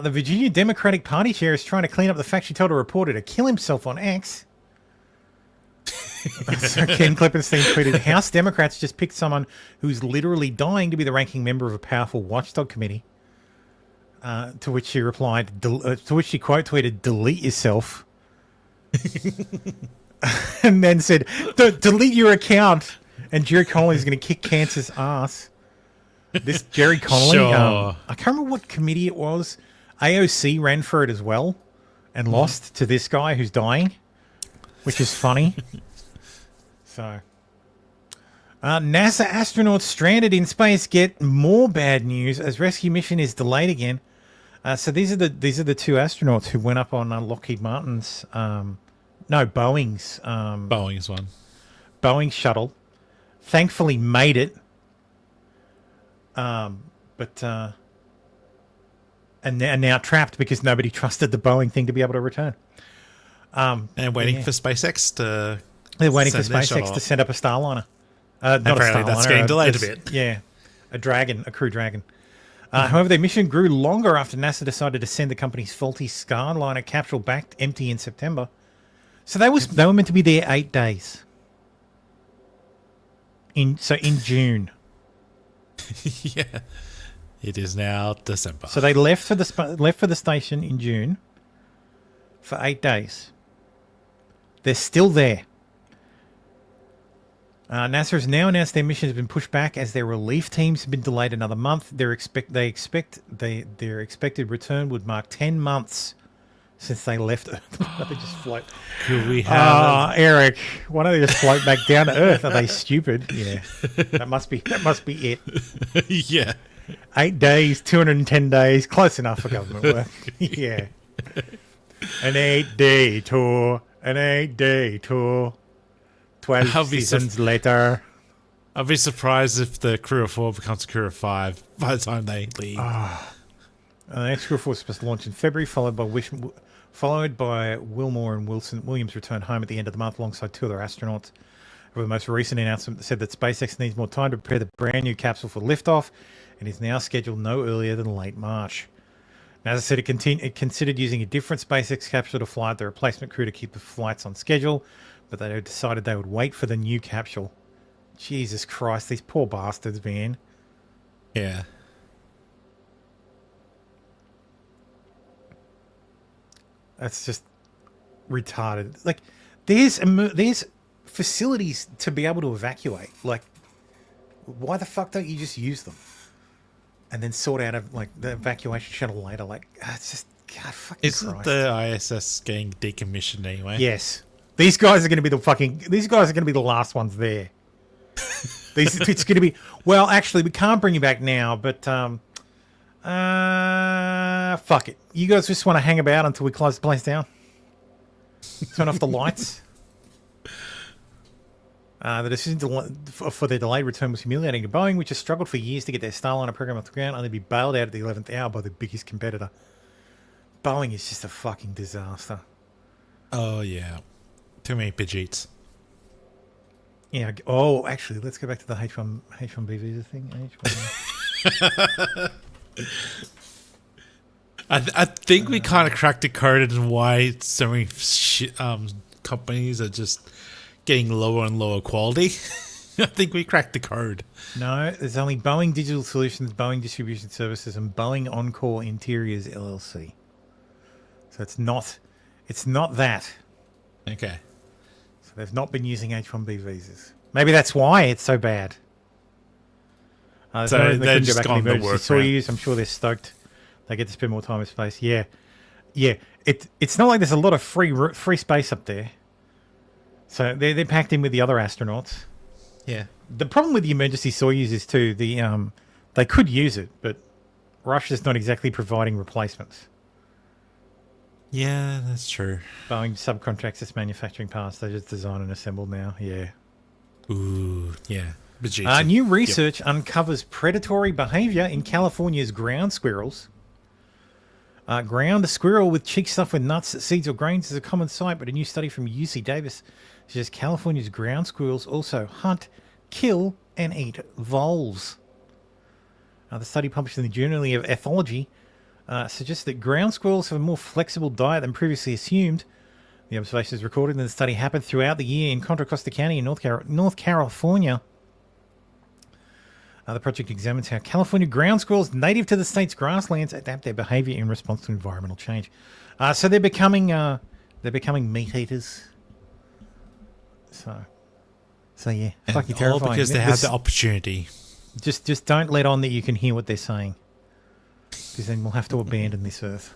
The Virginia Democratic Party chair is trying to clean up the fact she told a reporter to kill himself on X. So Ken Klippenstein tweeted, House Democrats just picked someone who's literally dying to be the ranking member of a powerful watchdog committee. To which she replied, to which she quote tweeted, delete yourself. And then said, delete your account. And Jerry Connolly is going to kick cancer's ass. This Jerry Connolly, Sure. I can't remember what committee it was. AOC ran for it as well and lost to this guy who's dying, which is funny. So, NASA astronauts stranded in space get more bad news as rescue mission is delayed again. So these are the two astronauts who went up on Lockheed Martin's, Boeing's one, Boeing shuttle. Thankfully, made it. But now trapped because nobody trusted the Boeing thing to be able to return. And waiting for SpaceX to... They're waiting for SpaceX to send up a Starliner. Not apparently a Starliner. that's getting delayed a bit. Yeah, a Crew Dragon. However, their mission grew longer after NASA decided to send the company's faulty Starliner capsule back empty in September. So they were meant to be there 8 days. In June. Yeah, it is now December. So they left for the station in June for 8 days. They're still there. NASA has now announced their mission has been pushed back as their relief teams have been delayed another month. Their expected return would mark 10 months since they left Earth. They just float. Could we have Eric? Why don't they just float back down to Earth? Are they stupid? Yeah, that must be it. Yeah, 8 days, 210 days, close enough for government work. Yeah, an 8-day tour, 12 12 I'll be seasons later. I'll be surprised if the crew of 4 becomes a crew of 5 by the time they leave. The next crew of 4 is supposed to launch in February, followed by Wilmore and Williams return home at the end of the month alongside 2 other astronauts. The most recent announcement said that SpaceX needs more time to prepare the brand new capsule for liftoff and is now scheduled no earlier than late March. Now, as I said, it considered using a different SpaceX capsule to fly the replacement crew to keep the flights on schedule, but they decided they would wait for the new capsule. Jesus Christ, these poor bastards, man. Yeah. That's just retarded. Like, there's facilities to be able to evacuate. Like, why the fuck don't you just use them and then sort out the evacuation shuttle later? Like, it's just God fucking Isn't Christ. the ISS getting decommissioned anyway? Yes, these guys are going to be the last ones there. It's going to be, well, actually, we can't bring you back now, but fuck it. You guys just want to hang about until we close the place down? Turn off the lights? The decision for their delayed return was humiliating to Boeing, which has struggled for years to get their Starliner program off the ground, only to be bailed out at the 11th hour by the biggest competitor. Boeing is just a fucking disaster. Oh, yeah. Too many Pidgeots. Yeah. Oh, actually, let's go back to the H1B visa thing. H1B. I think we kind of cracked the code on why so many companies are just getting lower and lower quality. I think we cracked the code. No, there's only Boeing Digital Solutions, Boeing Distribution Services, and Boeing Encore Interiors LLC. So it's not that. Okay. So they've not been using H1B visas. Maybe that's why it's so bad. So they're just gone the Soyuz. I'm sure they're stoked. They get to spend more time in space. Yeah. It's not like there's a lot of free space up there. So they're packed in with the other astronauts. Yeah. The problem with the emergency Soyuz is too they could use it, but Russia's not exactly providing replacements. Yeah, that's true. Boeing subcontracts its manufacturing parts. They just design and assemble now. Yeah. Ooh, yeah. New research uncovers predatory behavior in California's ground squirrels. Ground squirrel with cheek stuffed with nuts, seeds, or grains is a common sight, but a new study from UC Davis suggests California's ground squirrels also hunt, kill, and eat voles. The study published in the Journal of Ethology suggests that ground squirrels have a more flexible diet than previously assumed. The observations recorded in the study happened throughout the year in Contra Costa County in North California. The project examines how California ground squirrels native to the state's grasslands adapt their behavior in response to environmental change. So they're becoming meat eaters. So yeah, fucking terrifying. All because they have the opportunity. Just don't let on that you can hear what they're saying, because then we'll have to abandon this earth.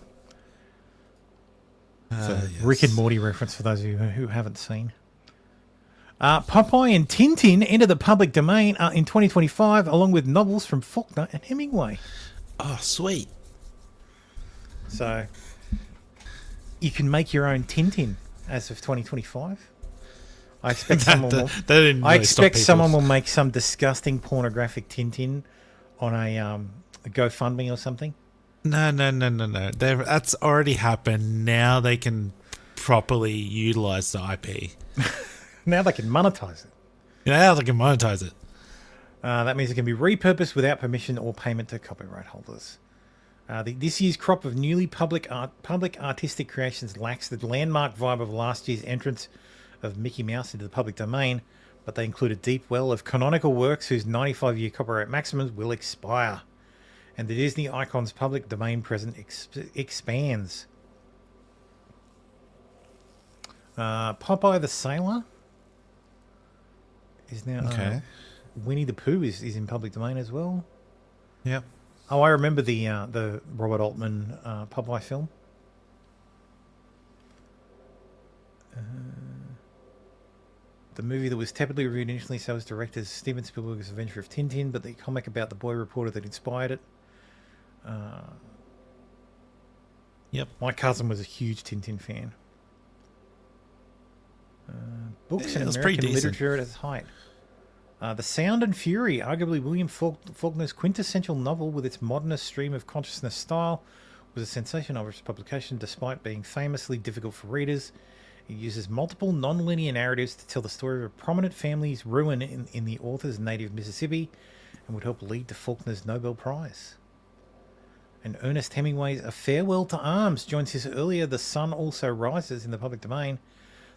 Yes. Rick and Morty reference for those of you who haven't seen. Popeye and Tintin enter the public domain in 2025, along with novels from Faulkner and Hemingway. Oh, sweet. So you can make your own Tintin as of 2025. I expect someone will make some disgusting pornographic Tintin on a GoFundMe or something. No. That's already happened. Now they can properly utilize the IP. Now they can monetize it. That means it can be repurposed without permission or payment to copyright holders. This year's crop of newly public artistic creations lacks the landmark vibe of last year's entrance of Mickey Mouse into the public domain, but they include a deep well of canonical works whose 95-year copyright maximums will expire. And the Disney icon's public domain present expands. Popeye the Sailor is now... Okay. Winnie the Pooh is in public domain as well. Yep. Oh, I remember the Robert Altman Popeye film. The movie that was tepidly reviewed initially stars director Steven Spielberg's Adventure of Tintin, but the comic about the boy reporter that inspired it. Yep. My cousin was a huge Tintin fan. Books Yeah, and it was pretty American decent. literature at its height. The Sound and Fury, arguably William Faulkner's quintessential novel with its modernist stream of consciousness style, was a sensation of its publication despite being famously difficult for readers. It uses multiple non-linear narratives to tell the story of a prominent family's ruin in the author's native Mississippi and would help lead to Faulkner's Nobel Prize. And Ernest Hemingway's A Farewell to Arms joins his earlier The Sun Also Rises in the public domain.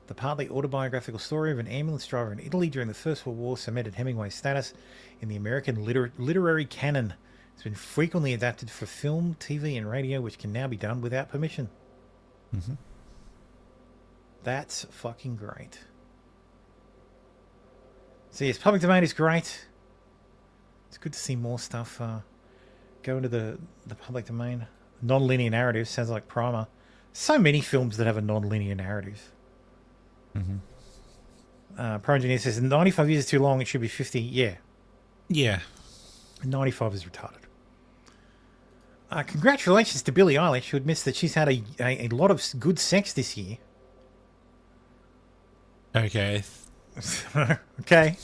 The partly autobiographical story of an ambulance driver in Italy during the First World War cemented Hemingway's status in the American literary canon. It's been frequently adapted for film, TV, and radio, which can now be done without permission. Mm-hmm. That's fucking great. So yes, public domain is great. It's good to see more stuff go into the public domain. Non-linear narrative sounds like Primer. So many films that have a non-linear narrative. Mm-hmm. Pro Engineer says 95 years is too long. It should be 50. Yeah. Yeah. 95 is retarded. Congratulations to Billie Eilish, who admits that she's had a lot of good sex this year. Okay. Okay.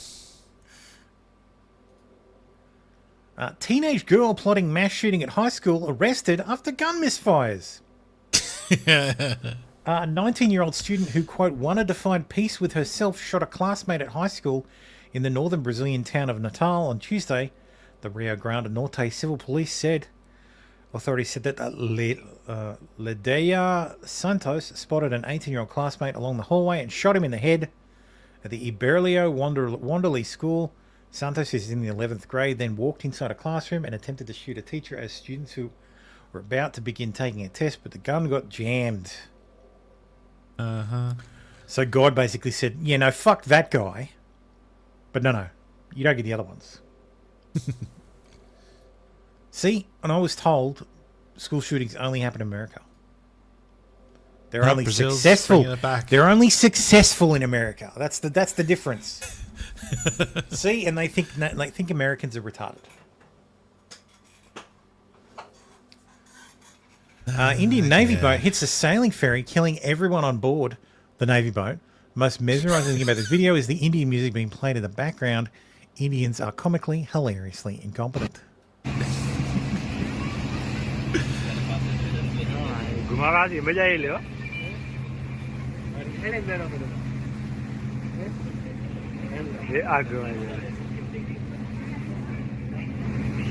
Teenage girl plotting mass shooting at high school arrested after gun misfires. A 19-year-old student who, quote, wanted to find peace with herself shot a classmate at high school in the northern Brazilian town of Natal on Tuesday, the Rio Grande Norte civil police said. Authorities said that Ledeia Santos spotted an 18-year-old classmate along the hallway and shot him in the head at the Iberlio Wanderley School. Santos is in the 11th grade, then walked inside a classroom and attempted to shoot a teacher as students who were about to begin taking a test, but the gun got jammed. Uh-huh. So God basically said, yeah, no, fuck that guy. But no, you don't get the other ones. See, and I was told school shootings only happen in America. They're only Brazil's successful. bringing it back. They're only successful in America. That's the difference. See, and they think Americans are retarded. Indian Navy boat hits a sailing ferry, killing everyone on board the Navy boat. Most mesmerizing thing about this video is the Indian music being played in the background. Indians are comically, hilariously incompetent.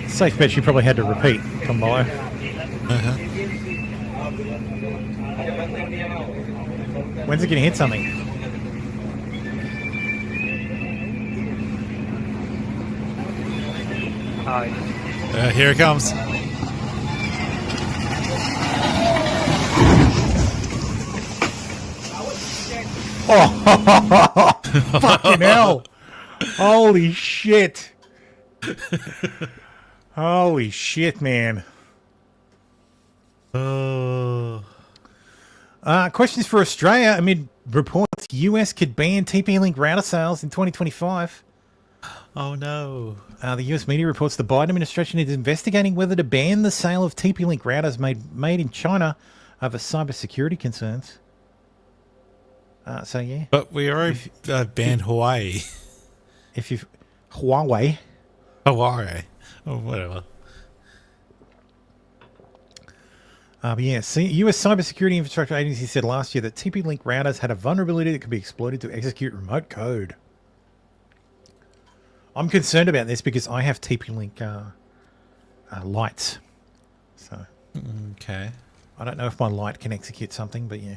Safe bet you probably had to repeat from below. Uh-huh. When's it going to hit something? Here it comes. Oh, fucking hell. Holy shit. Holy shit, man. Questions for Australia amid reports US could ban TP-Link router sales in 2025. Oh, no. The US media reports the Biden administration is investigating whether to ban the sale of TP-Link routers made in China over cybersecurity concerns. So, yeah. But we already banned Hawaii. Huawei. Hawaii. Or whatever. But yeah, US Cybersecurity Infrastructure Agency said last year that TP-Link routers had a vulnerability that could be exploited to execute remote code. I'm concerned about this because I have TP-Link lights. So, okay. I don't know if my light can execute something, but yeah.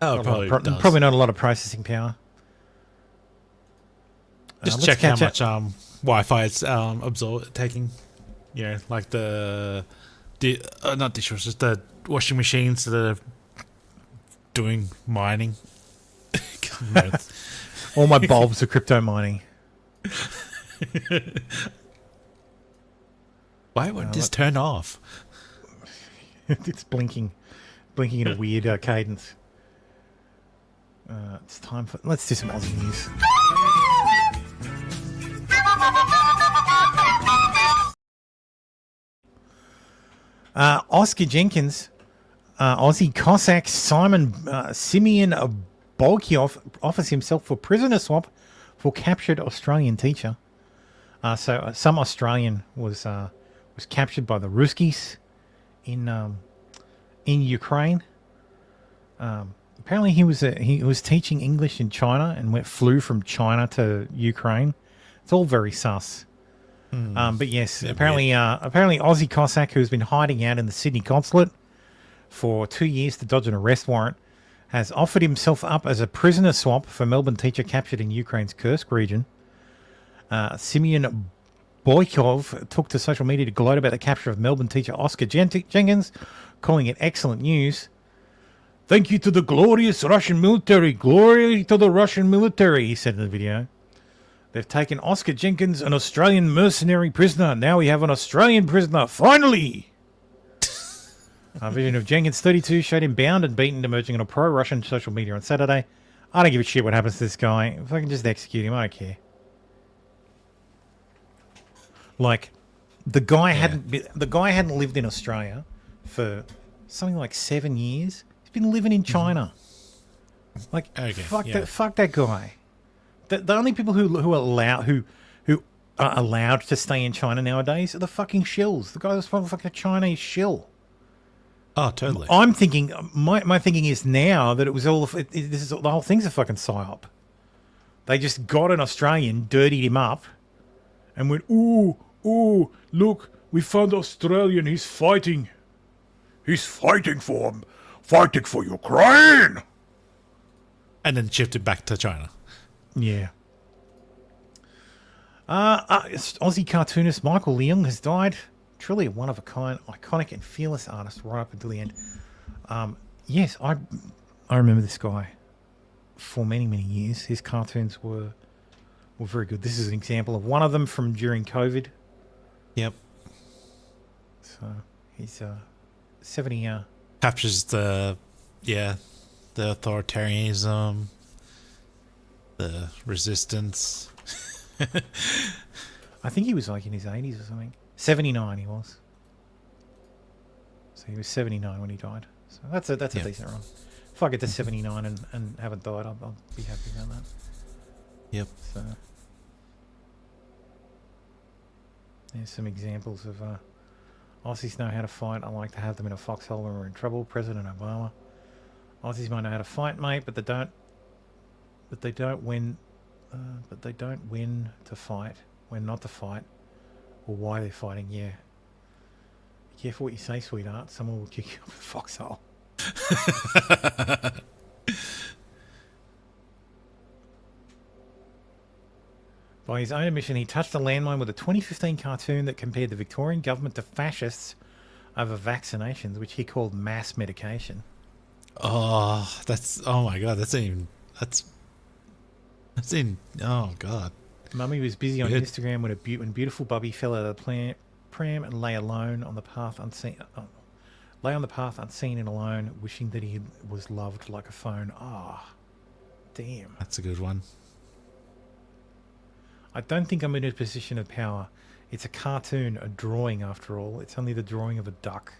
Oh, it probably not a lot of processing power. Just check how much Wi-Fi it's taking. You know, like not dishwashers, the washing machines that are doing mining. All my bulbs are crypto mining. Why won't this turn off? It's blinking in a weird cadence. It's time for... Let's do some Aussie news. Oscar Jenkins, Aussie Cossack Simeon Bolkiov offers himself for prisoner swap for captured Australian teacher. So some Australian was captured by the Ruskies in Ukraine. Apparently he was teaching English in China and flew from China to Ukraine. It's all very sus. But yes, apparently Aussie Cossack, who's been hiding out in the Sydney consulate for 2 years to dodge an arrest warrant, has offered himself up as a prisoner swap for Melbourne teacher captured in Ukraine's Kursk region. Simeon Boykov took to social media to gloat about the capture of Melbourne teacher Oscar Jenkins, calling it excellent news. Thank you to the glorious Russian military. Glory to the Russian military, he said in the video. They've taken Oscar Jenkins, an Australian mercenary prisoner. Now we have an Australian prisoner, finally! A vision of Jenkins, 32, showed him bound and beaten, emerging on a pro-Russian social media on Saturday. I don't give a shit what happens to this guy. If I can just execute him, I don't care. Like, the guy hadn't lived in Australia for something like 7 years. He's been living in China. Like, fuck that guy. The only people who are allowed to stay in China nowadays are the fucking shills. The guy that's from fucking Chinese shill. Oh, totally. I'm thinking, my thinking is now that it was all, the whole thing's a fucking psyop. They just got an Australian, dirtied him up, and went, ooh, look, we found Australian, he's fighting. He's fighting for Ukraine! And then shifted back to China. Yeah. Aussie cartoonist Michael Leung has died. Truly a one-of-a-kind, iconic and fearless artist right up until the end. Yes, I remember this guy for many, many years. His cartoons were very good. This is an example of one of them from during COVID. Yep. So he's 70. Captures the authoritarianism, the resistance. I think he was like in his 80s or something. 79 he was. So he was 79 when he died. So that's a decent run. If I get to 79 and haven't died, I'll be happy about that. Yep. So there's some examples of Aussies know how to fight. I like to have them in a foxhole when we're in trouble. President Obama. Aussies might know how to fight, mate, but they don't win. But they don't win to fight. When not to fight, or why they're fighting. Yeah. Be careful what you say, sweetheart. Someone will kick you up the foxhole. By his own admission, he touched a landmine with a 2015 cartoon that compared the Victorian government to fascists over vaccinations, which he called mass medication. Oh my god, oh god. Mummy was busy on Instagram when beautiful Bubby fell out of the pram and lay alone on the path unseen. Lay on the path unseen and alone, wishing that he was loved like a phone. Damn. That's a good one. I don't think I'm in a position of power. It's a cartoon, a drawing after all. It's only the drawing of a duck.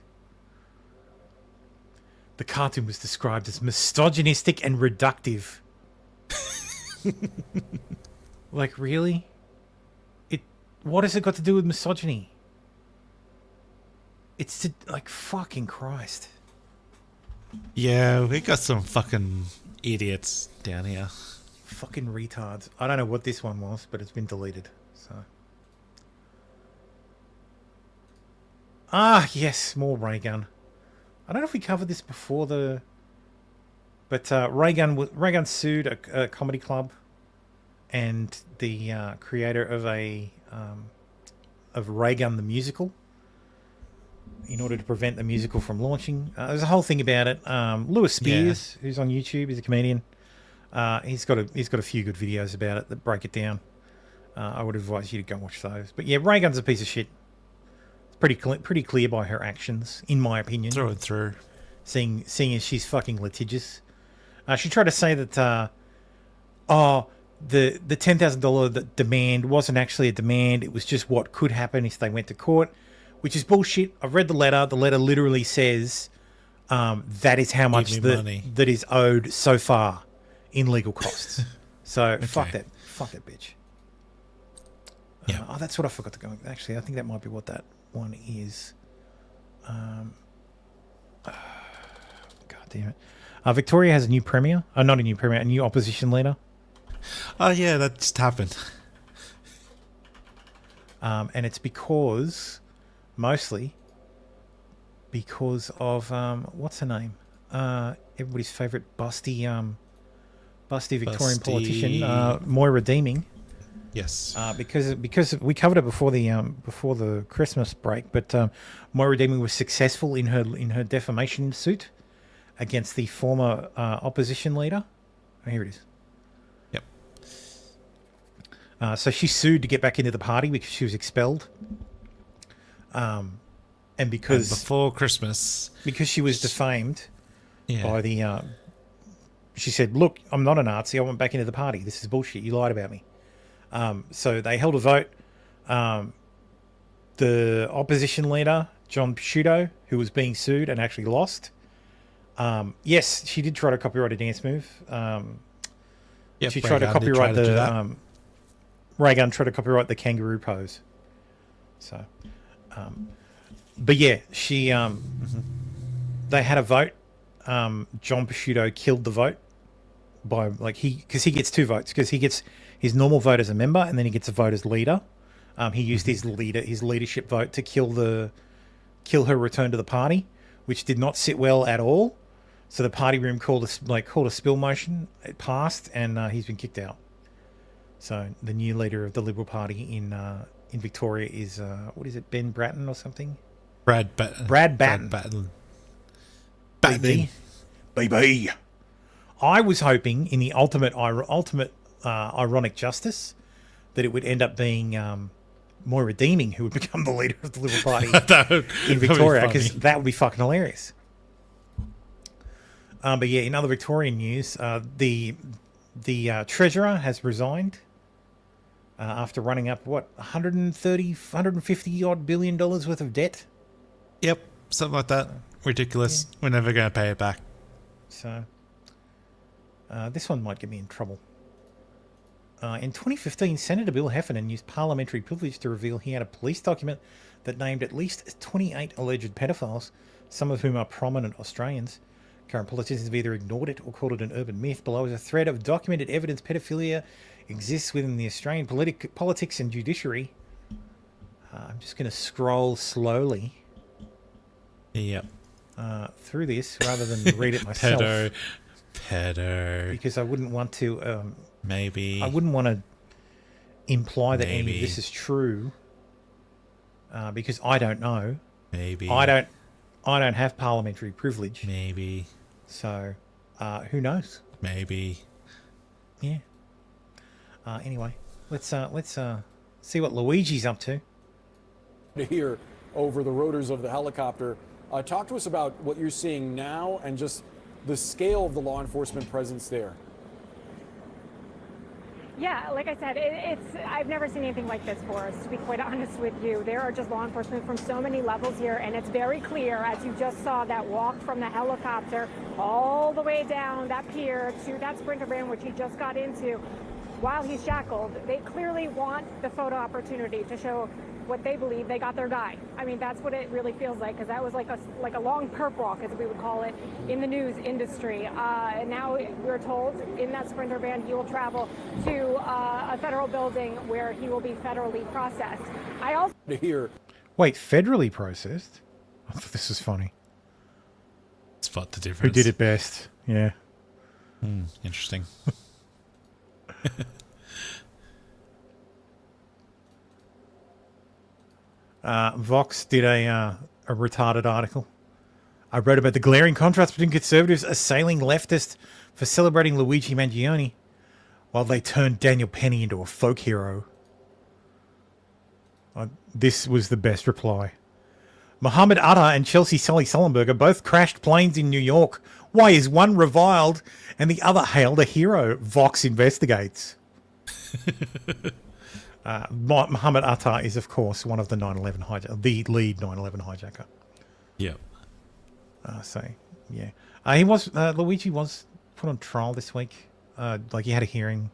The cartoon was described as misogynistic and reductive. Like, really? What has it got to do with misogyny? It's like, fucking Christ. Yeah, we got some fucking idiots down here. Fucking retards. I don't know what this one was, but it's been deleted. So. Yes, more Ray Gun. I don't know if we covered this before but Ray Gun sued a comedy club and the creator of Ray Gun the musical in order to prevent the musical from launching. There's a whole thing about it. Lewis Spears, who's on YouTube, he's a comedian. He's got a few good videos about it that break it down. I would advise you to go watch those. But yeah, Ray Gun's a piece of shit. It's pretty clear by her actions, in my opinion. Through and through. Seeing as she's fucking litigious. She tried to say that the $10,000 demand wasn't actually a demand. It was just what could happen if they went to court, which is bullshit. I've read the letter. The letter literally says that is how much that is owed so far in legal costs. So fuck that bitch. Yeah. Oh, that's what I forgot to go. Actually, I think that might be what that one is. God damn it. Victoria has a new premier. Not a new premier, a new opposition leader. Oh yeah, that just happened. And it's mostly because of what's her name? Everybody's favorite busty Victorian politician, Moira Deeming. Yes. Because we covered it before the Christmas break, but Moira Deeming was successful in her defamation suit against the former opposition leader. Oh, here it is. Yep. So she sued to get back into the party because she was expelled. And before Christmas, because she was defamed by the. She said, "Look, I'm not a Nazi. I went back into the party. This is bullshit. You lied about me." So they held a vote. The opposition leader, John Picciuto, who was being sued and actually lost. Yes, she did try to copyright a dance move. She tried to copyright Ray Gun tried to copyright the kangaroo pose. So, but yeah, she. They had a vote. John Picciuto killed the vote by because he gets 2 votes because he gets his normal vote as a member and then he gets a vote as leader. He used his leadership vote to kill her return to the party, which did not sit well at all. So the party room called a spill motion. It passed, and he's been kicked out. So the new leader of the Liberal Party in Victoria is what is it, Ben Bratton or something? Brad Batten. BB. I was hoping in the ultimate ironic justice that it would end up being Moira Deeming who would become the leader of the Liberal Party in Victoria, because that would be fucking hilarious. But yeah, in other Victorian news, the Treasurer has resigned after running up 150 odd billion dollars worth of debt. Yep, something like that. Ridiculous. Yeah. We're never going to pay it back. So this one might get me in trouble. In 2015, Senator Bill Heffernan used parliamentary privilege to reveal he had a police document that named at least 28 alleged pedophiles, some of whom are prominent Australians. Current politicians have either ignored it or called it an urban myth. Below is a thread of documented evidence pedophilia exists within the Australian politics and judiciary. I'm just going to scroll slowly through this rather than read it myself. Pedo. Because I wouldn't want to... maybe. I wouldn't want to imply that any of this is true because I don't know. Maybe. I don't have parliamentary privilege. Maybe. So, who knows? Maybe. Yeah. Anyway, let's see what Luigi's up to. Here over the rotors of the helicopter. Talk to us about what you're seeing now and just the scale of the law enforcement presence there. Yeah, like I said, I've never seen anything like this, Forrest, to be quite honest with you. There are just law enforcement from so many levels here, and it's very clear, as you just saw, that walk from the helicopter all the way down that pier to that Sprinter van, which he just got into, while he's shackled. They clearly want the photo opportunity to show what they believe they got their guy. I mean, that's what it really feels like, because that was like a long perp walk, as we would call it, in the news industry. And now we're told in that Sprinter van he will travel to a federal building where he will be federally processed. I also Wait, federally processed? I thought this was funny. Spot the difference. Who did it best? Yeah. Interesting. Vox did a retarded article. I wrote about the glaring contrast between conservatives assailing leftists for celebrating Luigi Mangione while they turned Daniel Penny into a folk hero. This was the best reply. Mohammed Atta and Chelsea Sully Sullenberger both crashed planes in New York. Why is one reviled and the other hailed a hero? Vox investigates. Mohammed Atta is, of course, one of the 9/11 hijackers, the lead 9/11 hijacker. Yeah. He was Luigi was put on trial this week. Like he had a hearing.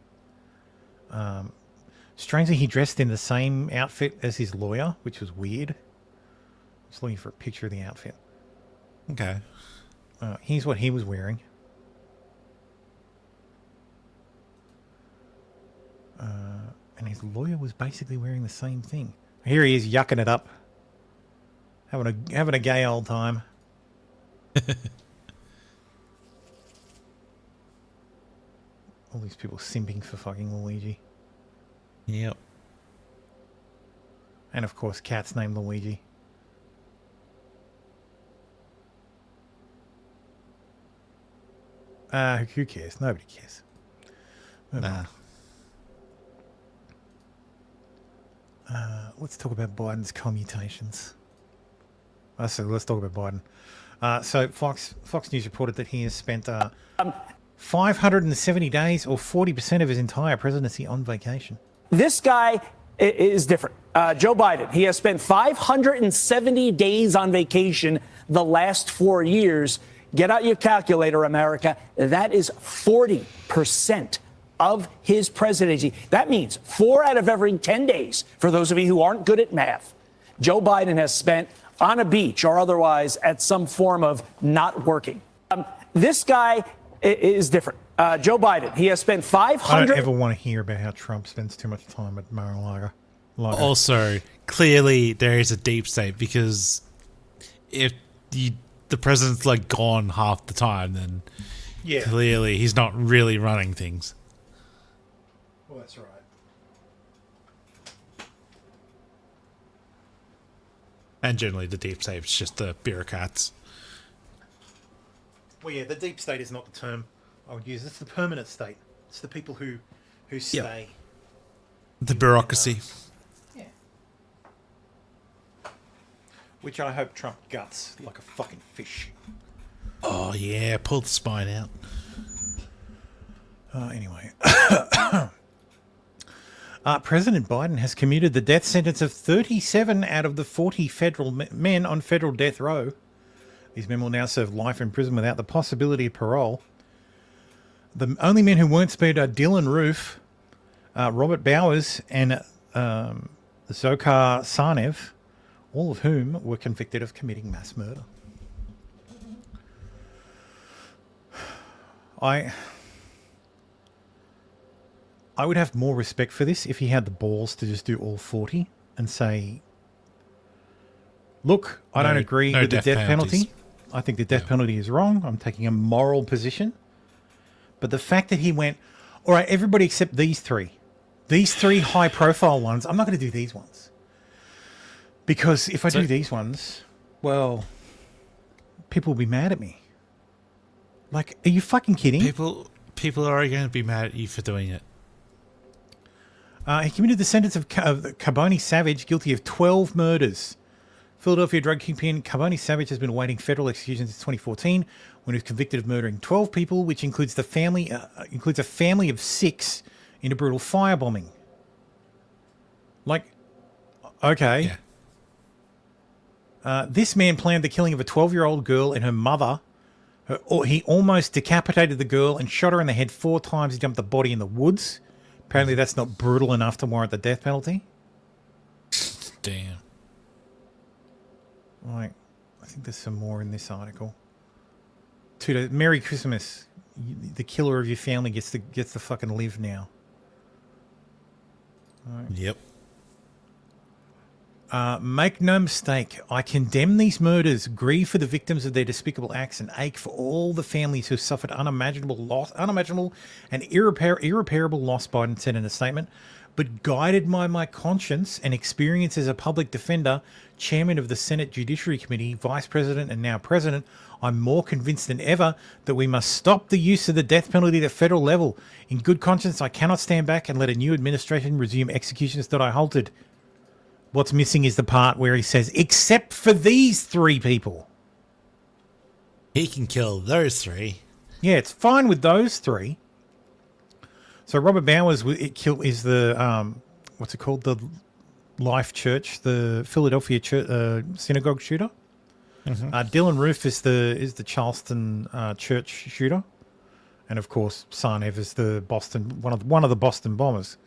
Strangely, he dressed in the same outfit as his lawyer, which was weird. Just looking for a picture of the outfit. Okay. Here's what he was wearing. And his lawyer was basically wearing the same thing. Here he is yucking it up. Having a gay old time. All these people simping for fucking Luigi. Yep. And of course, cat's named Luigi. Who cares? Nobody cares. Nah. Let's talk about Biden's commutations. So let's talk about Biden. So Fox News reported that he has spent 570 days or 40% of his entire presidency on vacation. This guy is different. Joe Biden, he has spent 570 days on vacation the last 4 years. Get out your calculator, America. That is 40% of his presidency. That means 4 out of every 10 days, for those of you who aren't good at math, Joe Biden has spent on a beach or otherwise at some form of not working. This guy is different. Joe Biden, he has spent 500... I don't ever want to hear about how Trump spends too much time at Mar-a-Lago. Also, clearly there is a deep state, because if the president's like gone half the time, then clearly he's not really running things. Well, that's right. And generally the deep state is just the bureaucrats. Well, yeah, the deep state is not the term I would use. It's the permanent state. It's the people who stay. The bureaucracy. Yeah. Which I hope Trump guts like a fucking fish. Oh, yeah. Pull the spine out. Anyway. President Biden has commuted the death sentence of 37 out of the 40 federal men on federal death row. These men will now serve life in prison without the possibility of parole. The only men who weren't spared are Dylan Roof, Robert Bowers, and Zokhar Sarnev, all of whom were convicted of committing mass murder. I would have more respect for this if he had the balls to just do all 40 and say, look, I don't agree with the death penalty. I think the death penalty is wrong. I'm taking a moral position. But the fact that he went, all right, everybody except these three high profile ones, I'm not going to do these ones. Because if I do these ones, well, people will be mad at me. Like, are you fucking kidding? People are going to be mad at you for doing it. He committed the sentence of Carboni Savage, guilty of 12 murders. Philadelphia drug kingpin Carboni Savage has been awaiting federal execution since 2014, when he was convicted of murdering 12 people, which includes a family of 6 in a brutal firebombing. Like, okay. Yeah. This man planned the killing of a 12-year-old girl and her mother. He almost decapitated the girl and shot her in the head 4 times. He dumped the body in the woods. Apparently that's not brutal enough to warrant the death penalty. Damn. Like, I think there's some more in this article. Merry Christmas. The killer of your family gets to fucking live now. Right. Yep. Make no mistake, I condemn these murders, grieve for the victims of their despicable acts, and ache for all the families who suffered unimaginable and irreparable loss, Biden said in a statement. But guided by my conscience and experience as a public defender, chairman of the Senate Judiciary Committee, vice president, and now president, I'm more convinced than ever that we must stop the use of the death penalty at a federal level. In good conscience, I cannot stand back and let a new administration resume executions that I halted. What's missing is the part where he says, except for these 3 people. He can kill those 3. Yeah, it's fine with those 3. So Robert Bowers is the, what's it called? The Life Church, the Philadelphia church, synagogue shooter. Mm-hmm. Dylan Roof is the Charleston church shooter. And of course, Sarnev is the Boston one of the Boston bombers,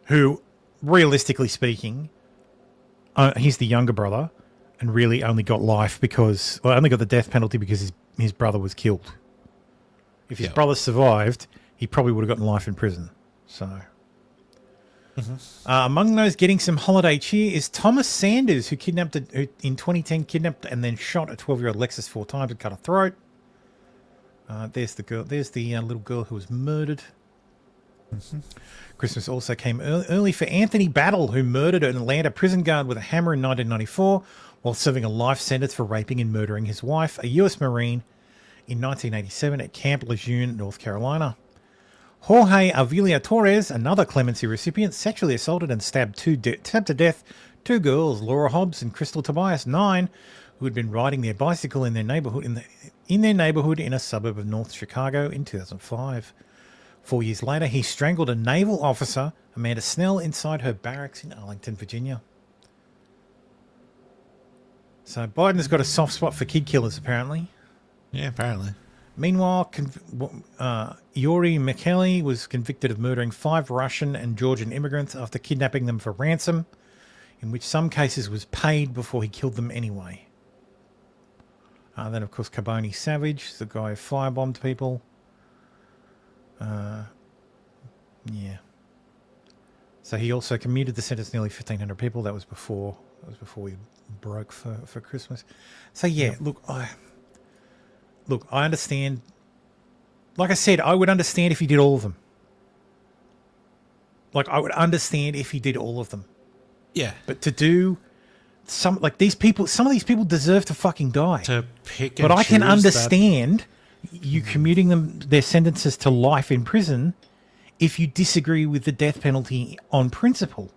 who, realistically speaking, he's the younger brother, and really only got life because, well, only got the death penalty because his brother was killed. If his brother survived, he probably would have gotten life in prison. So, among those getting some holiday cheer is Thomas Sanders, who in 2010 kidnapped and then shot a 12-year-old Lexus 4 times and cut her throat. There's the girl. There's the little girl who was murdered. Christmas also came early for Anthony Battle, who murdered an Atlanta prison guard with a hammer in 1994 while serving a life sentence for raping and murdering his wife, a U.S. Marine, in 1987 at Camp Lejeune, North Carolina. Jorge Avila Torres, another clemency recipient, sexually assaulted and stabbed to death two girls, Laura Hobbs and Crystal Tobias, 9, who had been riding their bicycle in their neighborhood in a suburb of North Chicago in 2005. 4 years later, he strangled a naval officer, Amanda Snell, inside her barracks in Arlington, Virginia. So Biden's got a soft spot for kid killers, apparently. Yeah, apparently. Meanwhile, Yuri Mikhaili was convicted of murdering 5 Russian and Georgian immigrants after kidnapping them for ransom, in which some cases was paid before he killed them anyway. Then, of course, Carboni Savage, the guy who firebombed people. Yeah. So he also commuted the sentence nearly 1,500 people. That was before we broke for Christmas. So yeah, look, I understand. Like I said, I would understand if he did all of them. Like, I would understand if he did all of them. Yeah. But to do some of these people deserve to fucking die. To pick and But I can choose understand you commuting their sentences to life in prison if you disagree with the death penalty on principle.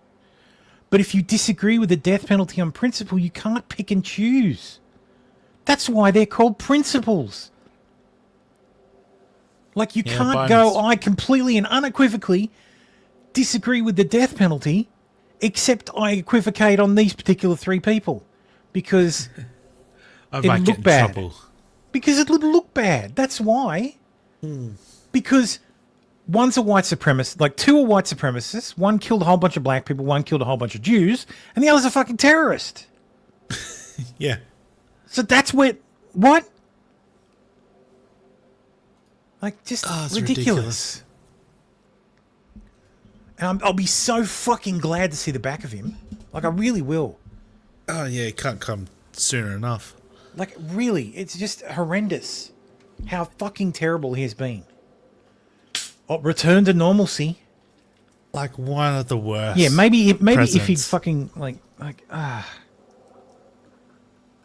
But if you disagree with the death penalty on principle, you can't pick and choose. That's why they're called principles. Like, you can't go, I completely and unequivocally disagree with the death penalty, except I equivocate on these particular 3 people because I it'll might look get in bad. trouble. Because it'll look bad. That's why. Because one's a white supremacist, like 2 are white supremacists, one killed a whole bunch of black people, one killed a whole bunch of Jews, and the other's a fucking terrorist. Yeah. So that's what? Like, just ridiculous. And I'll be so fucking glad to see the back of him. Like, I really will. Oh, yeah, it can't come sooner enough. Like, really, it's just horrendous how fucking terrible he has been. Oh, return to normalcy. Like, one of the worst. Yeah, maybe if presidents. he'd fucking,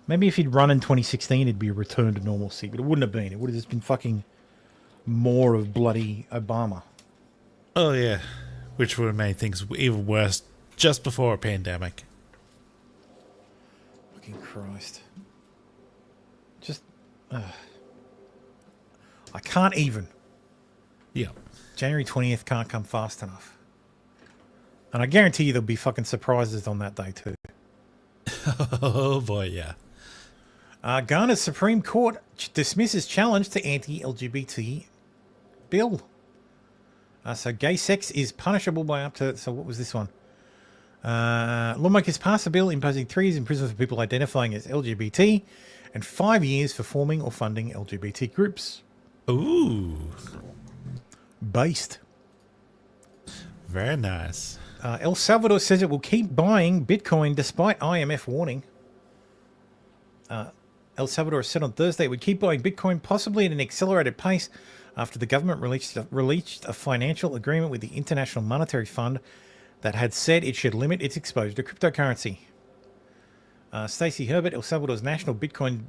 maybe if he'd run in 2016, it'd be a return to normalcy, but it wouldn't have been. It would have just been fucking more of bloody Obama. Oh, yeah. Which would have made things even worse just before a pandemic. Fucking Christ. Just, I can't even. Yeah. January 20th can't come fast enough. And I guarantee you there'll be fucking surprises on that day too. Oh, boy, yeah. Ghana's Supreme Court dismisses challenge to anti-LGBT bill. So gay sex is punishable by up to... So what was this one? Lawmakers passed a bill imposing 3 years in prison for people identifying as LGBT and 5 years for forming or funding LGBT groups. Ooh. Based. Very nice. El Salvador says it will keep buying Bitcoin despite IMF warning. El Salvador said on Thursday it would keep buying Bitcoin possibly at an accelerated pace after the government released a financial agreement with the International Monetary Fund that had said it should limit its exposure to cryptocurrency. Stacey Herbert, El Salvador's National Bitcoin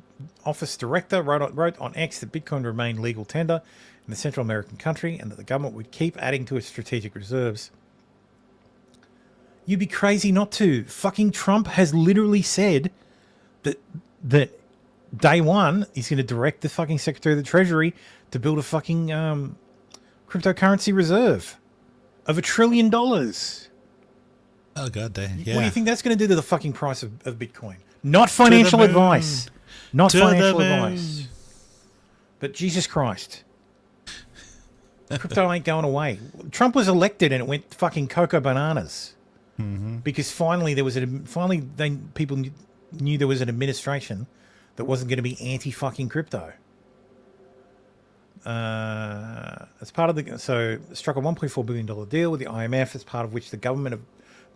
Office Director, wrote on X that Bitcoin remained legal tender in the Central American country and that the government would keep adding to its strategic reserves. You'd be crazy not to. Fucking Trump has literally said that day one he's going to direct the fucking Secretary of the Treasury to build a fucking cryptocurrency reserve of $1 trillion. Oh, god damn. Yeah. What do you think that's going to do to the fucking price of Bitcoin? Not financial advice. Not financial advice. But Jesus Christ. Crypto ain't going away. Trump was elected and it went fucking cocoa bananas. Mm-hmm. Because finally people knew there was an administration that wasn't going to be anti-fucking crypto. As part of struck a $1.4 billion deal with the IMF, as part of which the government of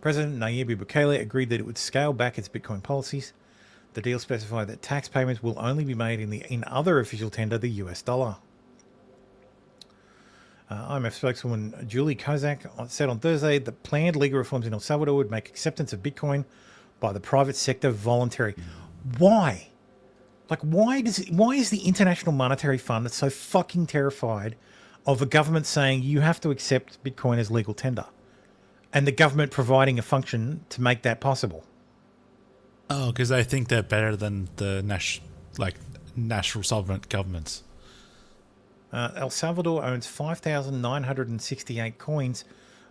President Nayib Bukele agreed that it would scale back its Bitcoin policies. The deal specified that tax payments will only be made in other official tender, the US dollar. IMF spokeswoman Julie Kozak said on Thursday that planned legal reforms in El Salvador would make acceptance of Bitcoin by the private sector voluntary. Why? Like, why is the International Monetary Fund so fucking terrified of a government saying you have to accept Bitcoin as legal tender, and the government providing a function to make that possible? Oh, because I think they're better than the national sovereign governments. El Salvador owns 5,968 coins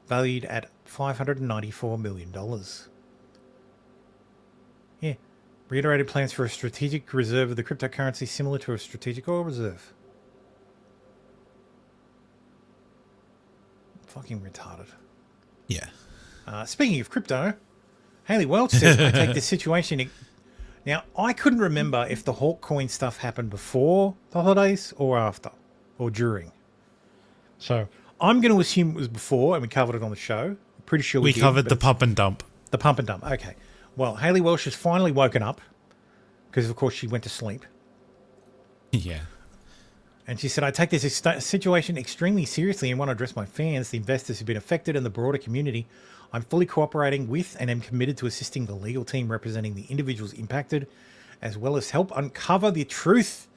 valued at $594 million. Yeah. Reiterated plans for a strategic reserve of the cryptocurrency similar to a strategic oil reserve. Fucking retarded. Yeah. Speaking of crypto, Haley Welch says, I take this situation... Now, I couldn't remember if the Hawk coin stuff happened before the holidays or after. Or during. So I'm going to assume it was before, and we covered it on the show. I'm pretty sure we did, covered the pump and dump. The pump and dump. Okay. Well, Haley Welch has finally woken up because, of course, she went to sleep. Yeah. And she said, I take this situation extremely seriously and want to address my fans, the investors who've been affected, and the broader community. I'm fully cooperating with and am committed to assisting the legal team representing the individuals impacted, as well as help uncover the truth,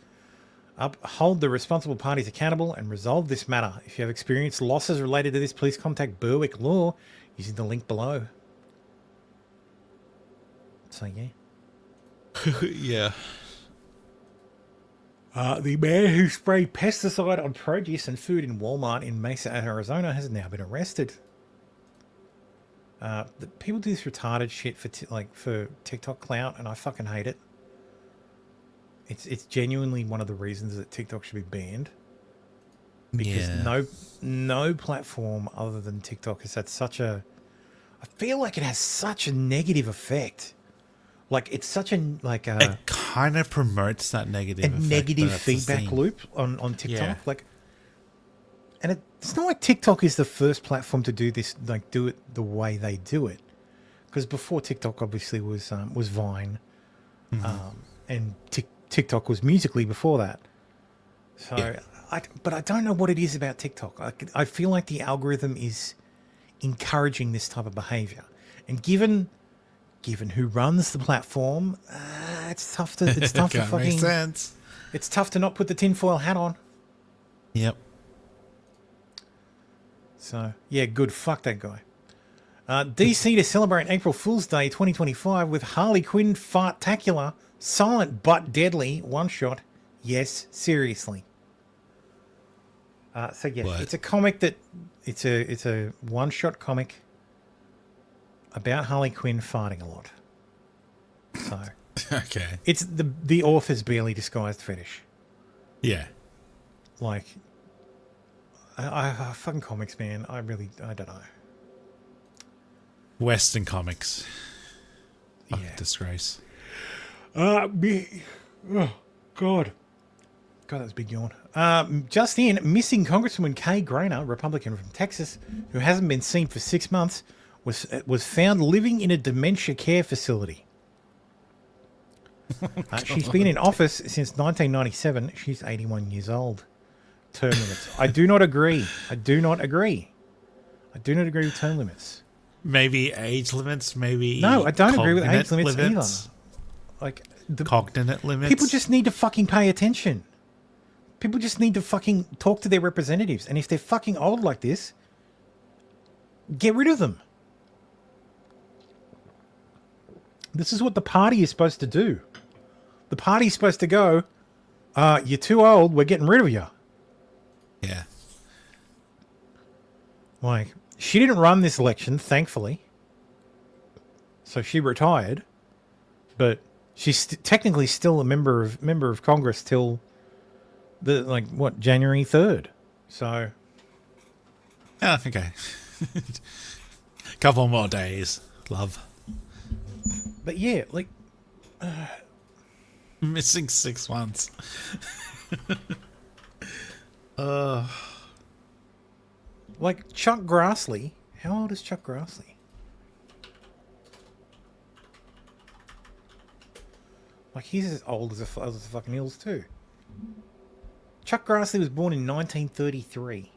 hold the responsible parties accountable, and resolve this matter. If you have experienced losses related to this, please contact Berwick Law using the link below. So, yeah. Yeah. The man who sprayed pesticide on produce and food in Walmart in Mesa, Arizona, has now been arrested. People do this retarded shit for TikTok clout, and I fucking hate it. It's genuinely one of the reasons that TikTok should be banned. Because no platform other than TikTok has had such a... I feel like it has such a negative effect. Like, it's such a... it kind of promotes that negative effect. Negative feedback loop on TikTok. Yeah. And it's not like TikTok is the first platform to do this, do it the way they do it. Because before TikTok, obviously, was Vine. Mm-hmm. And TikTok was Musical.ly before that. So, yeah. But I don't know what it is about TikTok. I feel like the algorithm is encouraging this type of behavior. And given who runs the platform, it's tough to fucking... Make sense. It's tough to not put the tinfoil hat on. Yep. So, yeah, good. Fuck that guy. DC to celebrate April Fool's Day 2025 with Harley Quinn Fartacular, silent but deadly, one shot. Yes, seriously. So yes, What? it's a comic that it's a one shot comic about Harley Quinn farting a lot. So okay, it's the author's barely disguised fetish. Yeah, like I fucking comics, man. I don't know. Western comics. Fucking disgrace. Oh, God, that was a big yawn. Just in, missing Congresswoman Kay Grainer, Republican from Texas, who hasn't been seen for 6 months, was found living in a dementia care facility. She's been in office since 1997. She's 81 years old. Term limits. I do not agree. I do not agree with term limits. Maybe age limits. Maybe no, I don't agree with age limits either. Like cognate limits. People just need to fucking pay attention. People just need to fucking talk to their representatives. And if they're fucking old like this, get rid of them. This is what the party is supposed to do. The party's supposed to go, you're too old, we're getting rid of you. Yeah. Like, she didn't run this election, thankfully. So she retired. But she's technically still a member of Congress till January 3rd. So Oh, okay. Couple more days, love. But yeah, like missing 6 months. Like Chuck Grassley. How old is Chuck Grassley? Like he's as old as the fucking hills too. Chuck Grassley was born in 1933.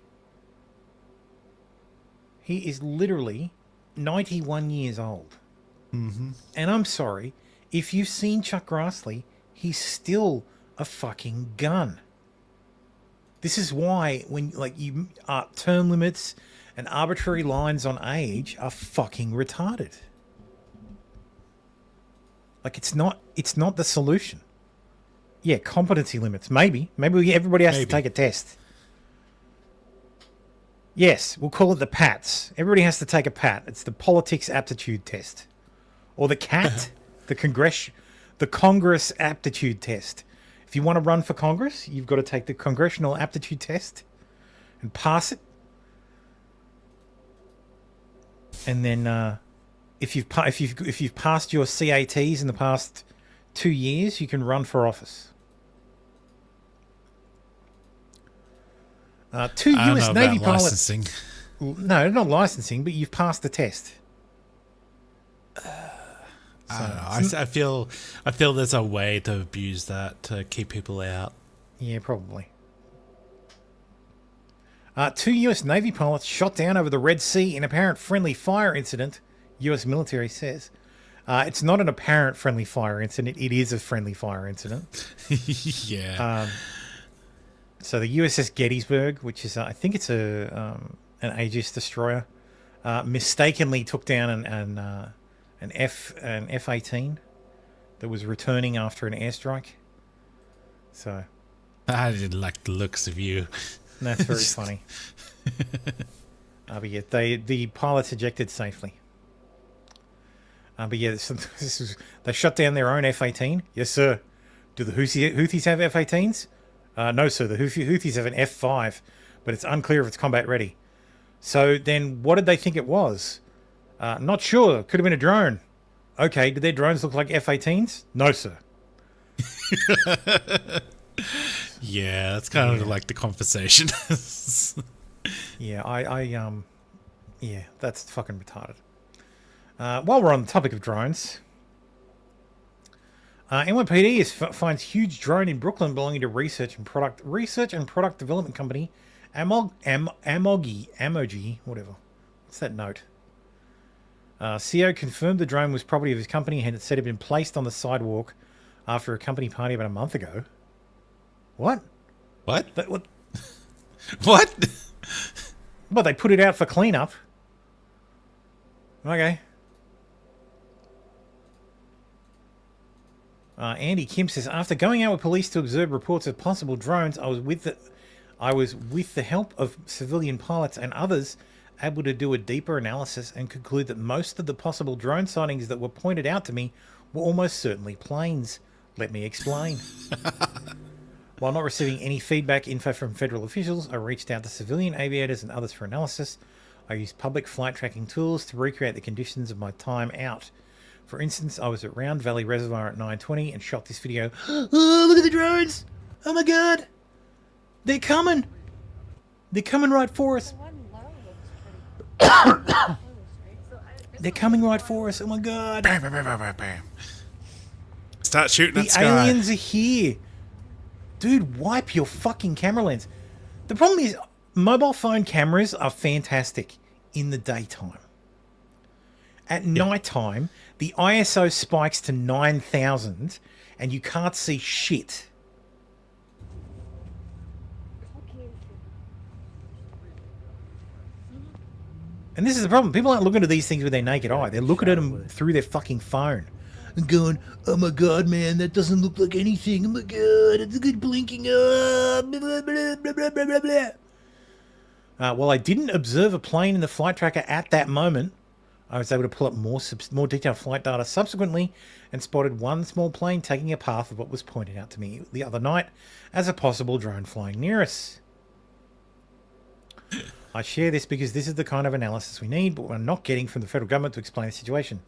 He is literally 91 years old. Mm-hmm. And I'm sorry, if you've seen Chuck Grassley, he's still a fucking gun. This is why when like you term limits and arbitrary lines on age are fucking retarded. Like it's not the solution. Yeah, competency limits. Maybe everybody has to take a test. Yes, we'll call it the PATS. Everybody has to take a PAT. It's the politics aptitude test. Or the CAT, the Congress aptitude test. If you want to run for Congress, you've got to take the congressional aptitude test and pass it. And then if you've passed your CATs in the past 2 years, you can run for office. 2 US Navy pilots. Licensing. No, not licensing, but you've passed the test. I don't know. I feel there's a way to abuse that to keep people out. Yeah, probably. 2 US Navy pilots shot down over the Red Sea in apparent friendly fire incident, US military says. It's not an apparent friendly fire incident. It is a friendly fire incident. Yeah. So the USS Gettysburg, which is, I think it's an Aegis destroyer, mistakenly took down an F-18 that was returning after an airstrike. So I didn't like the looks of you. That's very funny. But yeah, the pilots ejected safely. But yeah, they shut down their own F-18. Yes, sir. Do the Houthis have F-18s? No, sir. The Houthis have an F-5, but it's unclear if it's combat ready. So then what did they think it was? Not sure. Could have been a drone. Okay, did their drones look like F-18s? No, sir. Yeah, that's kind of like the conversation. Yeah, yeah, that's fucking retarded. While we're on the topic of drones, NYPD finds huge drone in Brooklyn belonging to research and product development company Amogy, whatever. What's that note? CEO confirmed the drone was property of his company and had said it had been placed on the sidewalk after a company party about a month ago. What? What? What? What? Well, they put it out for cleanup. Okay. Andy Kim says, after going out with police to observe reports of possible drones, I was with the help of civilian pilots and others able to do a deeper analysis and conclude that most of the possible drone sightings that were pointed out to me were almost certainly planes. Let me explain. While not receiving any feedback info from federal officials, I reached out to civilian aviators and others for analysis. I used public flight tracking tools to recreate the conditions of my time out. For instance, I was at Round Valley Reservoir at 9:20 and shot this video. Oh, look at the drones! Oh my god! They're coming! They're coming right for us! They're coming right for us! Oh my god! Bam, bam, bam, bam, bam. Start shooting at the sky. Aliens are here! Dude, wipe your fucking camera lens. The problem is, mobile phone cameras are fantastic in the daytime. At nighttime, the ISO spikes to 9,000 and you can't see shit. And this is the problem. People aren't looking at these things with their naked eye. They're looking at them through their fucking phone. And going, oh my god, man, that doesn't look like anything. Oh my god, it's a good blinking. Blah, blah, blah, blah, blah, blah. While I didn't observe a plane in the flight tracker at that moment, I was able to pull up more detailed flight data subsequently and spotted one small plane taking a path of what was pointed out to me the other night as a possible drone flying near us. I share this because this is the kind of analysis we need, but we're not getting from the federal government to explain the situation.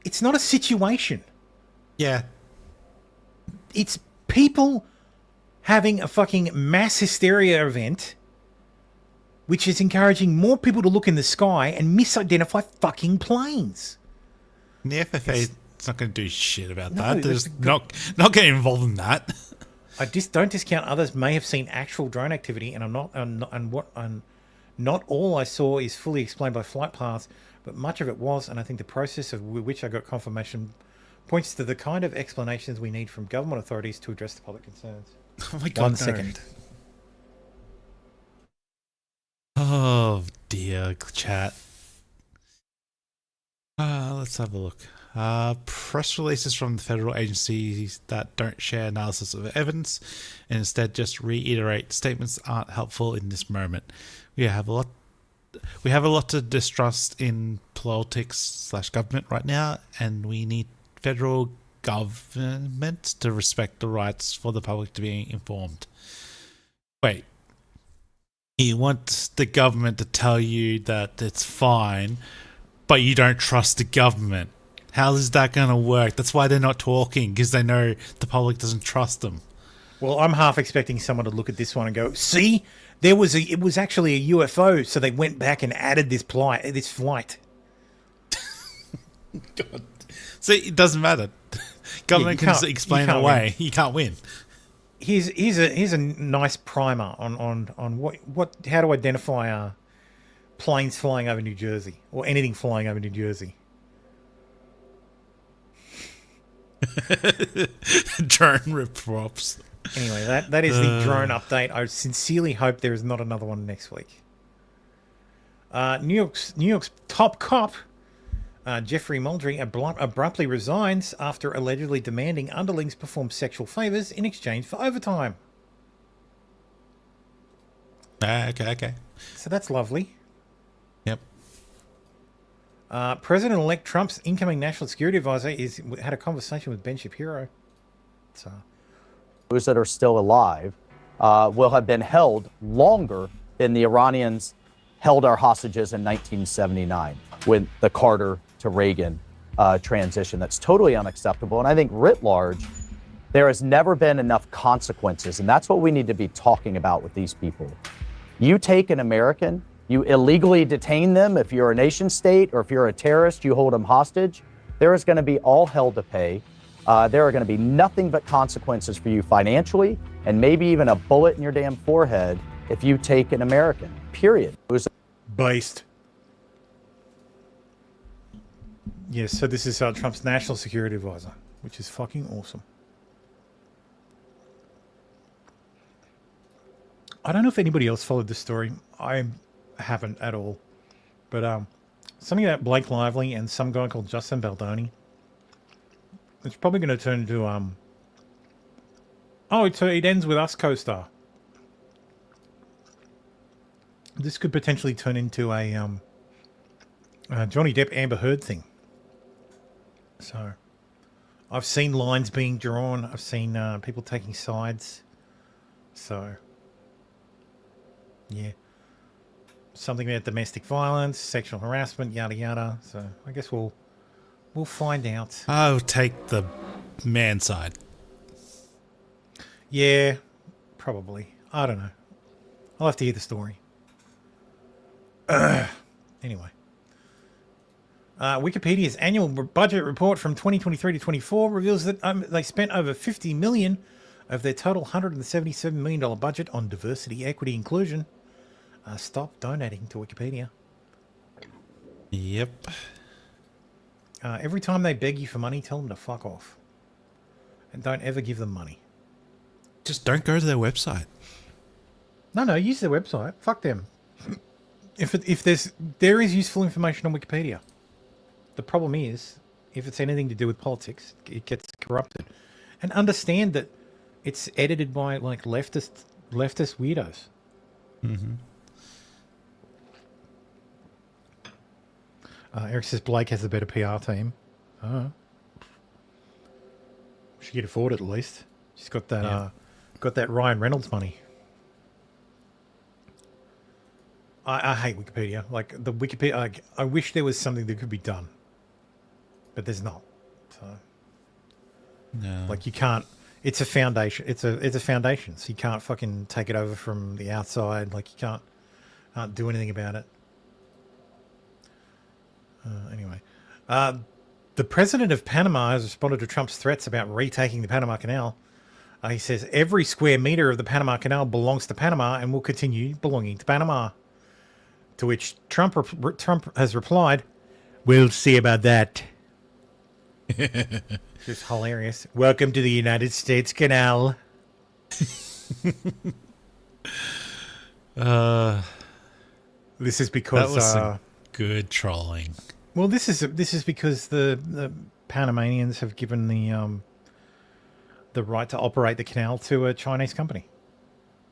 It's not a situation. Yeah. It's people having a fucking mass hysteria event, which is encouraging more people to look in the sky and misidentify fucking planes. And the FFA is not going to do shit about that. They're just not getting involved in that. I don't discount others may have seen actual drone activity, and not all I saw is fully explained by flight paths, but much of it was, and I think the process of which I got confirmation points to the kind of explanations we need from government authorities to address the public concerns. Oh my God, One no. second. Oh dear, chat. Let's have a look. Press releases from the federal agencies that don't share analysis of evidence and instead just reiterate statements aren't helpful in this moment. We have a lot to distrust in politics/government right now, and we need federal government to respect the rights for the public to be informed. Wait. You want the government to tell you that it's fine, but you don't trust the government. How is that going to work? That's why they're not talking, because they know the public doesn't trust them. Well, I'm half expecting someone to look at this one and go, see, it was actually a UFO, so they went back and added this flight. God. See, it doesn't matter. Government can explain it away. You can't win. Here's a nice primer on what how to identify planes flying over New Jersey or anything flying over New Jersey. Drone rip-props. Anyway, that is the drone update. I sincerely hope there is not another one next week. New York's top cop, Jeffrey Muldry, abruptly resigns after allegedly demanding underlings perform sexual favors in exchange for overtime. Okay. So that's lovely. Yep. President-elect Trump's incoming national security advisor had a conversation with Ben Shapiro. So, those that are still alive will have been held longer than the Iranians held our hostages in 1979 with the Carter to Reagan transition. That's totally unacceptable. And I think writ large, there has never been enough consequences. And that's what we need to be talking about with these people. You take an American, you illegally detain them. If you're a nation state or if you're a terrorist, you hold them hostage. There is going to be all hell to pay. There are going to be nothing but consequences for you financially and maybe even a bullet in your damn forehead if you take an American, period. Based. Yes, so this is Trump's national security advisor, which is fucking awesome. I don't know if anybody else followed this story. I haven't at all. But something about Blake Lively and some guy called Justin Baldoni. It's probably going to turn into it ends with Us co-star. This could potentially turn into a Johnny Depp Amber Heard thing. So, I've seen lines being drawn. I've seen people taking sides. So, yeah. Something about domestic violence, sexual harassment, yada yada. So, I guess we'll find out. I'll take the man side. Yeah, probably. I don't know. I'll have to hear the story. Anyway. Wikipedia's annual budget report from 2023 to 24 reveals that they spent over $50 million of their total $177 million budget on diversity, equity, inclusion. Stop donating to Wikipedia. Yep. Every time they beg you for money, tell them to fuck off. And don't ever give them money. Just don't go to their website. No, use their website. Fuck them. If there is useful information on Wikipedia. The problem is, if it's anything to do with politics, it gets corrupted. And understand that it's edited by like leftist weirdos. Mm-hmm. Eric says Blake has a better PR team. She could afford it at least. She's got that got that Ryan Reynolds money. I hate Wikipedia. Like the Wikipedia, like, I wish there was something that could be done, but there's not. So, no. like you can't. It's a foundation. It's a foundation. So you can't fucking take it over from the outside. Like you can't do anything about it. Anyway, the president of Panama has responded to Trump's threats about retaking the Panama Canal. He says every square meter of the Panama Canal belongs to Panama and will continue belonging to Panama. To which Trump has replied, "We'll see about that." Just hilarious. Welcome to the United States Canal. This is because that was some good trolling. Well, this is because the Panamanians have given the right to operate the canal to a Chinese company.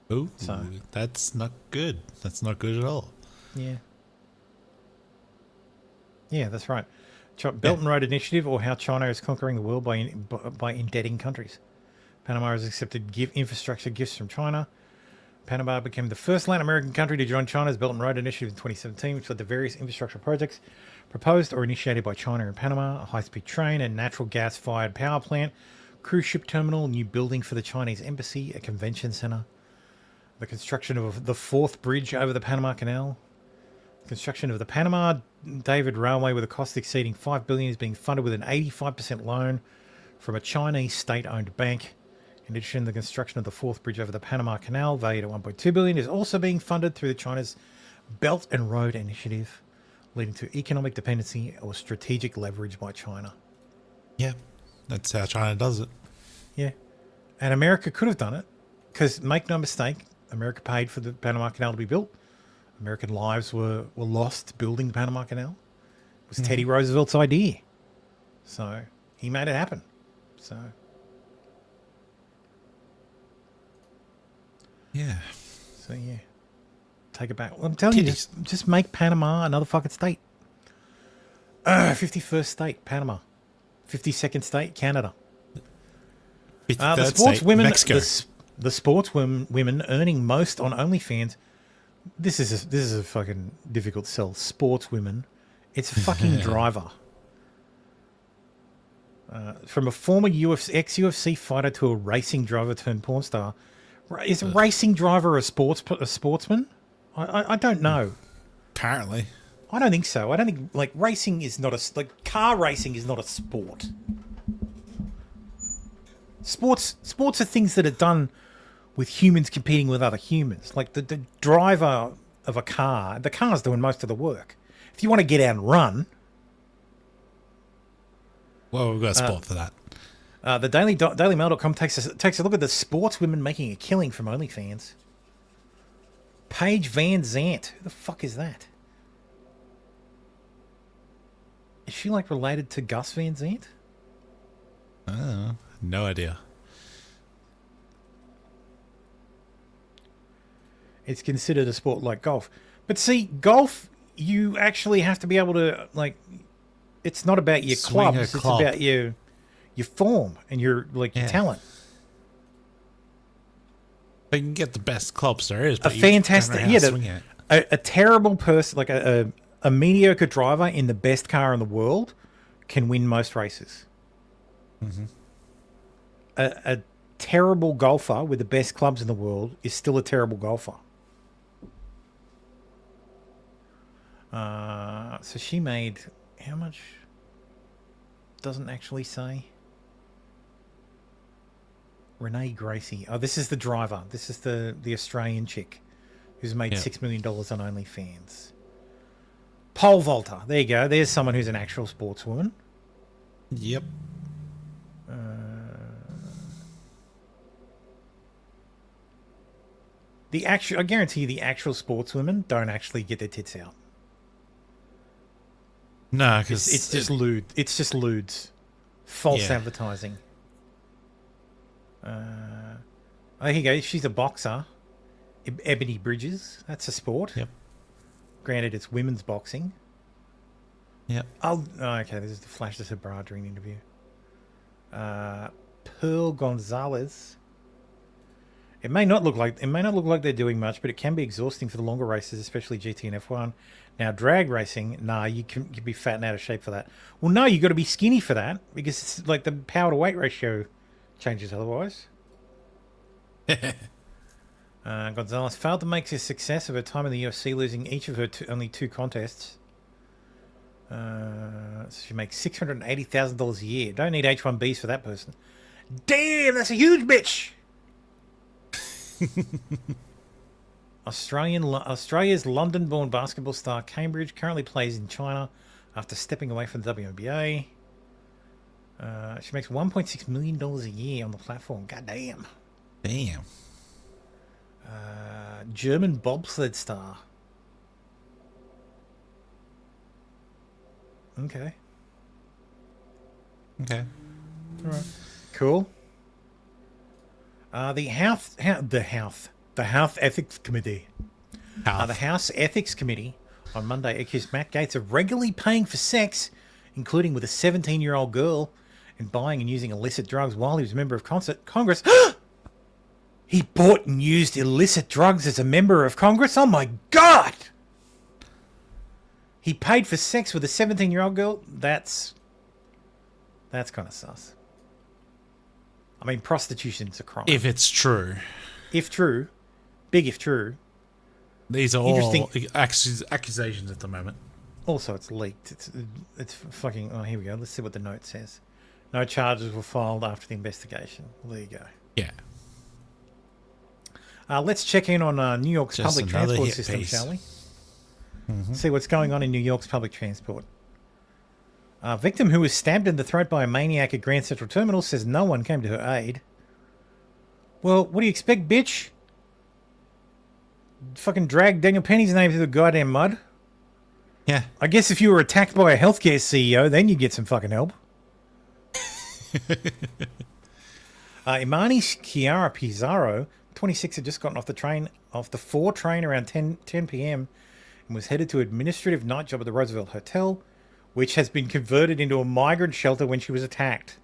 Ooh, so that's not good. That's not good at all. Yeah. Yeah, that's right. Belt and Road Initiative, or how China is conquering the world by indebting countries. Panama has accepted infrastructure gifts from China. Panama became the first Latin American country to join China's Belt and Road Initiative in 2017, which led to various infrastructure projects proposed or initiated by China and Panama: a high-speed train, a natural gas-fired power plant, cruise ship terminal, a new building for the Chinese embassy, a convention center, the construction of the fourth bridge over the Panama Canal. Construction of the Panama David Railway, with a cost exceeding $5 billion, is being funded with an 85% loan from a Chinese state-owned bank. In addition, the construction of the fourth bridge over the Panama Canal, valued at $1.2 billion, is also being funded through the China's Belt and Road Initiative, leading to economic dependency or strategic leverage by China. Yeah, that's how China does it. Yeah, and America could have done it, because make no mistake, America paid for the Panama Canal to be built. American lives were lost building the Panama Canal. It was Teddy Roosevelt's idea. So he made it happen. So yeah. So yeah. Take it back. Well, I'm telling you, just make Panama another fucking state. 51st state, Panama. 52nd state, Canada. The sports women, the sports women earning most on OnlyFans. This is a fucking difficult sell. Sports women. It's a fucking driver. From a former ex-UFC fighter to a racing driver turned porn star. Is a racing driver a sportsman? I don't know. Apparently. I don't think so. I don't think, like, racing is not car racing is not a sport. Sports are things that are done with humans competing with other humans. Like the driver of a car, the car's doing most of the work. If you want to get out and run... Well, we've got a sport for that. The DailyMail.com takes a look at the sports women making a killing from OnlyFans. Paige Van Zandt. Who the fuck is that? Is she, like, related to Gus Van Zandt? Oh, no idea. It's considered a sport like golf. But see, golf, you actually have to be able to, like, it's not about your clubs, it's about your form and your talent. But you can get the best clubs there is. But a terrible person, like a mediocre driver in the best car in the world can win most races. Mm-hmm. A terrible golfer with the best clubs in the world is still a terrible golfer. So she made how much? Doesn't actually say. Renee Gracie. Oh, this is the driver. This is the Australian chick who's made $6 million on OnlyFans. Pole vaulter. There you go. There's someone who's an actual sportswoman. Yep. I guarantee you the actual sportswomen don't actually get their tits out. No, because it's just lewd. It's just lewds. False advertising. Here you go. She's a boxer. Ebony Bridges. That's a sport. Yep. Granted, it's women's boxing. Yep. Okay. This is the flash that her bra during the interview. Pearl Gonzalez. It may not look like they're doing much, but it can be exhausting for the longer races, especially GT and F1. Now, drag racing, nah, you can be fat and out of shape for that. Well, no, you got to be skinny for that because it's like the power to weight ratio changes otherwise. Gonzalez failed to make a success of her time in the UFC, losing each of her only 2 contests. So she makes $680,000 a year. Don't need H1Bs for that person. Damn, that's a huge bitch. Australia's London-born basketball star Cambridge currently plays in China after stepping away from the WNBA. She makes $1.6 million a year on the platform. God damn. Damn. German bobsled star. Okay. Okay. All right. Cool. The House Ethics Committee. The House Ethics Committee on Monday accused Matt Gaetz of regularly paying for sex, including with a 17-year-old girl, and buying and using illicit drugs while he was a member of Congress. He bought and used illicit drugs as a member of Congress? Oh my God! He paid for sex with a 17-year-old girl? That's kind of sus. I mean, prostitution's a crime. If it's true. If true. Big if true. These are all accusations at the moment. Also, it's leaked. It's fucking... Oh, here we go. Let's see what the note says. No charges were filed after the investigation. Well, there you go. Yeah. Let's check in on New York's Just public another transport hit system, piece. shall we? See what's going on in New York's public transport. A victim who was stabbed in the throat by a maniac at Grand Central Terminal says no one came to her aid. Well, what do you expect, bitch? Fucking drag Daniel Penny's name through the goddamn mud. Yeah. I guess if you were attacked by a healthcare CEO, then you'd get some fucking help. Imani Chiara Pizarro, 26, had just gotten off the 4 train around 10 p.m. and was headed to an administrative night job at the Roosevelt Hotel, which has been converted into a migrant shelter when she was attacked.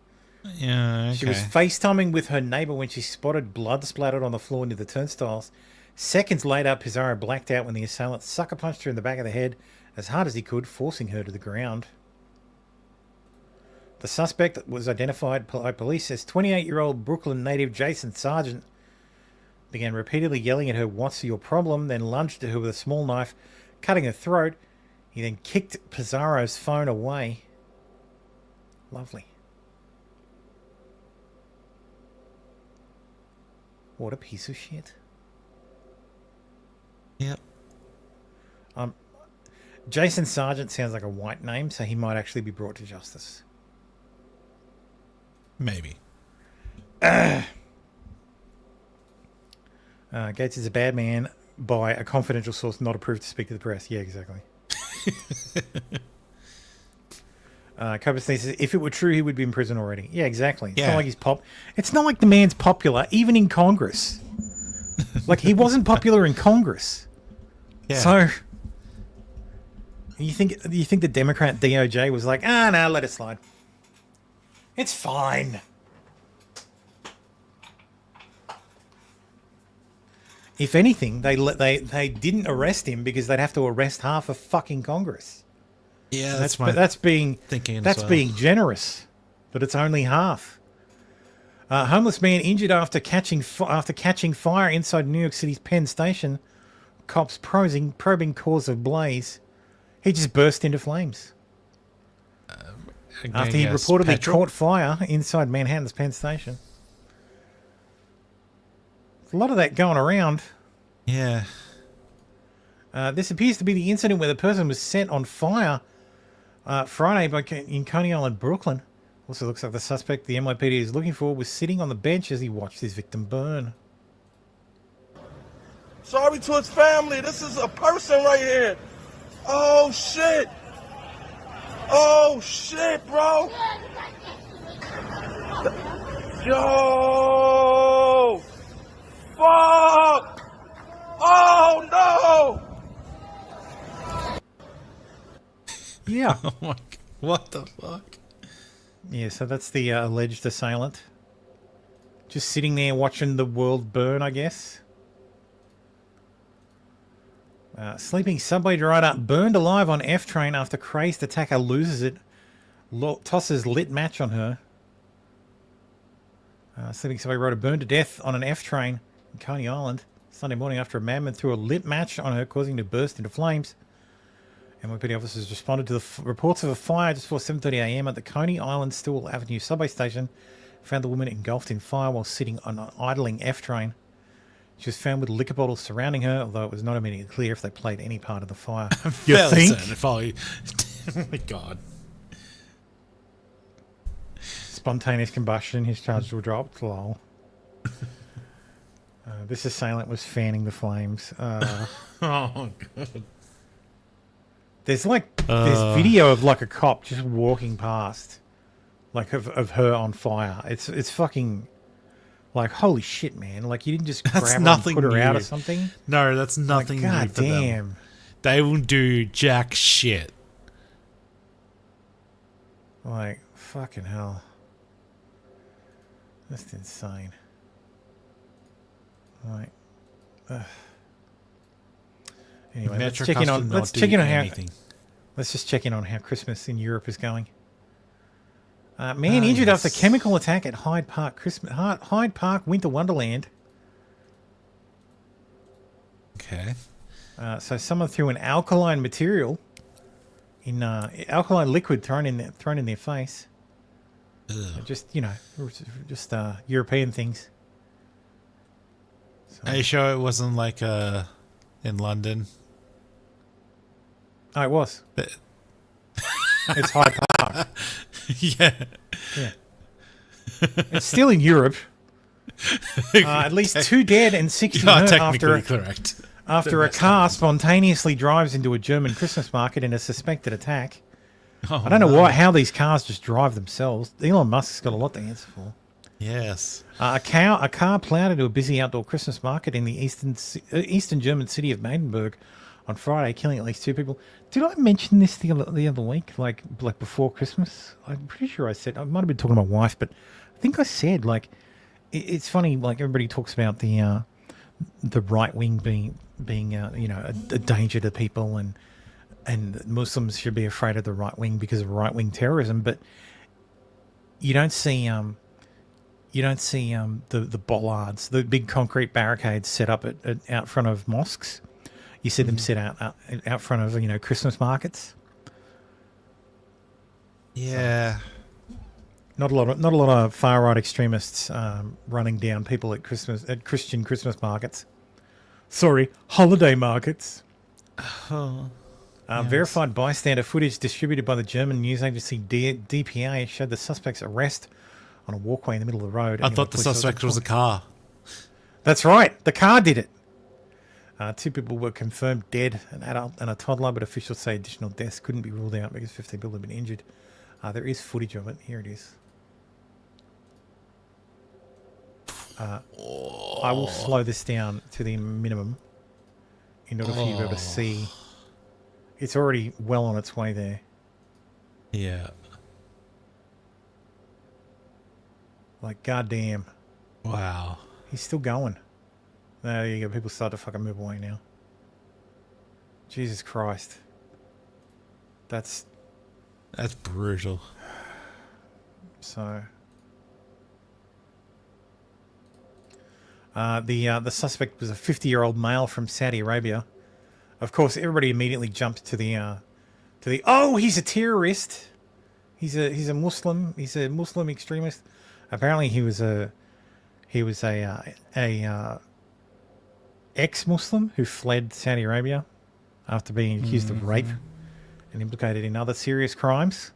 Yeah, okay. She was FaceTiming with her neighbor when she spotted blood splattered on the floor near the turnstiles. Seconds later, Pizarro blacked out when the assailant sucker punched her in the back of the head as hard as he could, forcing her to the ground. The suspect was identified by police as 28-year-old Brooklyn native Jason Sargent. Began repeatedly yelling at her, "What's your problem?" Then lunged at her with a small knife, cutting her throat. He then kicked Pizarro's phone away. Lovely. What a piece of shit. Yep. Jason Sargent sounds like a white name, so he might actually be brought to justice. Maybe. Gates is a bad man by a confidential source not approved to speak to the press. Yeah, exactly. Cobusney says, if it were true, he would be in prison already. Yeah, exactly. It's not like he's It's not like the man's popular, even in Congress. Like, he wasn't popular in Congress. Yeah. So, you think the Democrat DOJ was like, no, let it slide. It's fine. If anything, they didn't arrest him because they'd have to arrest half of fucking Congress. Yeah, that's being thinking. That's being generous, but it's only half. Homeless man injured after catching fire inside New York City's Penn Station. Cops probing cause of blaze. He just burst into flames after he reportedly caught fire inside Manhattan's Penn Station. A lot of that going around. Yeah. This appears to be the incident where the person was set on fire Friday in Coney Island, Brooklyn. Also looks like the suspect the NYPD is looking for was sitting on the bench as he watched his victim burn. Sorry to his family. This is a person right here. Oh, shit. Oh, shit, bro. Yo. Fuck! Oh no! Yeah. Oh my God. What the fuck? Yeah, so that's the alleged assailant. Just sitting there watching the world burn, I guess. Sleeping subway rider burned alive on F train after crazed attacker loses it. Tosses lit match on her. Sleeping subway rider burned to death on an F train in Coney Island Sunday morning after a madman threw a lit match on her, causing her to burst into flames. NYPD officers responded to the reports of a fire just before 7:30 a.m. at the Coney Island Stewart Avenue subway station. Found the woman engulfed in fire while sitting on an idling F train. She was found with liquor bottles surrounding her, although it was not immediately clear if they played any part of the fire. You think? Oh my god. Spontaneous combustion. His charges were dropped. Lol. This assailant was fanning the flames. Oh god. There's video of like a cop just walking past, like of her on fire. It's fucking like holy shit, man! Like you didn't just grab her and put her out or something. No, that's nothing new God for them. damn. They will do jack shit. Like fucking hell. That's insane. Like, anyway, let's check in on let's just check in on how Christmas in Europe is going. Man injured after chemical attack at Hyde Park Winter Wonderland. Okay. So someone threw an alkaline material in alkaline liquid thrown in their face. Just European things. So. Are you sure it wasn't like in London? Oh, it was. It's Hyde Park. Yeah. It's still in Europe. At least 2 dead and 60 hurt after a car spontaneously drives into a German Christmas market in a suspected attack. I don't know how these cars just drive themselves. Elon Musk's got a lot to answer for. Yes. A car plowed into a busy outdoor Christmas market in the eastern German city of Magdeburg on Friday, killing at least 2 people. Did I mention this the other week, like before Christmas? I'm pretty sure I said. I might have been talking to my wife, but I think I said it's funny. Like everybody talks about the right wing being a danger to people, and Muslims should be afraid of the right wing because of right wing terrorism, but you don't see the bollards, the big concrete barricades set up out front of mosques. You see them set out front of Christmas markets. Yeah, so, not a lot of far right extremists running down people at Christian Christmas markets. Sorry, holiday markets. Oh. Yes. Verified bystander footage distributed by the German news agency DPA showed the suspect's arrest on a walkway in the middle of the road. I thought the suspect was a car. That's right. The car did it. 2 people were confirmed dead, an adult and a toddler, but officials say additional deaths couldn't be ruled out because 15 people have been injured. There is footage of it. Here it is. I will slow this down to the minimum in order for you to be able to see. It's already well on its way there. Yeah. Like, goddamn. Wow. He's still going. There you go. People start to fucking move away now. Jesus Christ. That's brutal. So... the suspect was a 50-year-old male from Saudi Arabia. Of course, everybody immediately jumped to the oh, he's a terrorist. He's a Muslim. He's a Muslim extremist. Apparently, he was a ex-Muslim who fled Saudi Arabia after being accused of rape and implicated in other serious crimes.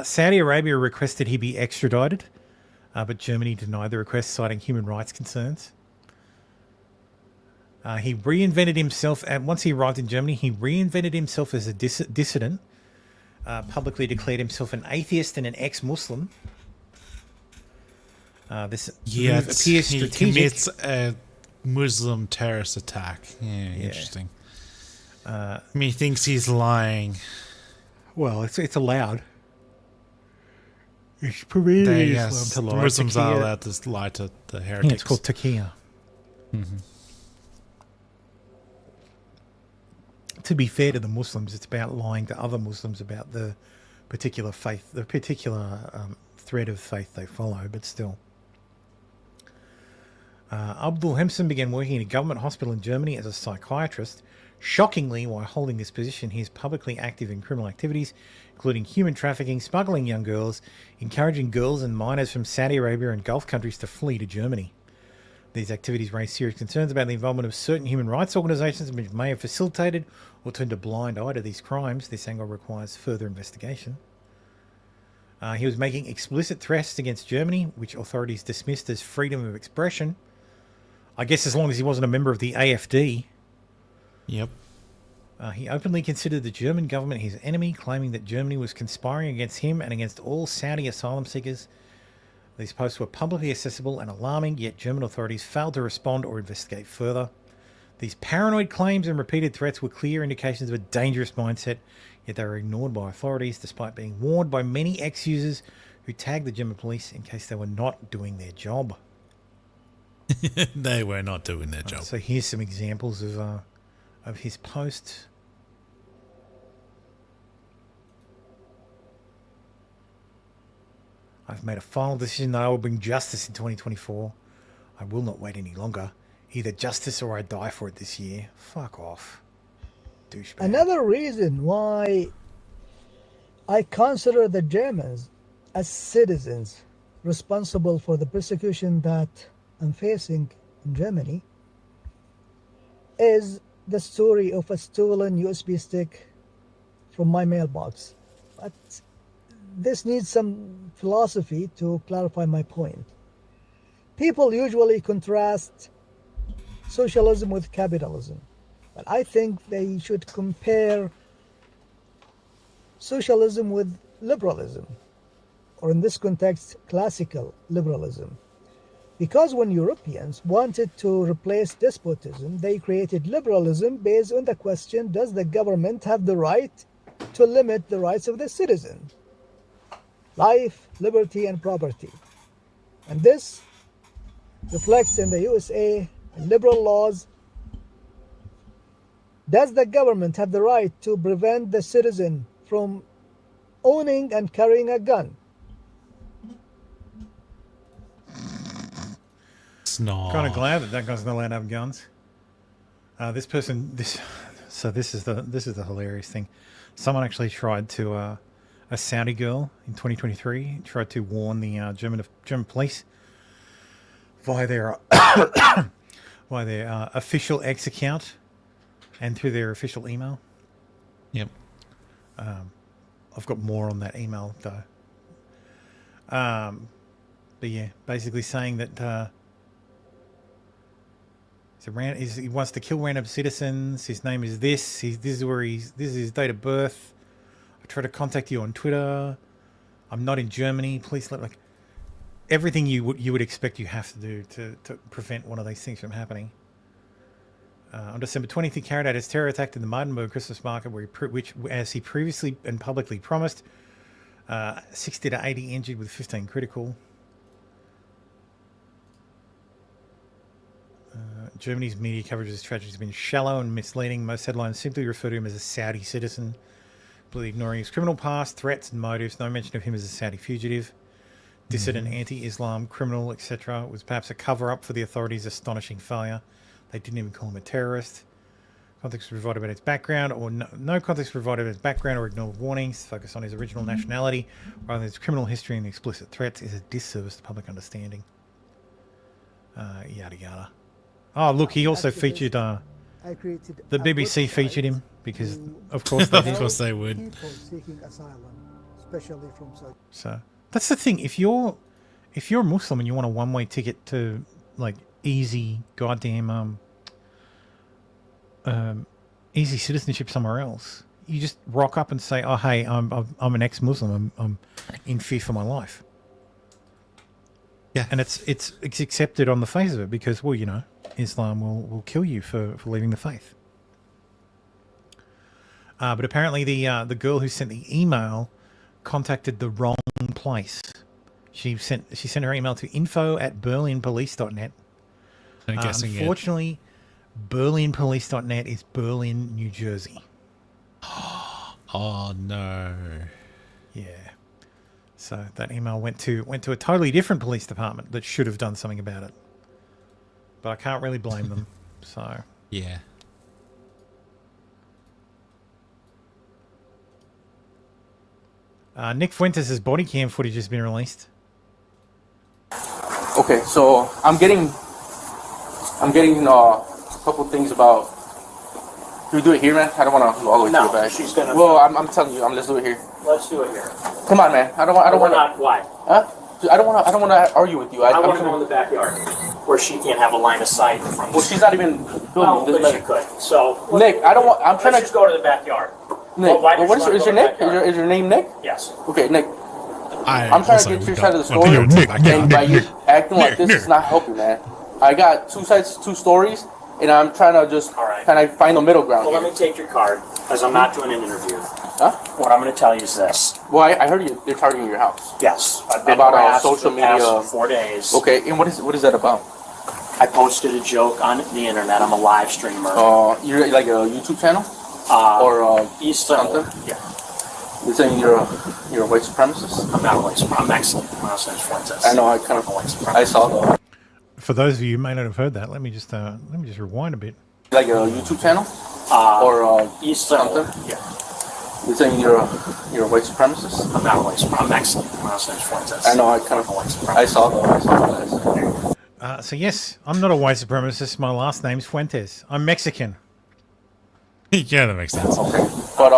Saudi Arabia requested he be extradited, but Germany denied the request, citing human rights concerns. He reinvented himself, and once he arrived in Germany, he reinvented himself as a dissident, publicly declared himself an atheist and an ex-Muslim. This move appears strategic. He commits a Muslim terrorist attack. Yeah, interesting. He thinks he's lying. Well, it's allowed. It's permitted They, in yes, Islam to lie. Muslims are Taqiyya. allowed to lie to the Yeah, heretics. it's called taqiyya. Mm-hmm. To be fair to the Muslims, it's about lying to other Muslims about the particular faith, the particular thread of faith they follow, but still. Abdul Hemsen began working in a government hospital in Germany as a psychiatrist. Shockingly, while holding this position, he is publicly active in criminal activities, including human trafficking, smuggling young girls, encouraging girls and minors from Saudi Arabia and Gulf countries to flee to Germany. These activities raise serious concerns about the involvement of certain human rights organisations which may have facilitated or turned a blind eye to these crimes. This angle requires further investigation. He was making explicit threats against Germany, which authorities dismissed as freedom of expression. I guess as long as he wasn't a member of the AfD. Yep. He openly considered the German government his enemy, claiming that Germany was conspiring against him and against all Saudi asylum seekers. These posts were publicly accessible and alarming, yet German authorities failed to respond or investigate further. These paranoid claims and repeated threats were clear indications of a dangerous mindset, yet they were ignored by authorities despite being warned by many ex-users who tagged the German police in case they were not doing their job. They were not doing their job. So here's some examples of his posts. I've made a final decision that I will bring justice in 2024. I will not wait any longer. Either justice or I die for it this year. Fuck off. Douchebag. Another reason why I consider the Germans as citizens responsible for the persecution that I'm facing in Germany is the story of a stolen USB stick from my mailbox. But this needs some philosophy to clarify my point. People usually contrast socialism with capitalism, but I think they should compare socialism with liberalism, or in this context, classical liberalism. Because when Europeans wanted to replace despotism, they created liberalism based on the question, does the government have the right to limit the rights of the citizen? Life, liberty, and property. And this reflects in the USA liberal laws. Does the government have the right to prevent the citizen from owning and carrying a gun? Kind of glad that guy's not allowed to have guns. This is the hilarious thing. Someone actually tried to a Saudi girl in 2023 tried to warn the German police via their official X account and through their official email. Yep. I've got more on that email though. But yeah, basically saying that he wants to kill random citizens. His name is this. This is his date of birth. I try to contact you on Twitter. I'm not in Germany. Please everything you would expect you have to do to prevent one of these things from happening. On December 20th, he carried out his terror attack in the Mardenburg Christmas market, which, as he previously and publicly promised, 60 to 80 injured with 15 critical. Germany's media coverage of this tragedy has been shallow and misleading. Most headlines simply refer to him as a Saudi citizen, completely ignoring his criminal past, threats and motives. No mention of him as a Saudi fugitive, dissident, anti-Islam, criminal, etc. It was perhaps a cover-up for the authorities' astonishing failure. They didn't even call him a terrorist. Context provided about his background, or no context provided about his background, or ignored warnings. Focus on his original nationality rather than his criminal history and explicit threats is a disservice to public understanding. Yada yada. Oh, look, he also featured. The BBC featured him because, of course, they would. People seeking asylum, especially from Saudi. So that's the thing. If you're a Muslim and you want a one-way ticket to easy goddamn easy citizenship somewhere else, you just rock up and say, "Oh, hey, I'm an ex-Muslim. I'm in fear for my life." Yeah, and it's accepted on the face of it because, well, Islam will kill you for leaving the faith. But apparently the girl who sent the email contacted the wrong place She sent her email to info@berlinpolice.net. I'm guessing unfortunately, berlinpolice.net is Berlin, New Jersey. Oh no. Yeah. So that email went to a totally different police department that should have done something about it. But I can't really blame them. So yeah. Nick Fuentes' body cam footage has been released. Okay, so I'm getting a couple things about. Do we do it here, man? I don't want to go all the way to the back. She's gonna. Well, I'm telling you, let's do it here. Let's do it here. Come on, man. I don't want to. Why? Huh? I don't want to argue with you. I want to go in the backyard where she can't have a line of sight from. Well, she's not even filming. No, but she could. So Nick, I don't want. I'm trying let's just go to the backyard. Nick, Why does what she is wanna your go to Nick? the Is your name Nick? Yes. Okay, Nick. I'm trying to get your side of the story, and by you acting like this is not helping, man. I got two sides, two stories, and I'm trying to just kind of find the middle ground. Well, let me take your card because I'm not doing an interview. Huh? What I'm going to tell you is this. Well, I heard you're targeting your house. Yes. I've been about harassed social for the past media. 4 days. Okay, and what is that about? I posted a joke on the internet. I'm a live streamer. You're like a YouTube channel, or something. Yeah. You're saying you're a white supremacist? I'm not a white supremacist. I'm Mexican. My last name's Fuentes. I know. I kind of white supremacist. I saw that. For those of you who may not have heard that, let me just rewind a bit. Like a YouTube channel, or something. Yeah. You're saying you're a white supremacist? I'm not a white supremacist. I'm Mexican. My last name's Fuentes. I know. I kind of white supremacist. I saw that. So yes, I'm not a white supremacist. My last name's Fuentes. I'm Mexican. Yeah, that makes sense. Okay, but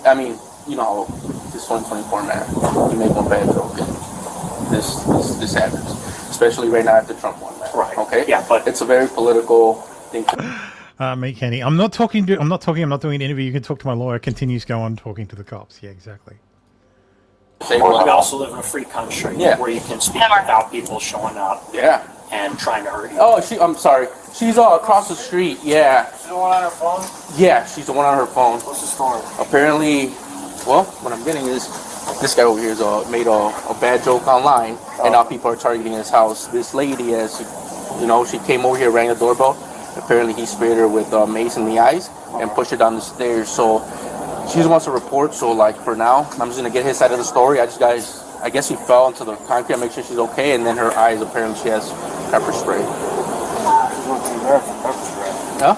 I mean, you know, this 2024 man, you make one bad joke, and this happens, especially right now after Trump won, man. Right. Okay. Yeah, but it's a very political thing. Me, Kenny. I'm not doing an interview. You can talk to my lawyer. Continues go on talking to the cops. Yeah, exactly. We also live in a free country where you can speak without people showing up. Yeah. And trying to hurt you. Oh, I'm sorry. She's across the street. Yeah. She's the one on her phone? Yeah, she's the one on her phone. What's the story? Apparently, well, what I'm getting is this guy over here made a bad joke online, and now people are targeting his house. This lady, she came over here, rang the doorbell. Apparently, he sprayed her with mace in the eyes and pushed her down the stairs. So she just wants to report. So, like, for now, I'm just gonna get his side of the story. I guess he fell into the concrete. Make sure she's okay, and then her eyes. Apparently, she has pepper spray. Huh?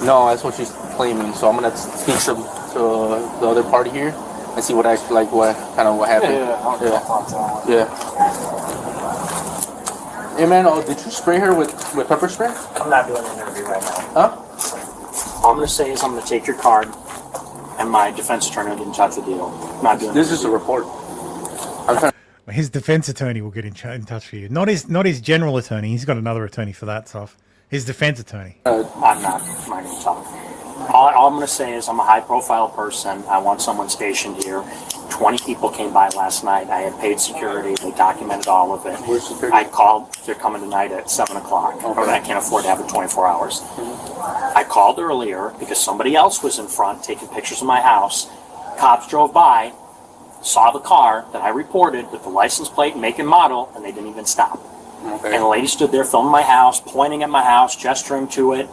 No, that's what she's claiming. So I'm gonna speak to the other party here and see what happened. Yeah. Hey man, did you spray her with pepper spray? I'm not doing an interview right now. Huh? All I'm gonna say is I'm gonna take your card, and my defense attorney will get in touch with you. I'm not doing this is a report. I'm trying. His defense attorney will get in touch with you. Not his general attorney. He's got another attorney for that stuff. His defense attorney. I'm not going to talk. All I'm going to say is I'm a high-profile person. I want someone stationed here. 20 people came by last night. I had paid security. They documented all of it. Where's security? I called. They're coming tonight at 7 o'clock. Okay. Or I can't afford to have it 24 hours. I called earlier because somebody else was in front taking pictures of my house. Cops drove by, saw the car that I reported with the license plate, make and model, and they didn't even stop. Okay. And the lady stood there filming my house, pointing at my house, gesturing to it.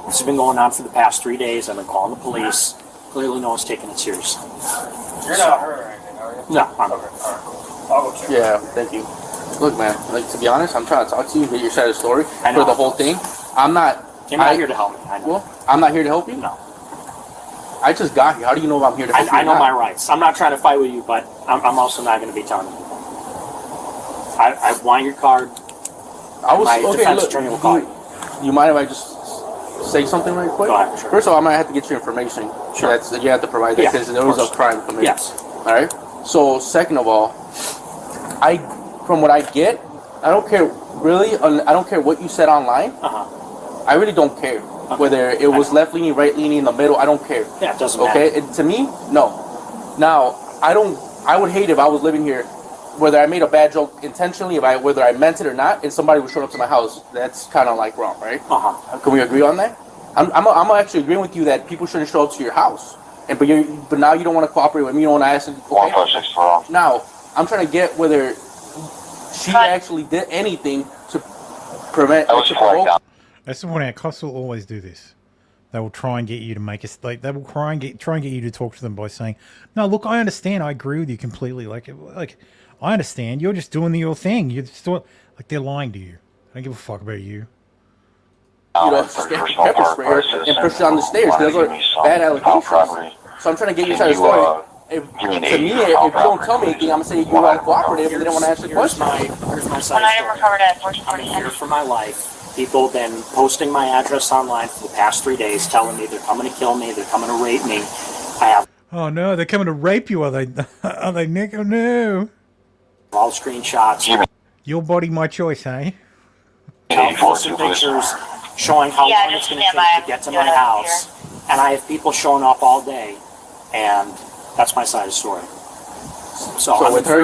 This has been going on for the past 3 days. I've been calling the police. Clearly no one's taking it seriously. You're not hurt or anything, are you? No, I'm not hurt. I'll go check. Yeah, thank you. Look, man, to be honest, I'm trying to talk to you, get your side of the story for the whole thing. You're not here to help me. I know. Well, I'm not here to help you? No. I just got here. How do you know if I'm here to help you? I know my rights. I'm not trying to fight with you, but I'm also not going to be telling you. I want your card. My defense attorney will call you. You mind if I just say something right quick? Go ahead, sure. First of all, I might have to get your information. Sure. You have to provide that because there was a crime committed. Yes. All right. So second of all, from what I get, I don't care really. I don't care what you said online. I really don't care whether it was left leaning, right leaning, in the middle. I don't care. Yeah, it doesn't matter. Okay. And to me, no. Now I would hate if I was living here, whether I made a bad joke intentionally, whether I meant it or not, and somebody would show up to my house. That's kind of like wrong, right? Can we agree on that? I'm actually agreeing with you that people shouldn't show up to your house, but now you don't want to cooperate with me. You don't want to ask. Okay? Now, I'm trying to get whether she actually did anything to prevent or to provoke. That's the point out. Cops will always do this. They will try and get you to make us like they will try and get you to talk to them by saying, "No, look, I understand. I agree with you completely. Like I understand. You're just doing your thing. You're just doing, like they're lying to you. I don't give a fuck about you." You know, just get pepper spray her and push her down the stairs. Those are bad allegations. So I'm trying to get you to the story. To me, if you don't tell me anything, I'm gonna say you're uncooperative and they don't want to answer the question. Here's my side story. I'm in fear for my life. People have been posting my address online for the past 3 days, telling me they're coming to kill me, they're coming to rape me. I have Oh no, they're coming to rape you. Are they? Are they, Nick? Oh no. all screenshots. Your body, my choice, eh? Posting pictures showing how long it's going to take to get to my house, and I have people showing up all day, and that's my side of the story. So with her,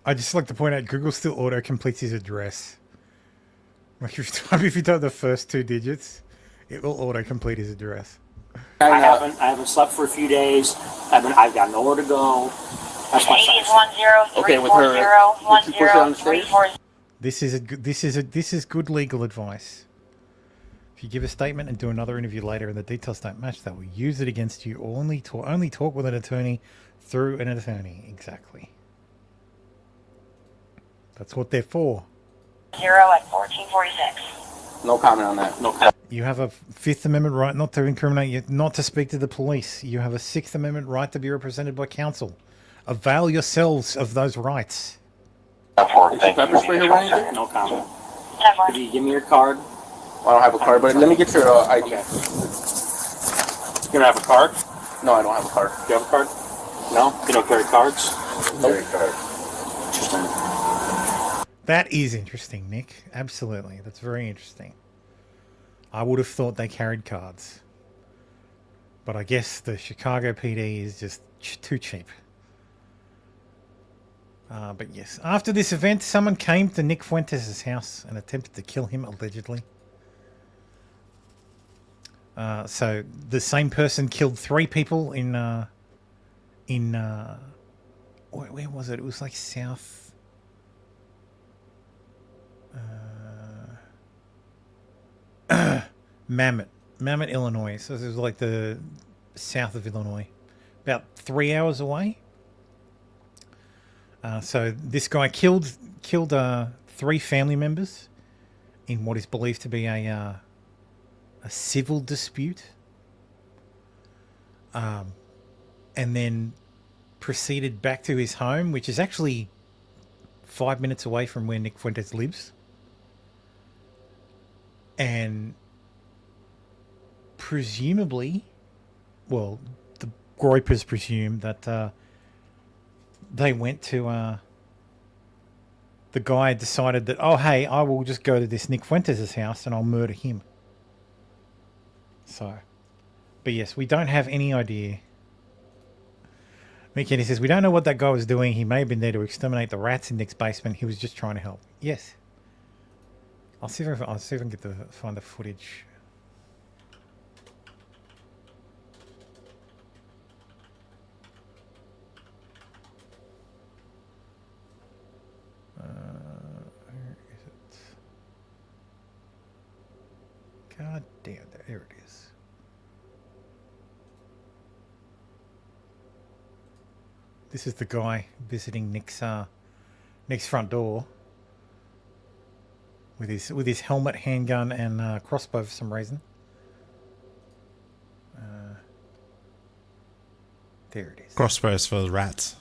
I just like to point out Google still auto completes his address. Like if you type the first 2 digits, it will auto complete his address. I haven't slept for a few days. I've got nowhere to go. That's my side. Okay, with her, did you push her on the stairs? This is good legal advice. If you give a statement and do another interview later and the details don't match, they will use it against you. Only talk with an attorney through an attorney. Exactly. That's what they're for. 0 at 1446. No comment on that. No comment. You have a Fifth Amendment right not to incriminate you, not to speak to the police. You have a Sixth Amendment right to be represented by counsel. Avail yourselves of those rights. Pepper spray her or anything? No comment. Could you give me your card? I don't have a card, but let me get your ID. You don't have a card? No, I don't have a card. Do you have a card? No? You don't carry cards? Nope. Interesting. That is interesting, Nick. Absolutely. That's very interesting. I would have thought they carried cards. But I guess the Chicago PD is just too cheap. But yes, after this event, someone came to Nick Fuentes' house and attempted to kill him, allegedly. So the same person killed 3 people in where was it? It was like south. Mammoth, Illinois. So it was like the south of Illinois, about 3 hours away. So this guy killed 3 family members in what is believed to be a civil dispute, and then proceeded back to his home, which is actually 5 minutes away from where Nick Fuentes lives, and presumably, well, the gropers presume that they went to the guy decided that, oh hey, I will just go to this Nick Fuentes' house and I'll murder him. So, but yes, we don't have any idea. Mickey says, we don't know what that guy was doing. He may have been there to exterminate the rats in Nick's basement. He was just trying to help. Yes. I'll see if I can find the footage. Where is it? God damn, there it is. This is the guy visiting Nick's front door with his helmet, handgun, and crossbow for some reason. There it is. Crossbows for the rats.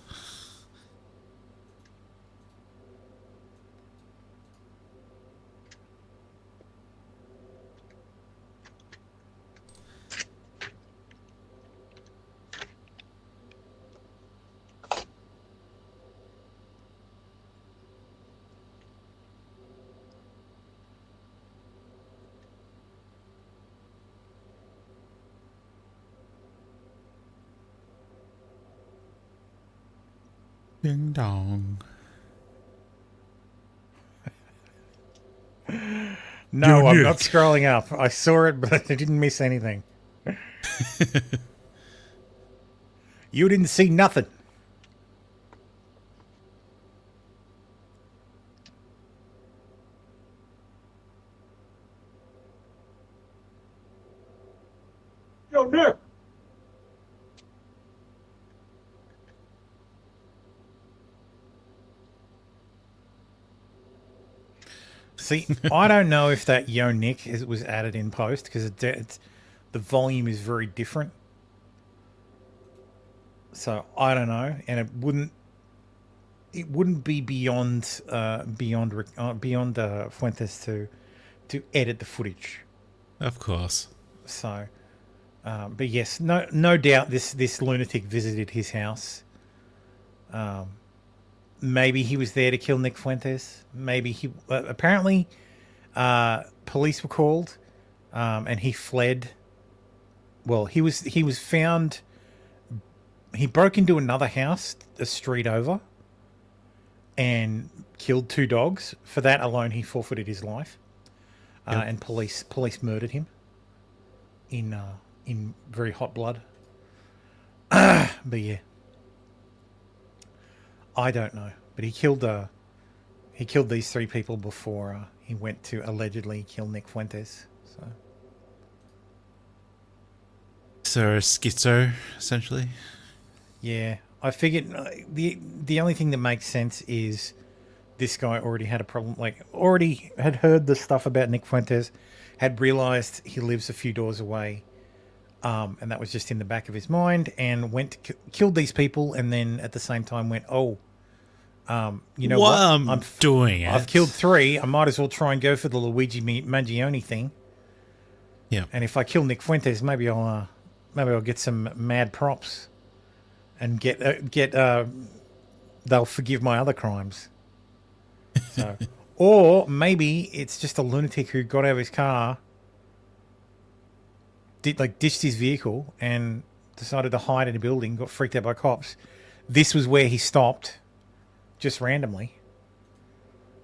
Ding dong. No, I'm not scrolling up. I saw it, but I didn't miss anything. You didn't see nothing. your neck. See, I don't know if that Yo Nick was added in post because the volume is very different. So I don't know, and it wouldn't be beyond Fuentes to edit the footage. Of course. So, but yes, no doubt this lunatic visited his house. Maybe he was there to kill Nick Fuentes. Maybe he apparently police were called, and he fled. Well, he was found. He broke into another house a street over and killed 2 dogs. For that alone, he forfeited his life. Yep. And police murdered him in very hot blood. But yeah, I don't know. But he killed these 3 people before he went to allegedly kill Nick Fuentes. So schizo, essentially. Yeah, I figured the only thing that makes sense is this guy already had a problem, like already had heard the stuff about Nick Fuentes, had realized he lives a few doors away, and that was just in the back of his mind, and went to killed these people, and then at the same time went, you know what? I'm doing it. I've killed 3. I might as well try and go for the Luigi Mangione thing. Yeah. And if I kill Nick Fuentes, maybe I'll get some mad props. And they'll forgive my other crimes. So, or maybe it's just a lunatic who got out of his car, ditched his vehicle, and decided to hide in a building. Got freaked out by cops. This was where he stopped, just randomly.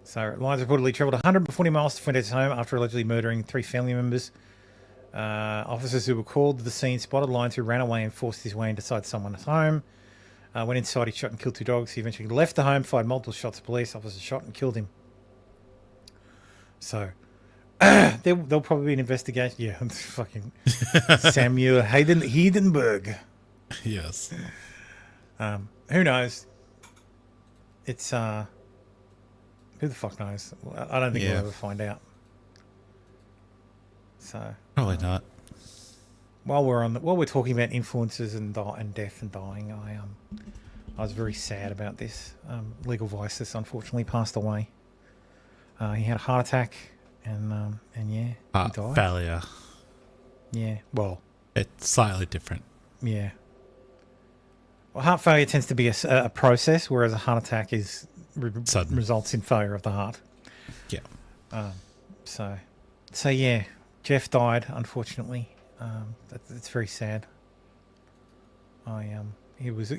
So, Lyons reportedly travelled 140 miles to Fuentes' home after allegedly murdering 3 family members. Officers who were called to the scene spotted Lyons, who ran away and forced his way inside someone's home. Went inside, he shot and killed 2 dogs. He eventually left the home, fired multiple shots at police. Officers shot and killed him. So, there'll probably be an investigation. Yeah, fucking Samuel Heidenberg. Yes. Who knows? It's who the fuck knows? I don't think we'll ever find out. So probably not. While we're talking about influences and death and dying, I was very sad about this. Legal Vices unfortunately passed away. He had a heart attack, and yeah, he died. Failure. Yeah, well, it's slightly different. Yeah. Well, heart failure tends to be a process, whereas a heart attack results in failure of the heart. Yeah. So yeah. Jeff died, unfortunately. That's very sad. He was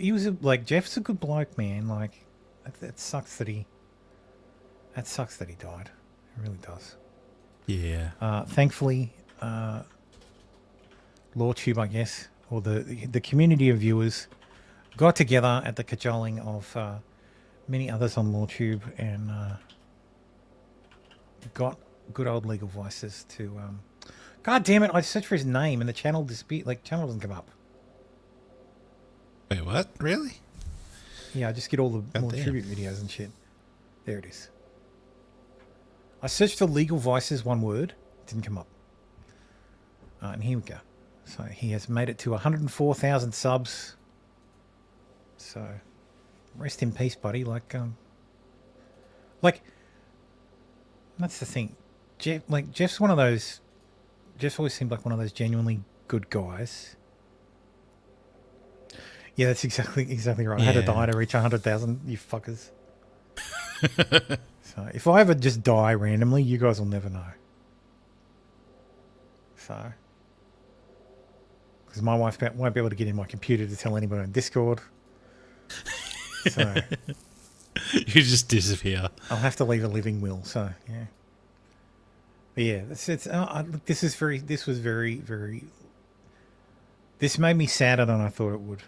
like, Jeff's a good bloke, man. Like, it sucks that he died. It really does. Yeah. Thankfully, Lawtube, I guess, or the community of viewers got together at the cajoling of many others on Lawtube and got good old Legal Vices to. God damn it! I searched for his name and the channel channel doesn't come up. Wait, what? Really? Yeah, I just get all the more tribute videos and shit. There it is. I searched for Legal Vices, one word, didn't come up. And here we go. So he has made it to 104,000 subs. So rest in peace, buddy. Like that's the thing. Jeff's one of those. Jeff always seemed like one of those genuinely good guys. Yeah, that's exactly right. I had to die to reach 100,000, you fuckers. So if I ever just die randomly, you guys will never know. So, because my wife won't be able to get in my computer to tell anybody on Discord. So you just disappear. I'll have to leave a living will. So yeah. But yeah, this made me sadder than I thought it would.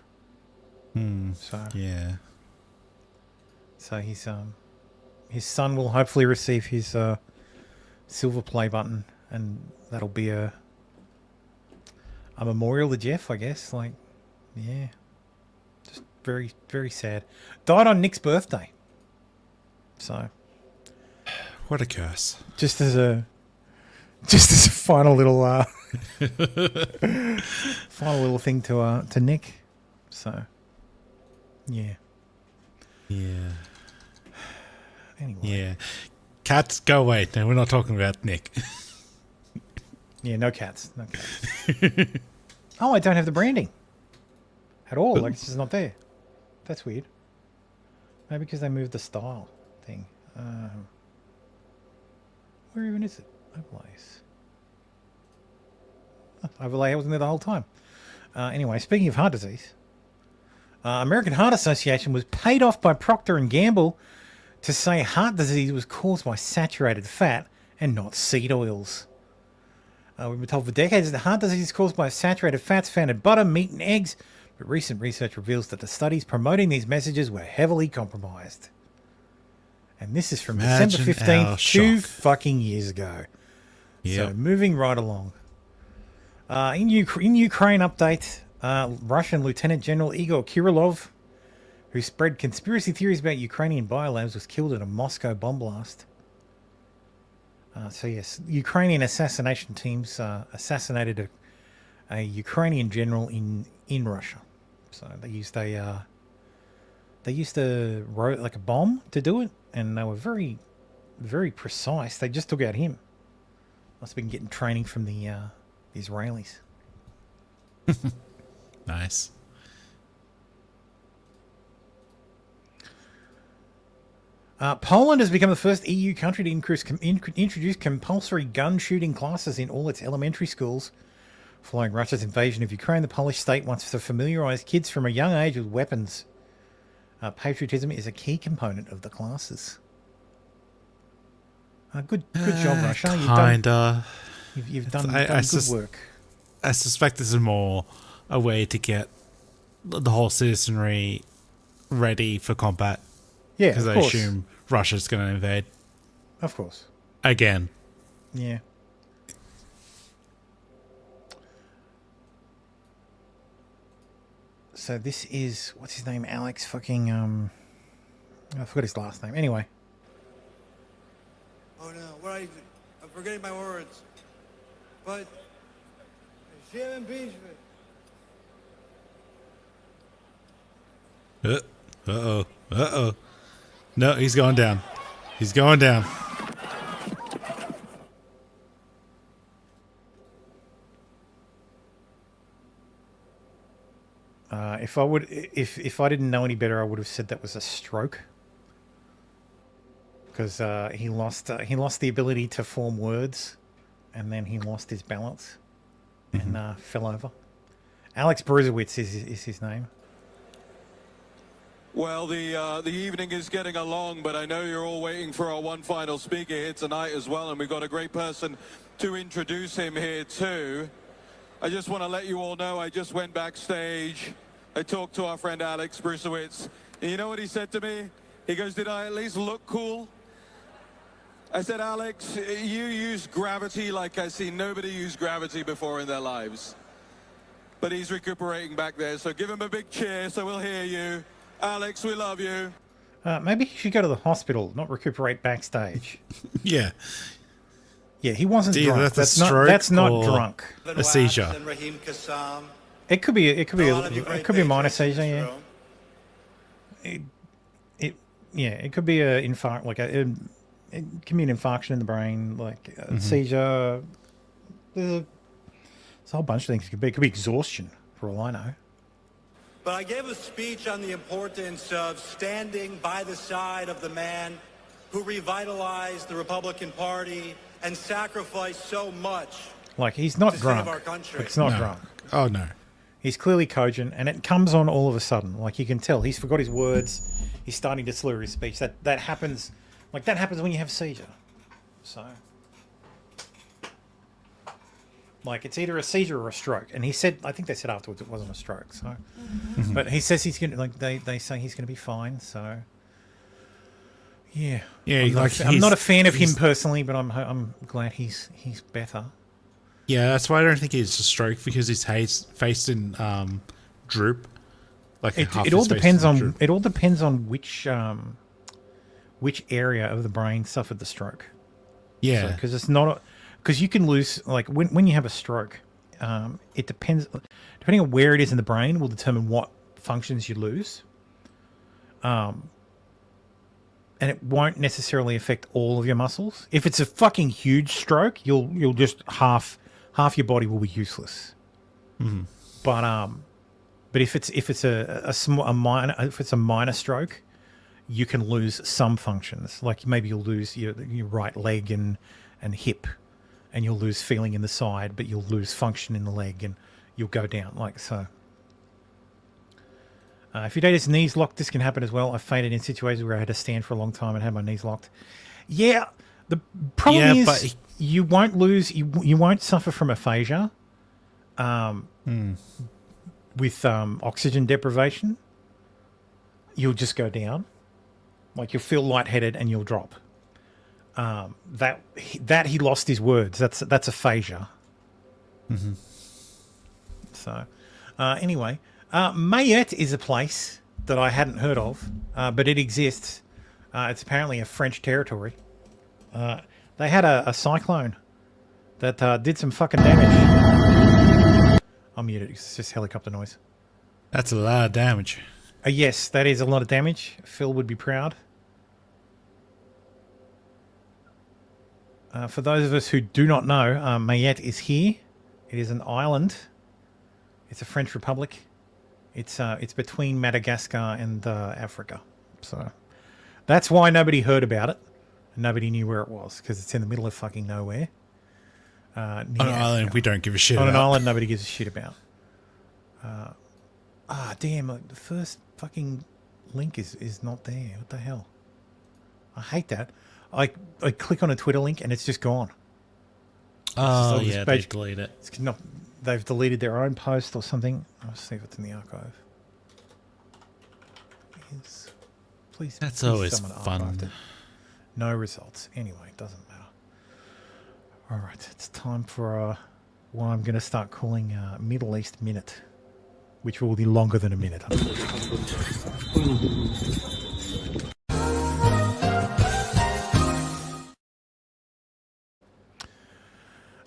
So yeah. So his son will hopefully receive his silver play button, and that'll be a a memorial to Jeff, I guess. Like, yeah, just very, very sad. Died on Nick's birthday. So, what a curse! Just as a final little final little thing to Nick. So, yeah. Anyway. Yeah. Cats, go away. No, we're not talking about Nick. Yeah, no cats. No cats. Oh, I don't have the branding at all. Like, it's just not there. That's weird. Maybe because they moved the style thing. Where even is it? Overlays. Oh, overlay wasn't there the whole time. Anyway, speaking of heart disease, American Heart Association was paid off by Procter & Gamble to say heart disease was caused by saturated fat and not seed oils. We've been told for decades that heart disease is caused by saturated fats found in butter, meat, and eggs, but recent research reveals that the studies promoting these messages were heavily compromised. And this is from December 15th, 2 fucking years ago. So moving right along. In Ukraine update, Russian Lieutenant General Igor Kirillov, who spread conspiracy theories about Ukrainian biolabs, was killed in a Moscow bomb blast. So yes, Ukrainian assassination teams assassinated a Ukrainian general in Russia. So they used a bomb to do it, and they were very, very precise. They just took out him. Must have been getting training from the Israelis. Nice. Poland has become the first EU country to introduce compulsory gun shooting classes in all its elementary schools. Following Russia's invasion of Ukraine, the Polish state wants to familiarise kids from a young age with weapons. Patriotism is a key component of the classes. Good job, Russia. You've done good work. I suspect this is more a way to get the whole citizenry ready for combat. Yeah, because I assume Russia's going to invade. Of course. Again. Yeah. So this is, what's his name? Alex fucking, I forgot his last name. Anyway. Oh no, what are you doing? I'm forgetting my words. But, shame impeachment. Uh-oh. No, he's going down. He's going down. If I didn't know any better, I would have said that was a stroke. Because he lost the ability to form words, and then he lost his balance and fell over. Alex Bruzewitz is his name. Well, the evening is getting along, but I know you're all waiting for our one final speaker here tonight as well, and we've got a great person to introduce him here too. I just want to let you all know I just went backstage. I talked to our friend Alex Bruzewitz, and you know what he said to me? He goes, "Did I at least look cool?" I said, "Alex, you use gravity like I've seen nobody use gravity before in their lives." But he's recuperating back there, so give him a big cheer so we'll hear you. Alex, we love you. Maybe he should go to the hospital, not recuperate backstage. Yeah. Yeah, he wasn't drunk. That's not drunk. A seizure. It could be a minor seizure. Yeah. It could be a infarct, like it can be an infarction in the brain, like a seizure. There's a whole bunch of things it could be. It could be exhaustion, for all I know. But I gave a speech on the importance of standing by the side of the man who revitalized the Republican Party and sacrificed so much. Like, he's not to drunk. save our country. It's not drunk. Oh, no. He's clearly cogent, and it comes on all of a sudden. Like, you can tell he's forgot his words. He's starting to slur his speech. That happens. Like, that happens when you have a seizure. So, like, it's either a seizure or a stroke. And he said, I think they said afterwards it wasn't a stroke. So, but he says he's gonna, like, they say he's gonna be fine. So, yeah, Yeah, I'm not a fan of him personally, but I'm glad he's better. Yeah, that's why I don't think it's a stroke, because his face didn't droop. Like It all depends on which area of the brain suffered the stroke. Yeah. Because it's not because you can lose, like when you have a stroke, it depends, depending on where it is in the brain will determine what functions you lose. And it won't necessarily affect all of your muscles. If it's a fucking huge stroke, you'll just half your body will be useless. Mhm. But if it's a minor stroke, you can lose some functions. Like maybe you'll lose your right leg and hip, and you'll lose feeling in the side, but you'll lose function in the leg, and you'll go down like so. If your data's knees locked, this can happen as well. I fainted in situations where I had to stand for a long time and had my knees locked. Yeah, the problem is you won't suffer from aphasia with oxygen deprivation. You'll just go down. Like you'll feel lightheaded and you'll drop. That he lost his words. That's aphasia. Mm-hmm. So, anyway, Mayette is a place that I hadn't heard of, but it exists. It's apparently a French territory. They had a cyclone that did some fucking damage. I'll mute it. It's just helicopter noise. That's a lot of damage. Yes, that is a lot of damage. Phil would be proud. For those of us who do not know, Mayette is here. It is an island. It's a French republic. It's between Madagascar and Africa. So that's why nobody heard about it. And nobody knew where it was, because it's in the middle of fucking nowhere. On an island we don't give a shit about. about. On an island nobody gives a shit about. Damn, the first fucking link is not there. What the hell? I hate that. I click on a Twitter link and it's just gone. Oh, yeah, they delete it. It's not, they've deleted their own post or something. I'll see if it's in the archive. Please. That's please always someone fun. archived it. No results. Anyway, it doesn't matter. All right, it's time for what I'm going to start calling Middle East Minute, which will be longer than a minute.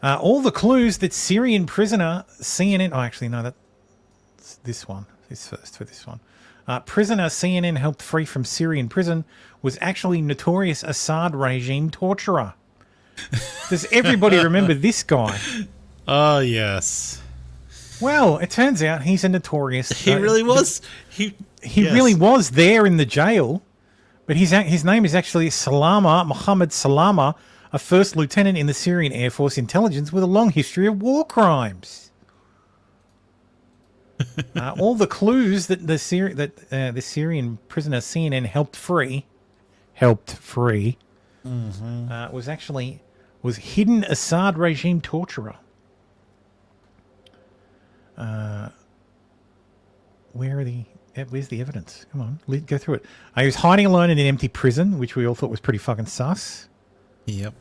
All the clues that Syrian prisoner CNN... Oh, actually, no, that's this one. This first for this one. Prisoner CNN helped free from Syrian prison was actually notorious Assad regime torturer. Does everybody remember this guy? Oh, yes. Well, it turns out he's a notorious... He really was. He really was there in the jail, but his name is actually Salama, Mohammed Salama, a first lieutenant in the Syrian Air Force intelligence with a long history of war crimes. All the clues that the Syrian prisoner CNN helped free, was hidden Assad regime torturer. Where's the evidence? Come on, go through it. He was hiding alone in an empty prison, which we all thought was pretty fucking sus. Yep.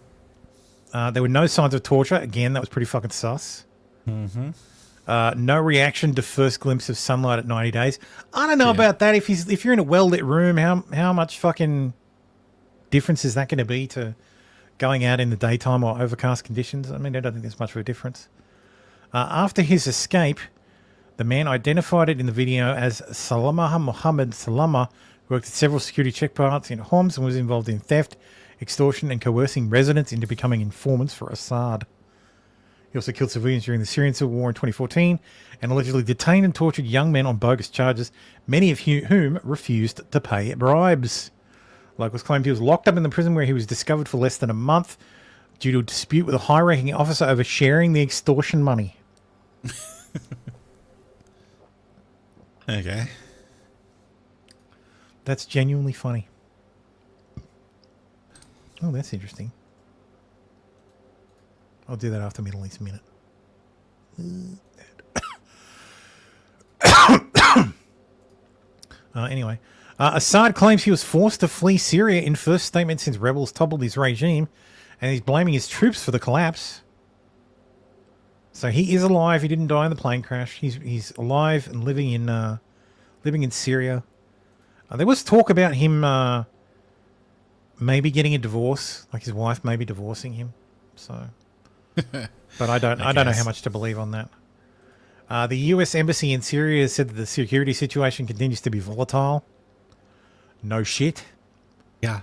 There were no signs of torture. Again, that was pretty fucking sus. Mm-hmm. No reaction to first glimpse of sunlight at 90 days. I don't know about that. If you're in a well-lit room, how much fucking difference is that going to be to going out in the daytime or overcast conditions? I mean, I don't think there's much of a difference. After his escape, the man identified it in the video as Salama Mohammed Salama, who worked at several security checkpoints in Homs and was involved in theft, extortion, and coercing residents into becoming informants for Assad. He also killed civilians during the Syrian civil war in 2014 and allegedly detained and tortured young men on bogus charges, many of whom refused to pay bribes. Locals claimed he was locked up in the prison where he was discovered for less than a month due to a dispute with a high-ranking officer over sharing the extortion money. Okay. That's genuinely funny. Oh, that's interesting. I'll do that after Middle East Minute. Anyway, Assad claims he was forced to flee Syria in first statement since rebels toppled his regime, and he's blaming his troops for the collapse. So he is alive. He didn't die in the plane crash. He's alive and living in Syria. There was talk about him maybe getting a divorce, like his wife maybe divorcing him. So, but I don't know how much to believe on that. The U.S. Embassy in Syria said that the security situation continues to be volatile. No shit. Yeah.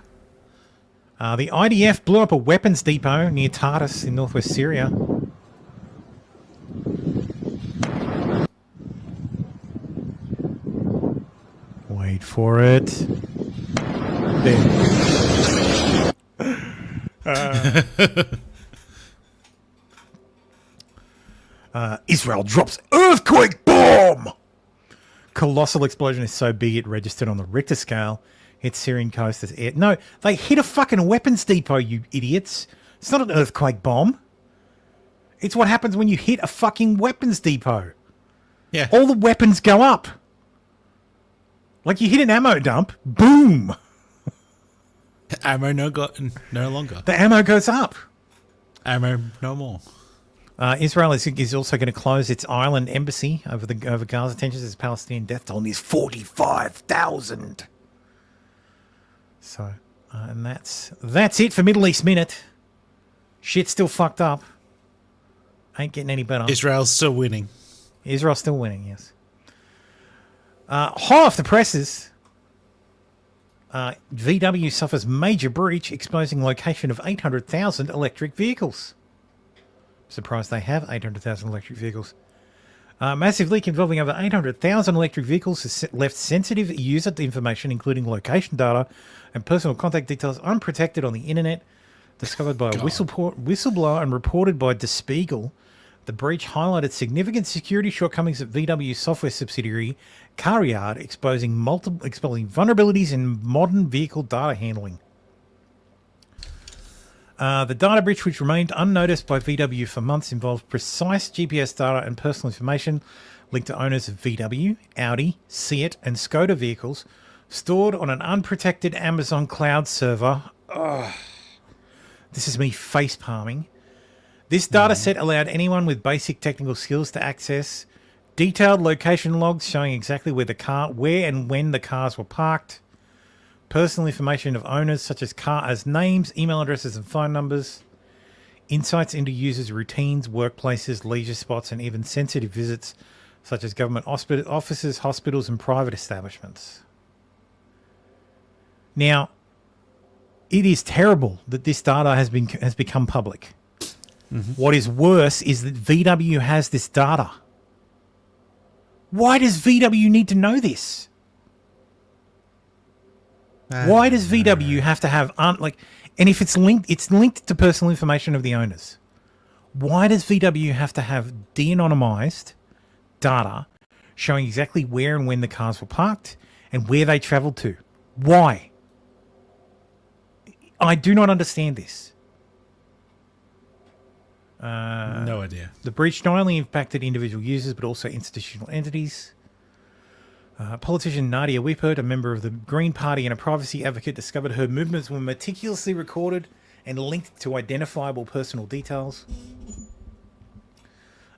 The IDF blew up a weapons depot near Tartus in northwest Syria. Wait for it. Israel drops earthquake bomb! Colossal explosion is so big it registered on the Richter scale. Hit Syrian coast as air. No, they hit a fucking weapons depot, you idiots. It's not an earthquake bomb. It's what happens when you hit a fucking weapons depot. Yeah. All the weapons go up. Like you hit an ammo dump, boom. Ammo no longer. The ammo goes up. Ammo no more. Israel is also going to close its island embassy over Gaza tensions as Palestinian death toll is 45,000. So, and that's it for Middle East Minute. Shit's still fucked up. Ain't getting any better. Israel's still winning. Israel's still winning, yes. Hot off the presses, VW suffers major breach exposing location of 800,000 electric vehicles. Surprised they have 800,000 electric vehicles. Massive leak involving over 800,000 electric vehicles has left sensitive user information, including location data and personal contact details, unprotected on the internet. Discovered by a whistleblower and reported by Der Spiegel, the breach highlighted significant security shortcomings at VW software subsidiary Cariad, exposing vulnerabilities in modern vehicle data handling. The data breach, which remained unnoticed by VW for months, involved precise GPS data and personal information linked to owners of VW, Audi, Seat, and Skoda vehicles, stored on an unprotected Amazon cloud server. Ugh. This is me face palming. This data set allowed anyone with basic technical skills to access detailed location logs showing exactly where and when the cars were parked, personal information of owners such as cars names, email addresses and phone numbers, insights into users' routines, workplaces, leisure spots, and even sensitive visits such as government offices, hospitals, and private establishments. Now, it is terrible that this data has become public. Mm-hmm. What is worse is that VW has this data. Why does VW need to know this? Why does VW have to have and if it's linked to personal information of the owners. Why does VW have to have de-anonymized data showing exactly where and when the cars were parked and where they traveled to? Why? I do not understand this. No idea. The breach not only impacted individual users but also institutional entities. Politician Nadia Wippert, a member of the Green Party and a privacy advocate, discovered her movements were meticulously recorded and linked to identifiable personal details.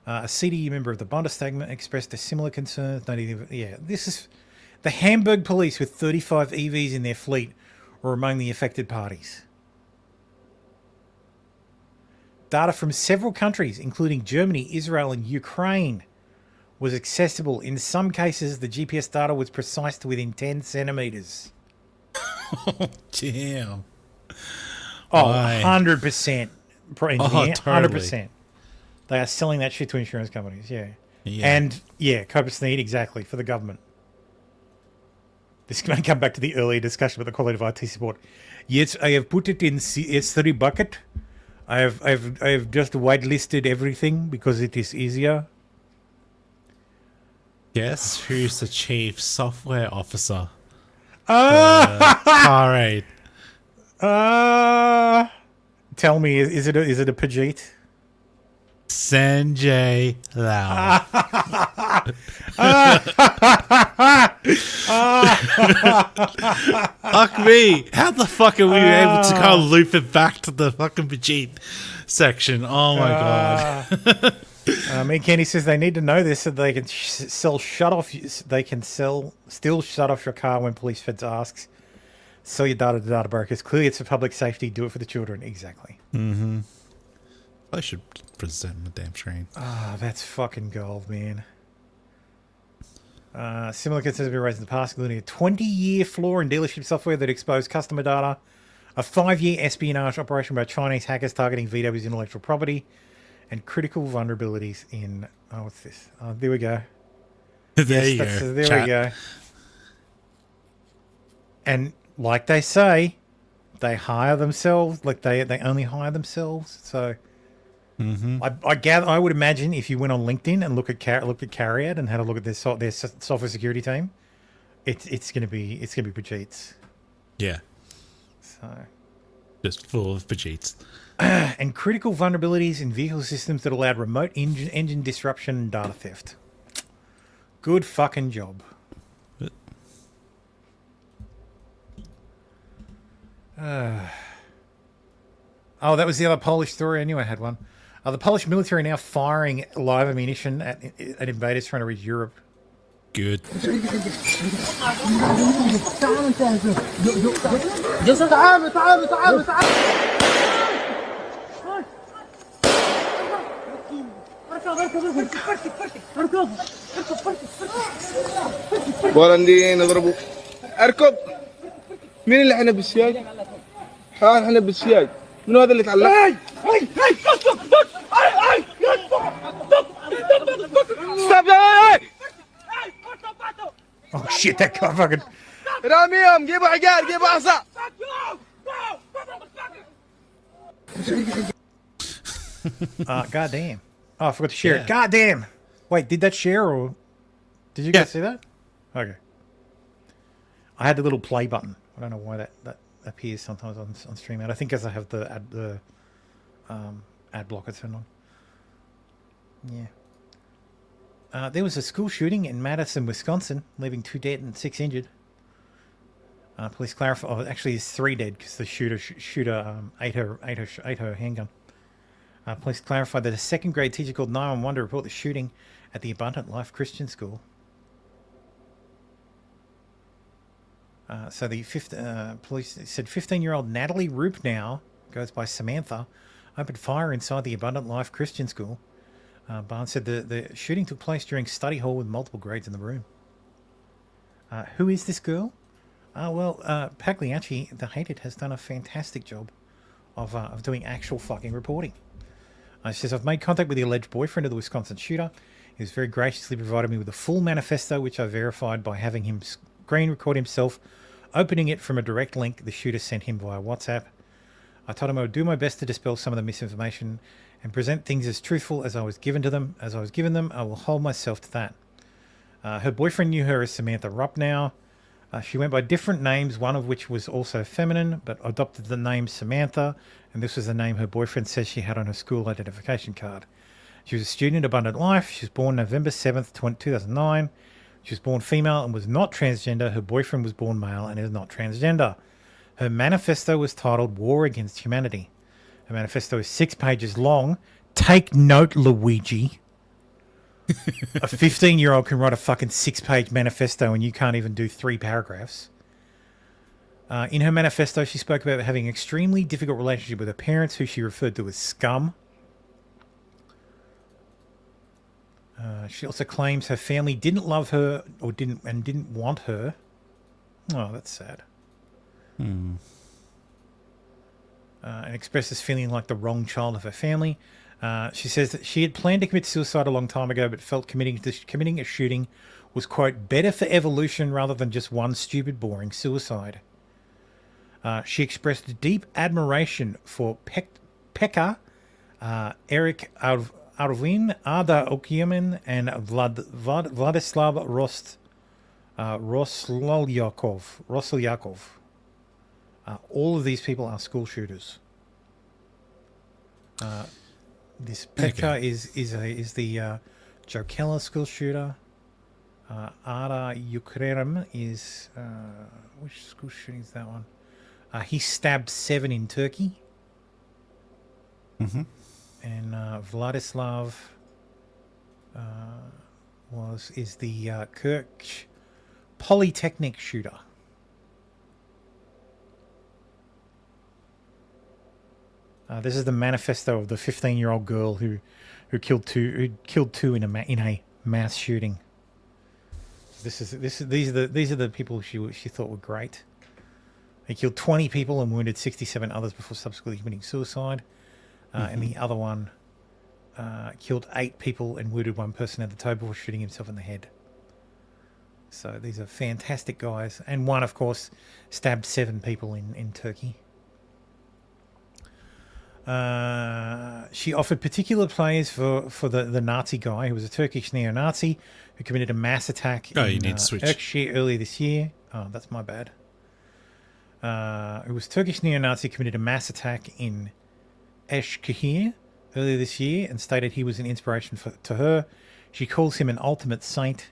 A CDU member of the Bundestag expressed a similar concern. This is the Hamburg police with 35 EVs in their fleet were among the affected parties. Data from several countries, including Germany, Israel, and Ukraine, was accessible. In some cases, the GPS data was precise to within 10 centimeters. Oh, damn. Oh, 100%. Totally. 100%. They are selling that shit to insurance companies, yeah. And, Cobra Sneed, exactly, for the government. This may come back to the earlier discussion about the quality of IT support. Yes, I have put it in S3 bucket. I have just whitelisted everything because it is easier. Guess who's the chief software officer? All right. Tell me, is it a Pajit? Sanjay Lal. Fuck me. How the fuck are we able to loop it back to the fucking Pajit section? Oh my god. Me and Kenny says they need to know this so they can still shut off your car when police feds asks. Sell your data to data brokers. Clearly, it's for public safety. Do it for the children. Exactly. Mm-hmm. I should present the damn screen. Ah, that's fucking gold, man. Similar concerns have been raised in the past, including a 20-year flaw in dealership software that exposed customer data, a 5-year espionage operation by Chinese hackers targeting VW's intellectual property, and critical vulnerabilities in... Oh, what's this? Oh, there we go. There you go. There Chat. we go. And like they say, they hire themselves. Like they only hire themselves. So I would imagine if you went on LinkedIn and looked at Carriad and had a look at their software security team, it's gonna be Brigitte. Yeah. So just full of Brigittes. And critical vulnerabilities in vehicle systems that allowed remote engine disruption and data theft. Good fucking job. Oh, that was the other Polish story. I knew I had one. The Polish military are now firing live ammunition at invaders trying to reach Europe. Good. بولندي نضربه اركب مين اللي احنا بالسياج؟ ها احنا بالسياج منو هذا اللي تعلق؟ Oh shit, that guy fucking... راميهم جيبوا عقال جيبوا عصا goddamn. Oh, I forgot to share Yeah. it. Goddamn. Wait, did that share or... Did you guys see that? Okay. I had the little play button. I don't know why that appears sometimes on stream. I think because I have the ad blocker turned on. Yeah. There was a school shooting in Madison, Wisconsin, leaving 2 dead and 6 injured. Police clarify. Oh, actually, there's 3 dead because the shooter ate her handgun. Police clarified that a second-grade teacher called 911 to report the shooting at the Abundant Life Christian School. So the police said 15-year-old Natalie Rupnow, goes by Samantha, opened fire inside the Abundant Life Christian School. Barnes said the shooting took place during study hall with multiple grades in the room. Who is this girl? Pagliacci, the hated, has done a fantastic job of doing actual fucking reporting. She says, I've made contact with the alleged boyfriend of the Wisconsin shooter. He has very graciously provided me with a full manifesto, which I verified by having him screen record himself opening it from a direct link the shooter sent him via WhatsApp. I told him I would do my best to dispel some of the misinformation and present things as truthful as I was given them. I will hold myself to that. Her boyfriend knew her as Samantha Rupnow. She went by different names, one of which was also feminine, but adopted the name Samantha, and this was the name her boyfriend says she had on her school identification card. She was a student at Abundant Life. She was born November 7th, 2009. She was born female and was not transgender. Her boyfriend was born male and is not transgender. Her manifesto was titled War Against Humanity. Her manifesto is 6 pages long. Take note, Luigi. A 15-year-old can write a fucking 6-page manifesto and you can't even do 3 paragraphs. In her manifesto, she spoke about having an extremely difficult relationship with her parents, who she referred to as scum. She also claims her family didn't love her or didn't want her. Oh, that's sad. And expresses feeling like the wrong child of her family. She says that she had planned to commit suicide a long time ago, but felt committing a shooting was, quote, better for evolution rather than just one stupid, boring suicide. She expressed deep admiration for Pekka, Eric Arvin, Ada Okiamin, and Vladislav Roslyakov. All of these people are school shooters. This Pekka is the Joe Keller school shooter. Ada Ukrainem is which school shooting is that one? He stabbed 7 in Turkey. And Vladislav is the Kirk Polytechnic shooter. This is the manifesto of the 15-year-old girl who killed two in a mass shooting. These are the people she thought were great. He killed 20 people and wounded 67 others before subsequently committing suicide. And the other one killed 8 people and wounded 1 person at the toe before shooting himself in the head. So these are fantastic guys. And one, of course, stabbed 7 people in Turkey. She offered particular praise for the Nazi guy who was a Turkish neo-Nazi who committed a mass attack in Irkshire earlier this year. Oh, that's my bad. It was Turkish neo-Nazi committed a mass attack in Eskişehir earlier this year and stated he was an inspiration to her. She calls him an ultimate saint.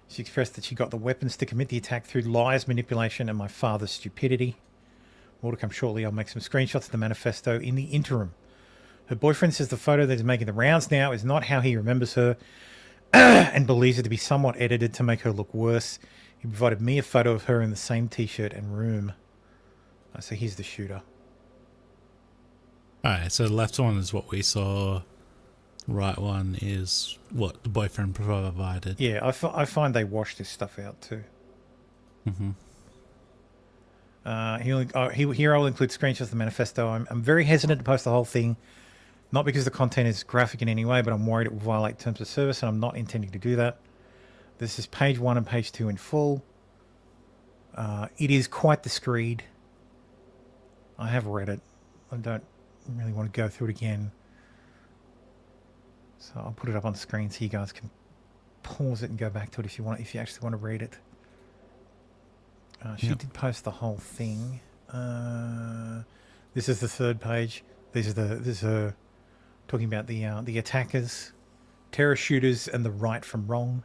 She expressed that she got the weapons to commit the attack through lies, manipulation, and my father's stupidity. More to come shortly. I'll make some screenshots of the manifesto in the interim. Her boyfriend says the photo that is making the rounds now is not how he remembers her and believes it to be somewhat edited to make her look worse. He provided me a photo of her in the same t-shirt and room. So here's the shooter. Alright, so the left one is what we saw. Right one is what the boyfriend provided. Yeah, I find they wash this stuff out too. Mm-hmm. Here I'll include screenshots of the manifesto. I'm very hesitant to post the whole thing, not because the content is graphic in any way, but I'm worried it will violate terms of service, and I'm not intending to do that. This is page 1 and page 2 in full. It is quite the screed. I have read it. I don't really want to go through it again. So I'll put it up on the screen so you guys can pause it and go back to it if you actually want to read it. She did post the whole thing. This is the 3rd page. This is her talking about the attackers, terror shooters, and the right from wrong.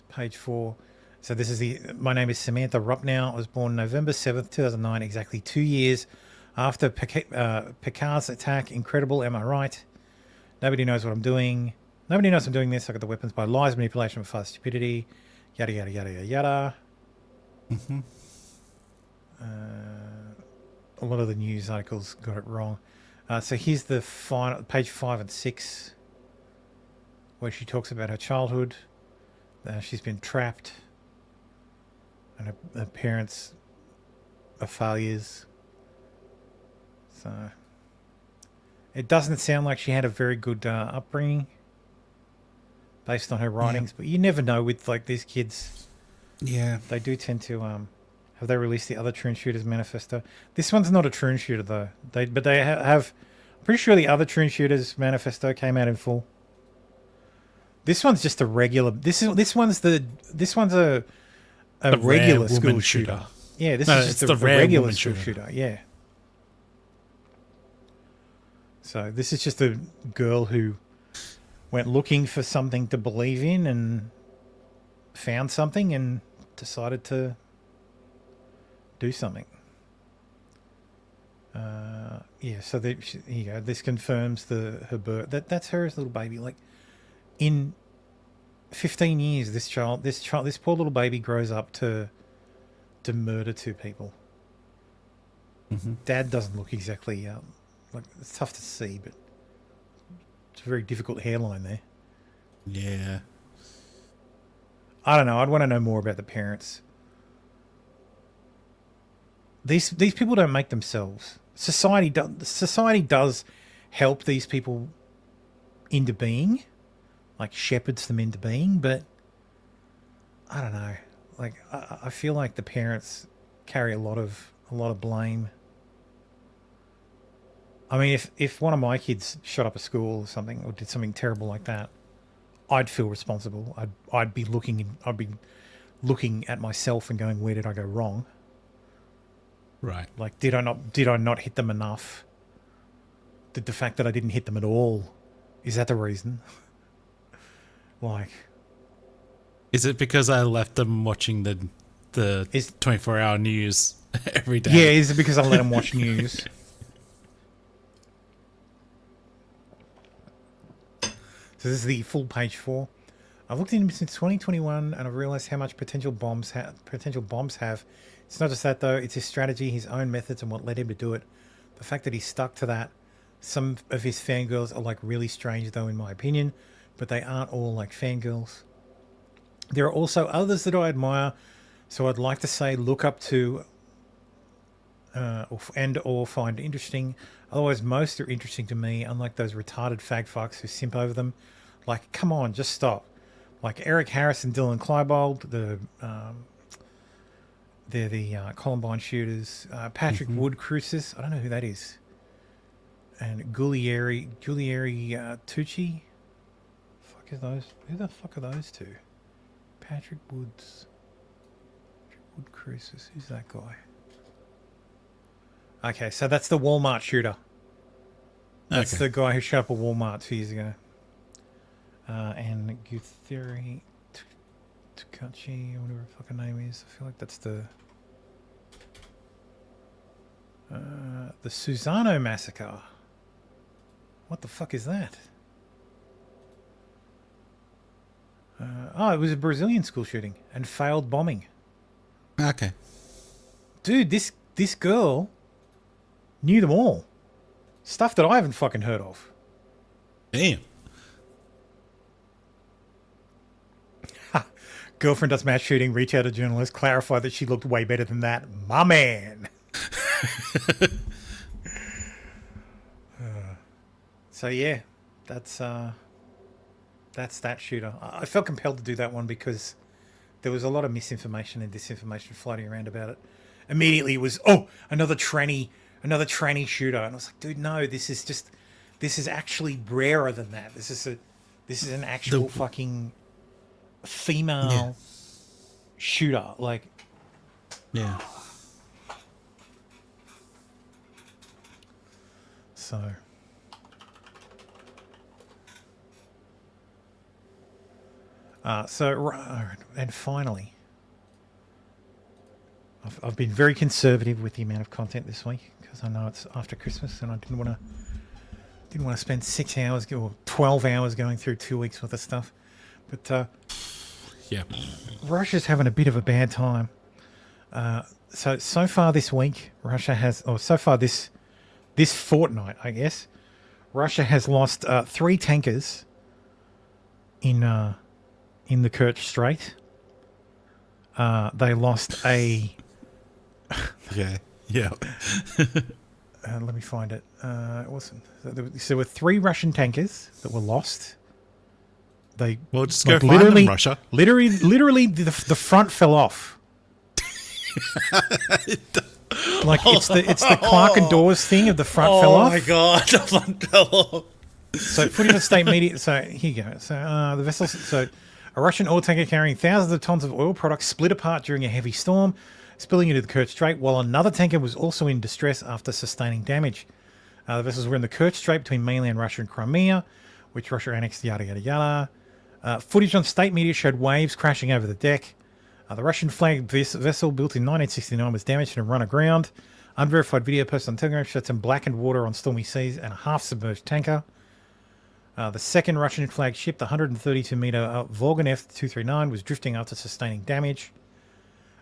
Page 4. So this is my name is Samantha Rupnow. I was born November 7th, 2009, exactly 2 years after Picard's attack. Incredible, am I right? Nobody knows what I'm doing. Nobody knows I'm doing this. I got the weapons by lies, manipulation, and fast stupidity. Yada, yada, yada, yada, yada. Mm-hmm. A lot of the news articles got it wrong. So here's the final, page 5 and 6, where she talks about her childhood. She's been trapped. And her parents are failures. So it doesn't sound like she had a very good upbringing based on her writings, but you never know with like these kids. Yeah, they do tend to have they released the other Troon Shooters manifesto. This one's not a Troon Shooter though. They have. I'm pretty sure the other Troon Shooters manifesto came out in full. This one's just a regular. This one's a regular school shooter. Yeah, this is just a regular school shooter. Yeah. So this is just a girl who went looking for something to believe in and found something and decided to do something. Yeah, so here you go. This confirms her birth. That's her little baby. Like in 15 years, this poor little baby grows up to murder 2 people. Mm-hmm. Dad doesn't look exactly like it's tough to see, but it's a very difficult hairline there. Yeah. I don't know. I'd want to know more about the parents. These people don't make themselves. Society does help these people into being, like shepherds them into being, but I don't know. Like I feel like the parents carry a lot of blame. I mean, if one of my kids shot up a school or something or did something terrible like that, I'd feel responsible. I'd be looking at myself and going, where did I go wrong? Right. Like, did I not hit them enough? Did the fact that I didn't hit them at all, is that the reason? Like, is it because I left them watching the 24-hour news every day? Yeah, is it because I let them watch news? So this is the full page 4. I've looked into him since 2021, and I've realised how much potential bombs have. It's not just that though; it's his strategy, his own methods, and what led him to do it. The fact that he stuck to that. Some of his fangirls are like really strange, though, in my opinion, but they aren't all like fangirls. There are also others that I admire, so I'd like to say look up to or find interesting. Otherwise, most are interesting to me, unlike those retarded fag fucks who simp over them. Like, come on, just stop. Like Eric Harris and Dylan Klebold, they're the Columbine shooters. Patrick Wood Crucis, I don't know who that is. And Guglieri Tucci. Fuck is those? Who the fuck are those two? Patrick Wood Crucis. Who's that guy? Okay, so that's the Walmart shooter. That's the guy who shot up a Walmart 2 years ago. And Gutheri Tucci, whatever her fucking name is. I feel like that's the Susano massacre. What the fuck is that? It was a Brazilian school shooting and failed bombing. Okay. Dude, this girl knew them all. Stuff that I haven't fucking heard of. Damn. Girlfriend does mass shooting, reach out to journalist, clarify that she looked way better than that. My man. So yeah, that's that shooter. I felt compelled to do that one because there was a lot of misinformation and disinformation floating around about it. Immediately it was, another tranny shooter, and I was like, dude, no, this is actually rarer than that. This is an actual fucking female shooter. Like, yeah. So. And finally, I've been very conservative with the amount of content this week because I know it's after Christmas and I didn't want to spend 6 hours or 12 hours going through 2 weeks worth of stuff. But Russia's having a bit of a bad time. So far this week, Russia has, or so far this fortnight, I guess, Russia has lost 3 tankers in the Kerch Strait. They lost a... Okay, yeah. Let me find it. It wasn't... There were 3 Russian tankers that were lost. Well, just go find them, Russia. Literally, the front fell off. Like, it's the Clark and Dawes thing of the front fell off. Oh my god, the front fell off. So, put in the state media. So, here you go. So, the vessel. So, a Russian oil tanker carrying thousands of tons of oil products split apart during a heavy storm, spilling into the Kerch Strait, while another tanker was also in distress after sustaining damage. The vessels were in the Kerch Strait between mainland Russia and Crimea, which Russia annexed, yada, yada, yada. Footage on state media showed waves crashing over the deck. The Russian-flagged vessel, built in 1969, was damaged and run aground. Unverified video posted on Telegram showed some blackened water on stormy seas and a half-submerged tanker. The second Russian-flagged ship, the 132-meter Volganev 239, was drifting after sustaining damage.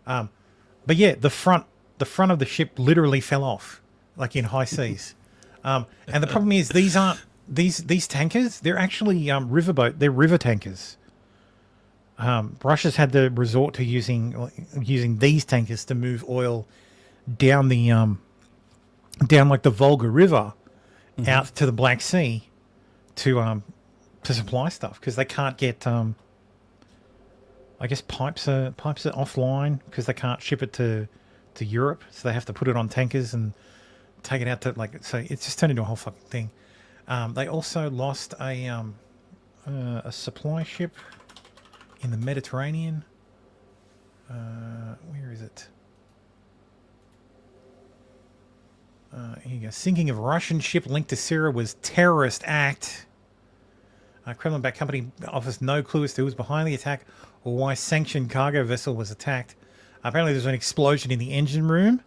But yeah, the front of the ship literally fell off, like in high seas. And the problem is these aren't these tankers. They're actually They're river tankers. Russia's had to resort to using these tankers to move oil down the down like the Volga River out to the Black Sea to supply stuff because they can't get I guess pipes are offline because they can't ship it to Europe, so they have to put it on tankers and take it out to so it's just turned into a whole fucking thing. They also lost a supply ship in the Mediterranean. Where is it? Here you go. Sinking of Russian ship linked to Syria was terrorist act. Kremlin-backed company offers no clue as to who was behind the attack or why sanctioned cargo vessel was attacked. Apparently, there was an explosion in the engine room,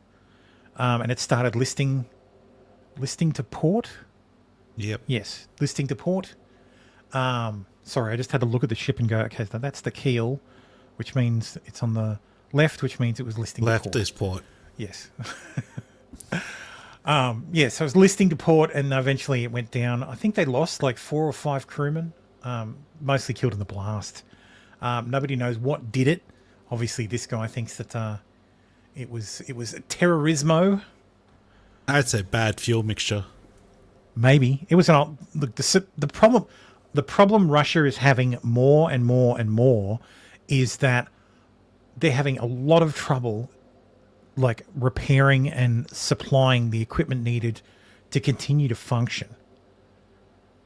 and it started listing to port. Yep. Yes, listing to port. Sorry, I just had to look at the ship and go, okay, so that's the keel, which means it's on the left, which means it was listing to Left port. is port. Yes. Yeah, so it was listing to port, and eventually it went down. I think they lost like 4 or 5 crewmen, mostly killed in the blast. Nobody knows what did it. Obviously, this guy thinks that it was a terrorismo. I'd say bad fuel mixture. Maybe it was an look. The problem Russia is having more and more and more is that they're having a lot of trouble, like repairing and supplying the equipment needed to continue to function.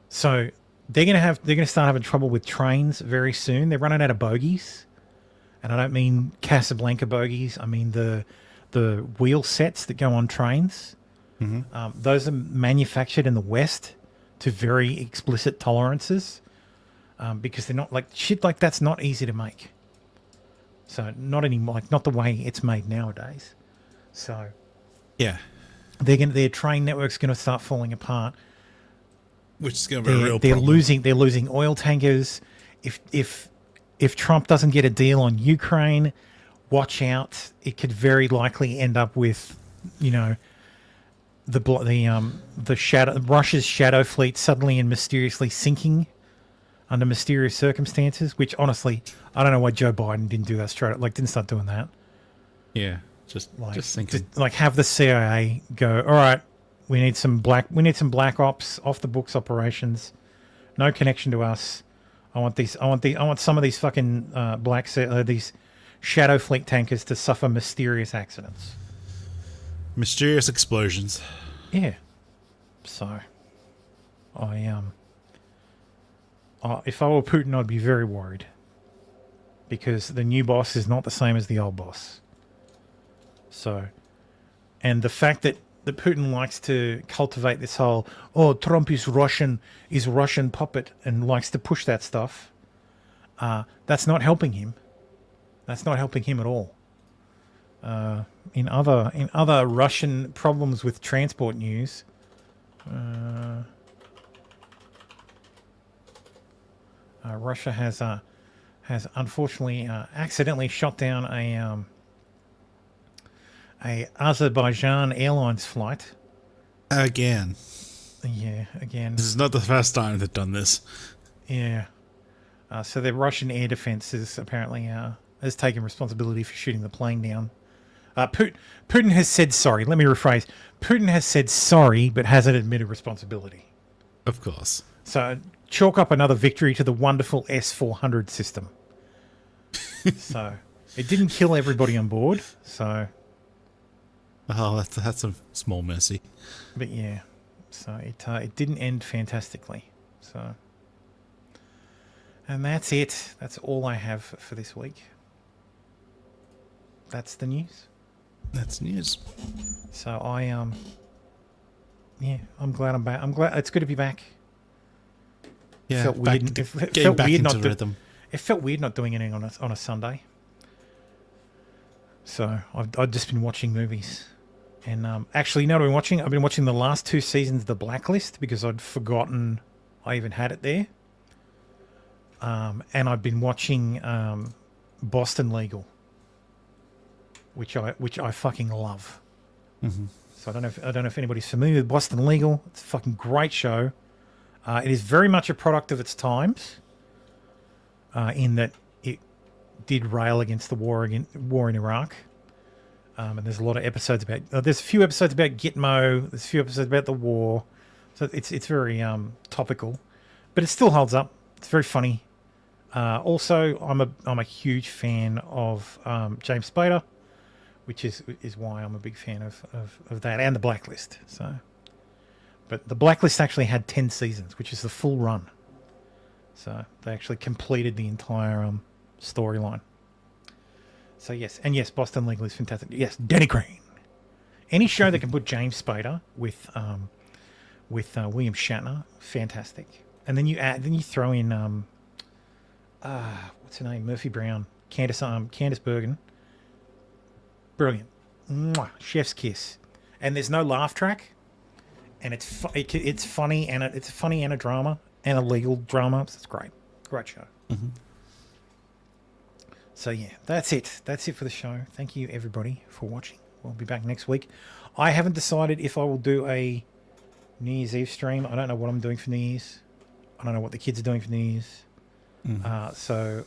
So they're gonna start having trouble with trains very soon. They're running out of bogies, and I don't mean Casablanca bogies. I mean the wheel sets that go on trains. Mm-hmm. Those are manufactured in the West to very explicit tolerances, because they're not like shit like that's not easy to make. So not anymore, like not the way it's made nowadays. So yeah, their train network's going to start falling apart. Which is going to be a real they're problem. They're losing oil tankers. If Trump doesn't get a deal on Ukraine, watch out. It could very likely end up with, Russia's shadow fleet suddenly and mysteriously sinking under mysterious circumstances. Which honestly, I don't know why Joe Biden didn't do that straight. Like, didn't start doing that. Yeah, just thinking. Like have the CIA go, all right, we need some black ops, off the books operations, no connection to us. I want some of these fucking these shadow fleet tankers to suffer mysterious accidents. Mysterious explosions. Yeah. So, if I were Putin, I'd be very worried, because the new boss is not the same as the old boss. So, and the fact that Putin likes to cultivate this whole, Trump is Russian puppet, and likes to push that stuff, that's not helping him. That's not helping him at all. In other Russian problems with transport news, Russia has unfortunately accidentally shot down a Azerbaijan Airlines flight. Again. Yeah, again. This is not the first time they've done this. Yeah. So the Russian air defense is apparently has taken responsibility for shooting the plane down. Putin has said sorry. Let me rephrase. Putin has said sorry, but hasn't admitted responsibility. Of course. So chalk up another victory to the wonderful S-400 system. So it didn't kill everybody on board. So. Oh, that's a small mercy. But yeah, so it didn't end fantastically. So. And that's it. That's all I have for this week. That's the news. That's news. So I'm glad I'm back. I'm glad it's good to be back. Yeah, it felt weird. It felt weird not rhythm. It felt weird not doing anything on a Sunday. So I've just been watching movies, and actually, you know what I've been watching? I've been watching the last 2 seasons of The Blacklist, because I'd forgotten I even had it there. And I've been watching Boston Legal, which I fucking love. Mm-hmm. So I don't know if anybody's familiar with Boston Legal. It's a fucking great show. It is very much a product of its times, in that it did rail against the war in Iraq. And there's a lot of episodes about. There's a few episodes about Gitmo. There's a few episodes about the war. So it's very topical, but it still holds up. It's very funny. Also, I'm a huge fan of James Spader, which is why I'm a big fan of that, and The Blacklist. So, but The Blacklist actually had 10 seasons, which is the full run. So they actually completed the entire storyline. So yes, Boston Legal is fantastic. Yes, Danny Green. Any show that can put James Spader with William Shatner, fantastic. And then you throw in what's her name? Murphy Brown, Candice Bergen. Brilliant. Mwah, chef's kiss. And there's no laugh track, and it's funny, and it's funny and a drama. and a legal drama. So it's great. Great show. Mm-hmm. So yeah, that's it. That's it for the show. Thank you everybody for watching. We'll be back next week. I haven't decided if I will do a New Year's Eve stream. I don't know what I'm doing for New Year's. I don't know what the kids are doing for New Year's. So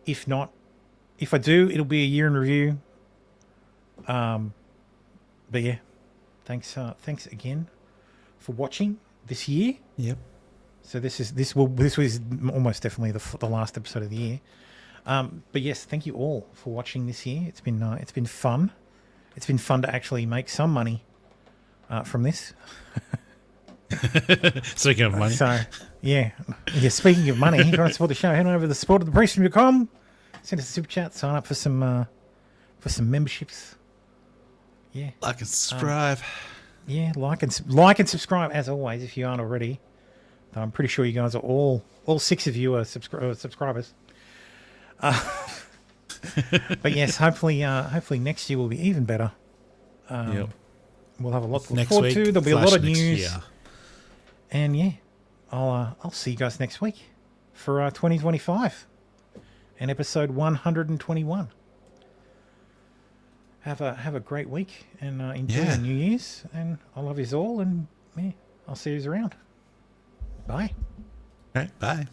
if not, if I do, it'll be a year in review. But yeah, thanks again for watching this year. Yep. So this was almost definitely the last episode of the year. But yes, thank you all for watching this year. It's been fun. It's been fun to actually make some money from this. Speaking of money. So yeah. Speaking of money, if you want to support the show, head on over to supportofthepriestroom.com. Send us a super chat. Sign up for some memberships. Yeah. Like and subscribe. Yeah, like and subscribe as always if you aren't already. I'm pretty sure you guys are all 6 of you are subscribers. But yes, hopefully next year will be even better. Yep. We'll have a lot to look Next forward week, to. There'll be a lot of next news. year. And yeah, I'll see you guys next week for 2025 and episode 121. Have a great week and enjoy the New Year's. And I love you all. And yeah, I'll see you around. Bye. All right. Bye.